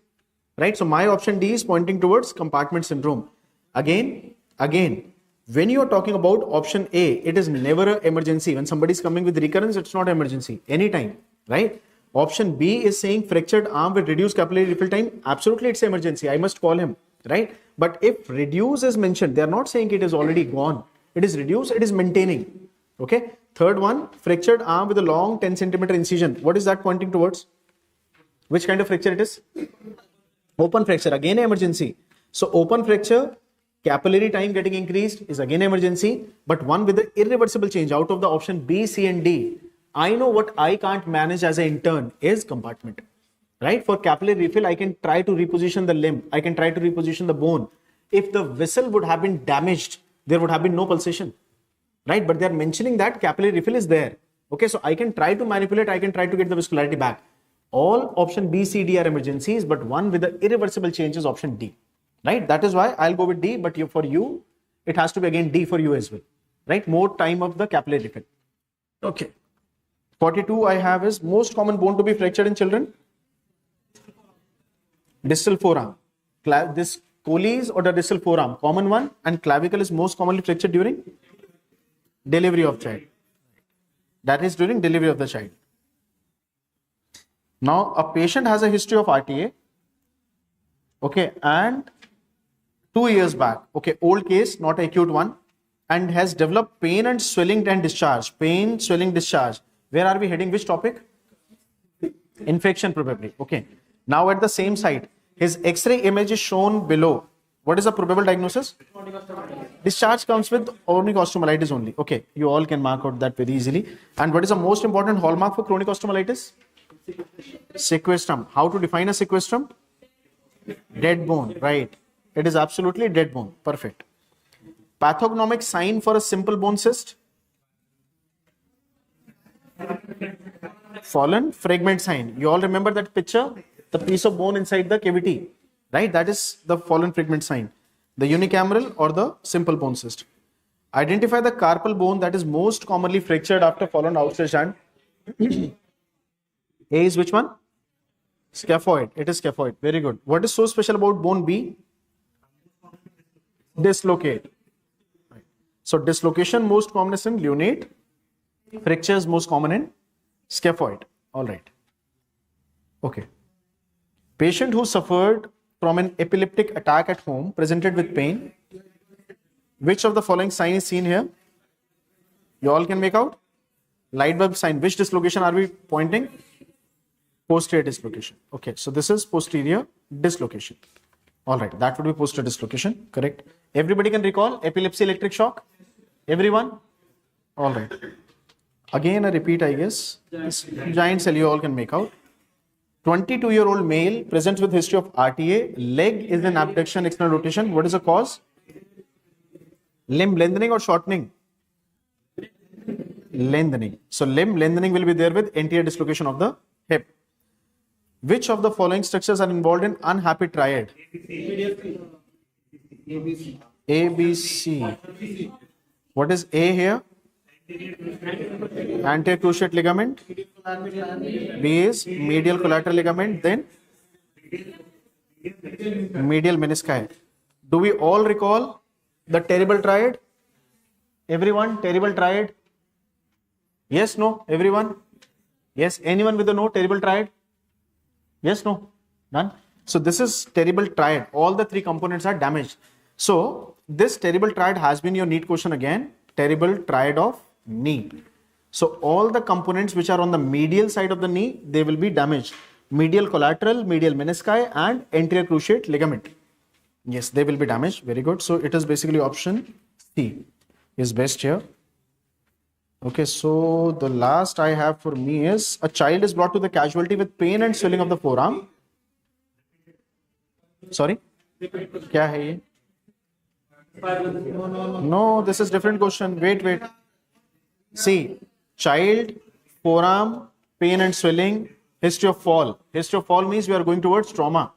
right? So my option D is pointing towards compartment syndrome. Again, when you are talking about option A, it is never an emergency. When somebody is coming with recurrence, it's not an emergency anytime, right? Option B is saying fractured arm with reduced capillary refill time. Absolutely, it's an emergency. I must call him, right? But if reduce is mentioned, they are not saying it is already gone. It is reduced, it is maintaining. Okay. Third one, fractured arm with a long 10 centimeter incision. What is that pointing towards? Which kind of fracture it is? Open fracture, again emergency. So open fracture, capillary time getting increased is again emergency, but one with the irreversible change out of the option B, C and D. I know what I can't manage as an intern is compartment, right? For capillary refill, I can try to reposition the limb. I can try to reposition the bone. If the vessel would have been damaged, there would have been no pulsation, right? But they're mentioning that capillary refill is there. Okay, so I can try to manipulate, I can try to get the viscolarity back. All option B, C, D are emergencies, but one with the irreversible change is option D, right? That is why I'll go with D, but for you, it has to be again D for you as well, right? More time of the capillary refill. Okay. 42 I have is most common bone to be fractured in children. Distal forearm. This Colles or the distal forearm, common one, and clavicle is most commonly fractured during delivery of child. That is during delivery of the child. Now, a patient has a history of RTA, okay, and 2 years back, okay, old case, not an acute one, and has developed pain and swelling and discharge. Pain, swelling, discharge. Where are we heading? Which topic? Infection, probably. Okay. Now, at the same site, his X-ray image is shown below. What is the probable diagnosis? Discharge comes with chronic osteomyelitis only. Okay, you all can mark out that very easily. And what is the most important hallmark for chronic osteomyelitis? Sequestrum. How to define a sequestrum? Dead bone, right. It is absolutely dead bone. Perfect. Pathognomic sign for a simple bone cyst? Fallen fragment sign. You all remember that picture? The piece of bone inside the cavity, right? That is the fallen fragment sign. The unicameral or the simple bone cyst. Identify the carpal bone that is most commonly fractured after fallen outstretched hand. A is which one? Scaphoid. It is scaphoid. Very good. What is so special about bone B? Dislocate. So dislocation most commonest in lunate. Fractures most common in scaphoid. All right. Okay. Patient who suffered from an epileptic attack at home presented with pain. Which of the following sign is seen here? You all can make out? Light bulb sign. Which dislocation are we pointing? Posterior dislocation. Okay, so this is posterior dislocation. All right, that would be posterior dislocation. Correct. Everybody can recall epilepsy, electric shock? Everyone? All right. Again, a repeat, I guess. This giant cell you all can make out. 22-year-old male presents with history of RTA. Leg is in abduction, external rotation. What is the cause? Limb lengthening or shortening? Lengthening. So limb lengthening will be there with anterior dislocation of the hip. Which of the following structures are involved in unhappy triad? ABC. What is A here? Anterior cruciate ligament. B is medial collateral ligament. Then medial menisci. Do we all recall the terrible triad? Everyone, terrible triad? Yes, no? Everyone? Yes, anyone with a no, terrible triad? Yes, no? None? So this is terrible triad. All the three components are damaged. So this terrible triad has been your NEET question again. Terrible triad of knee. So all the components which are on the medial side of the knee, they will be damaged. Medial collateral, medial menisci and anterior cruciate ligament. Yes, they will be damaged. Very good. So it is basically option C is best here. Okay, so the last I have for me is a child is brought to the casualty with pain and swelling of the forearm. Sorry? Kya hai ye? No, this is different question. Wait. See, child, forearm, pain and swelling, history of fall. History of fall means we are going towards trauma,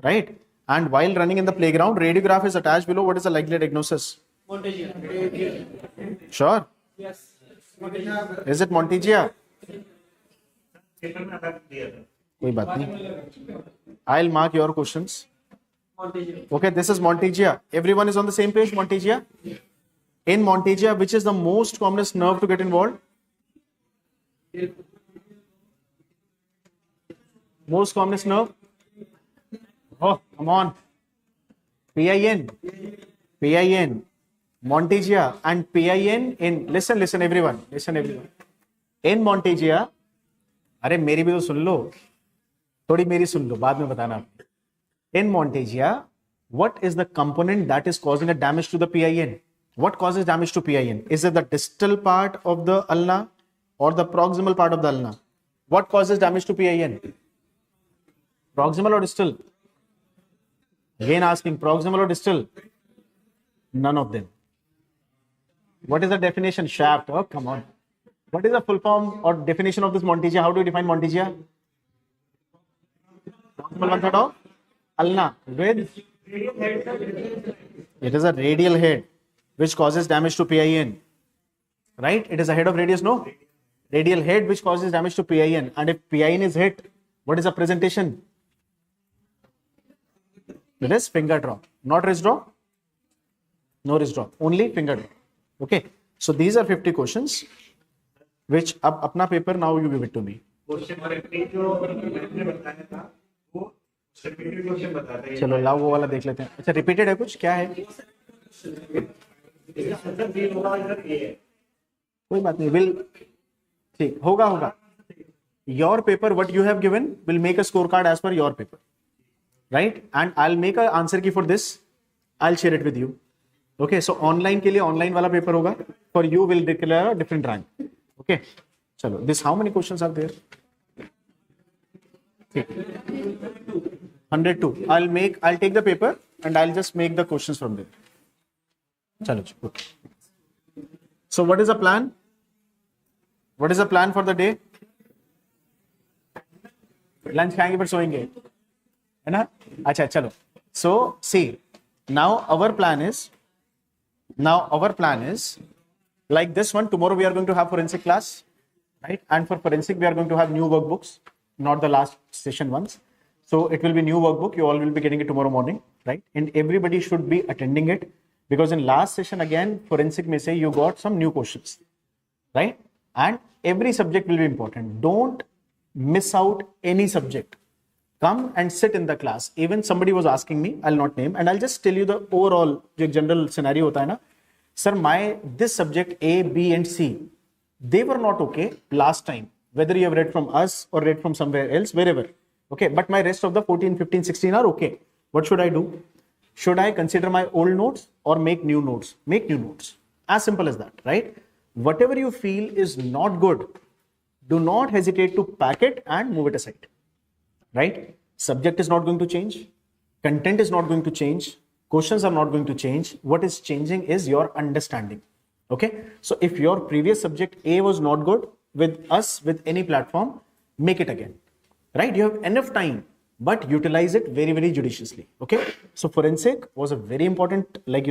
right? And while running in the playground, radiograph is attached below. What is the likely diagnosis? Montegia. Sure? Yes. Is it Montegia? कोई बात नहीं. I'll mark your questions. Okay, this is Montegia. Everyone is on the same page, Montegia? In Montegia, which is the most commonest nerve to get involved? Most commonest nerve? Oh, come on. PIN. Montegia and PIN in, listen everyone. In Montegia, अरे मेरी भी तो सुन लो, थोड़ी मेरी सुन लो, बाद में बताना. In Montegia, what is the component that is causing a damage to the PIN? What causes damage to PIN? Is it the distal part of the ulna or the proximal part of the ulna? What causes damage to PIN? Proximal or distal? Again asking, proximal or distal? None of them. What is the definition? Shaft. Oh, come on. What is the full form or definition of this Montegia? How do you define Montegia? Proximal one third of ulna with, it is a radial head which causes damage to PIN. Right? It is a head of radius, no? Radial head which causes damage to PIN. And if PIN is hit, what is the presentation? It is finger drop. Not wrist drop? No wrist drop. Only finger drop. Okay. So these are 50 questions. which अब अपना paper now you give it to me. चलो लाओ वो वाला देख लेते हैं. अच्छा repeated है कुछ क्या है? कोई बात नहीं, will ठीक होगा. Your paper what you have given will make a scorecard as per your paper, right? And I'll make a answer key for this. I'll share it with you. Okay, so online के लिए online वाला paper होगा. For you will declare a different rank. Okay, चलो. This how many questions are there? 102. I'll take the paper and I'll just make the questions from there. चलो. Okay. So what is the plan? What is the plan for the day? Lunch खाएंगे फिर सोएंगे, है ना? अच्छा चलो. So see, now our plan is like this one. Tomorrow we are going to have forensic class, right? And for forensic we are going to have new workbooks, not the last session ones. So it will be new workbook. You all will be getting it tomorrow morning, right? And everybody should be attending it, because in last session again forensic may say you got some new questions, right? And every subject will be important. Don't miss out any subject. Come and sit in the class. Even somebody was asking me, I'll not name, and I'll just tell you the overall general scenario होता है ना. Sir, this subject A, B and C, they were not okay last time, whether you have read from us or read from somewhere else, wherever. Okay, but my rest of the 14, 15, 16 are okay. What should I do? Should I consider my old notes or make new notes? Make new notes. As simple as that, right? Whatever you feel is not good, do not hesitate to pack it and move it aside, right? Subject is not going to change. Content is not going to change. Questions are not going to change. What is changing is your understanding. Okay. So if your previous subject A was not good with us, with any platform, make it again, right? You have enough time, but utilize it very, very judiciously. Okay. So forensic was a very important, like,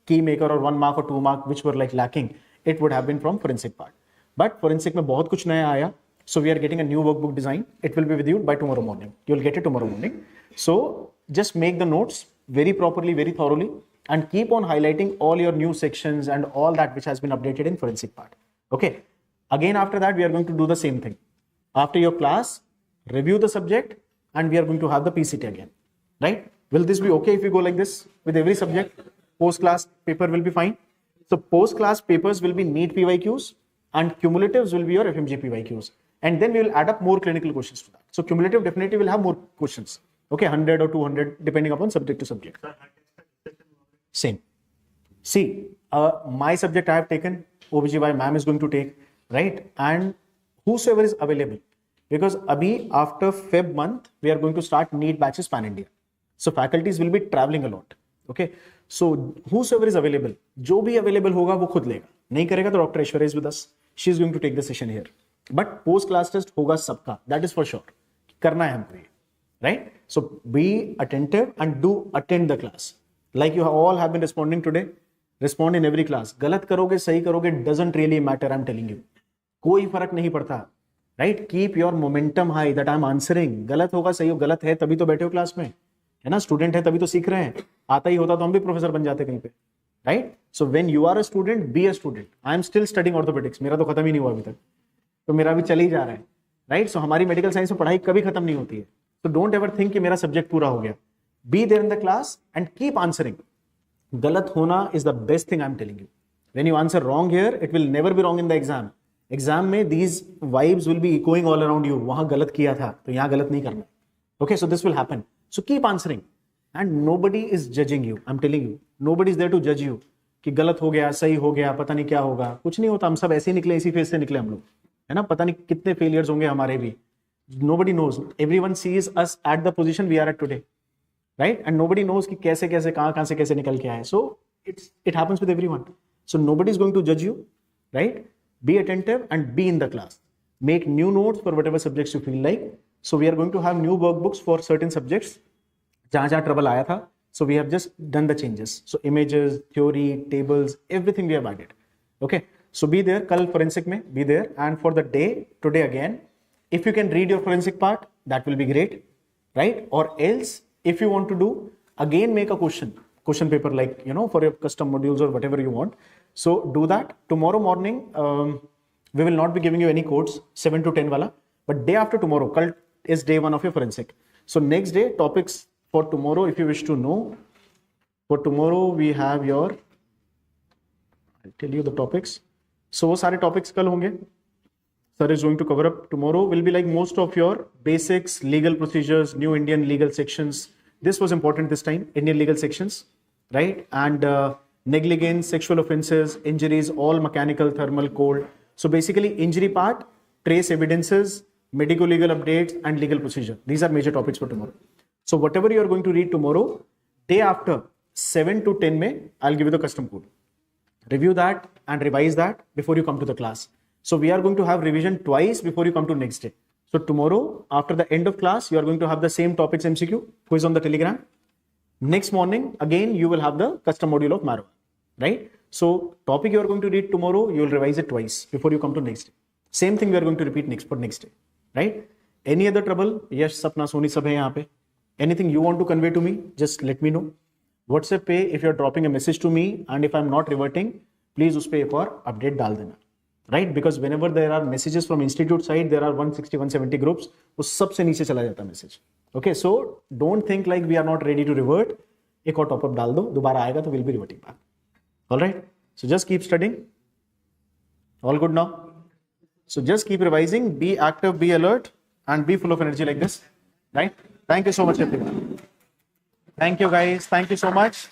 key maker or 1 mark or 2 mark, which were like lacking. It would have been from forensic part. But forensic में बहुत कुछ नया आया. So we are getting a new workbook design. It will be with you by tomorrow morning. You'll get it tomorrow morning. So just make the notes very properly, very thoroughly, and keep on highlighting all your new sections and all that which has been updated in forensic part. Okay. Again, after that, we are going to do the same thing. After your class, review the subject, and we are going to have the PCT again. Right? Will this be okay if we go like this with every subject? Post-class paper will be fine. So post-class papers will be NEET PYQs, and cumulatives will be your FMGE PYQs. And then we will add up more clinical questions to that. So cumulative definitely will have more questions. Okay, 100 or 200 depending upon subject to subject. Same. See, my subject I have taken, OBGY ma'am is going to take, right? And whosoever is available. Because abhi after Feb month, we are going to start NEET batches pan India. So faculties will be traveling a lot. Okay. So whosoever is available, जो भी available होगा वो खुद लेगा. नहीं करेगा तो Dr. Aishwarya is with us. She is going to take the session here. But post class test होगा सबका. That is for sure. करना है हमको ये. Right? So be attentive and do attend the class. Like you all have been responding today. Respond in every class. गलत करोगे सही करोगे doesn't really matter. I'm telling you. कोई फर्क नहीं पड़ता. Right? Keep your momentum high that I'm answering. गलत होगा सही हो, गलत है तभी तो बैठे हो क्लास में, है ना? स्टूडेंट है तभी तो सीख रहे हैं. आता ही होता तो हम भी प्रोफेसर बन जाते कहीं पे. Right? So when you are a student, be a student. I am still studying orthopedics. मेरा तो खत्म ही नहीं हुआ अभी तक. तो मेरा भी चल ही जा रहा है. Right? So हमारी मेडिकल साइंस में पढ़ाई कभी खत्म नहीं होती है. So don't ever think कि मेरा सब्जेक्ट पूरा हो गया. Be there in the class and keep answering. गलत होना is the best thing I'm telling you. When you answer wrong here, it will never be wrong in the exam. Exam में these vibes will be echoing all around you. वहाँ गलत किया था तो यहाँ गलत नहीं करना. Okay, so this will happen. So keep answering. And nobody is judging you. I'm telling you. Nobody is there to judge you. कि गलत हो गया, सही हो गया, पता नहीं क्या होगा. कुछ नहीं होता. हम सब ऐसे ही निकले, इसी फेज से निकले हम लोग. है ना? पता नहीं कितने फेलियर्स होंगे हमारे भी. Nobody knows. Everyone sees us at the position we are at today. Right? And nobody knows कि कैसे कैसे कहाँ से कैसे निकल के आए. So it happens with everyone. So nobody is going to judge you. Right? Be attentive and be in the class. Make new notes for whatever subjects you feel like. So we are going to have new workbooks for certain subjects. जहाँ trouble आया था. So we have just done the changes. So images, theory, tables, everything we have added. Okay. So be there. कल forensic में be there. And for the day today again, if you can read your forensic part, that will be great, right? Or else, if you want to do, again make a question paper like, for your custom modules or whatever you want. So do that tomorrow morning. We will not be giving you any codes 7 to 10 wala, but day after tomorrow, kal is day 1 of your forensic. So next day topics for tomorrow, if you wish to know, for tomorrow we have your, I'll tell you the topics. So वो सारे topics कल होंगे. Sir is going to cover up tomorrow will be like most of your basics, legal procedures, new Indian legal sections. This was important this time, Indian legal sections, right? And negligence, sexual offenses, injuries, all mechanical, thermal, cold. So basically injury part, trace evidences, medical legal updates and legal procedure. These are major topics for tomorrow. So whatever you are going to read tomorrow, day after 7 to 10 May, I'll give you the custom code. Review that and revise that before you come to the class. So we are going to have revision twice before you come to next day. So tomorrow, after the end of class, you are going to have the same topics MCQ, quiz on the Telegram. Next morning, again, you will have the custom module of Marwa, right? So topic you are going to read tomorrow, you will revise it twice before you come to next day. Same thing we are going to repeat next day, right? Any other trouble? Yes, Sapna, Soni, sab hai yahan pe. Anything you want to convey to me, just let me know. WhatsApp pe, if you are dropping a message to me and if I am not reverting, please us pe ek aur update dal dena. Right? Because whenever there are messages from institute side, there are 160, 170 groups, वो सबसे नीचे चला जाता है message. Okay, so don't think like we are not ready to revert. एक और top up डाल दो, दोबारा आएगा तो we'll be reverting back. All right. So just keep studying. All good now. So just keep revising. Be active, be alert, and be full of energy like this. Right? Thank you so much, everyone. Thank you, guys. Thank you so much.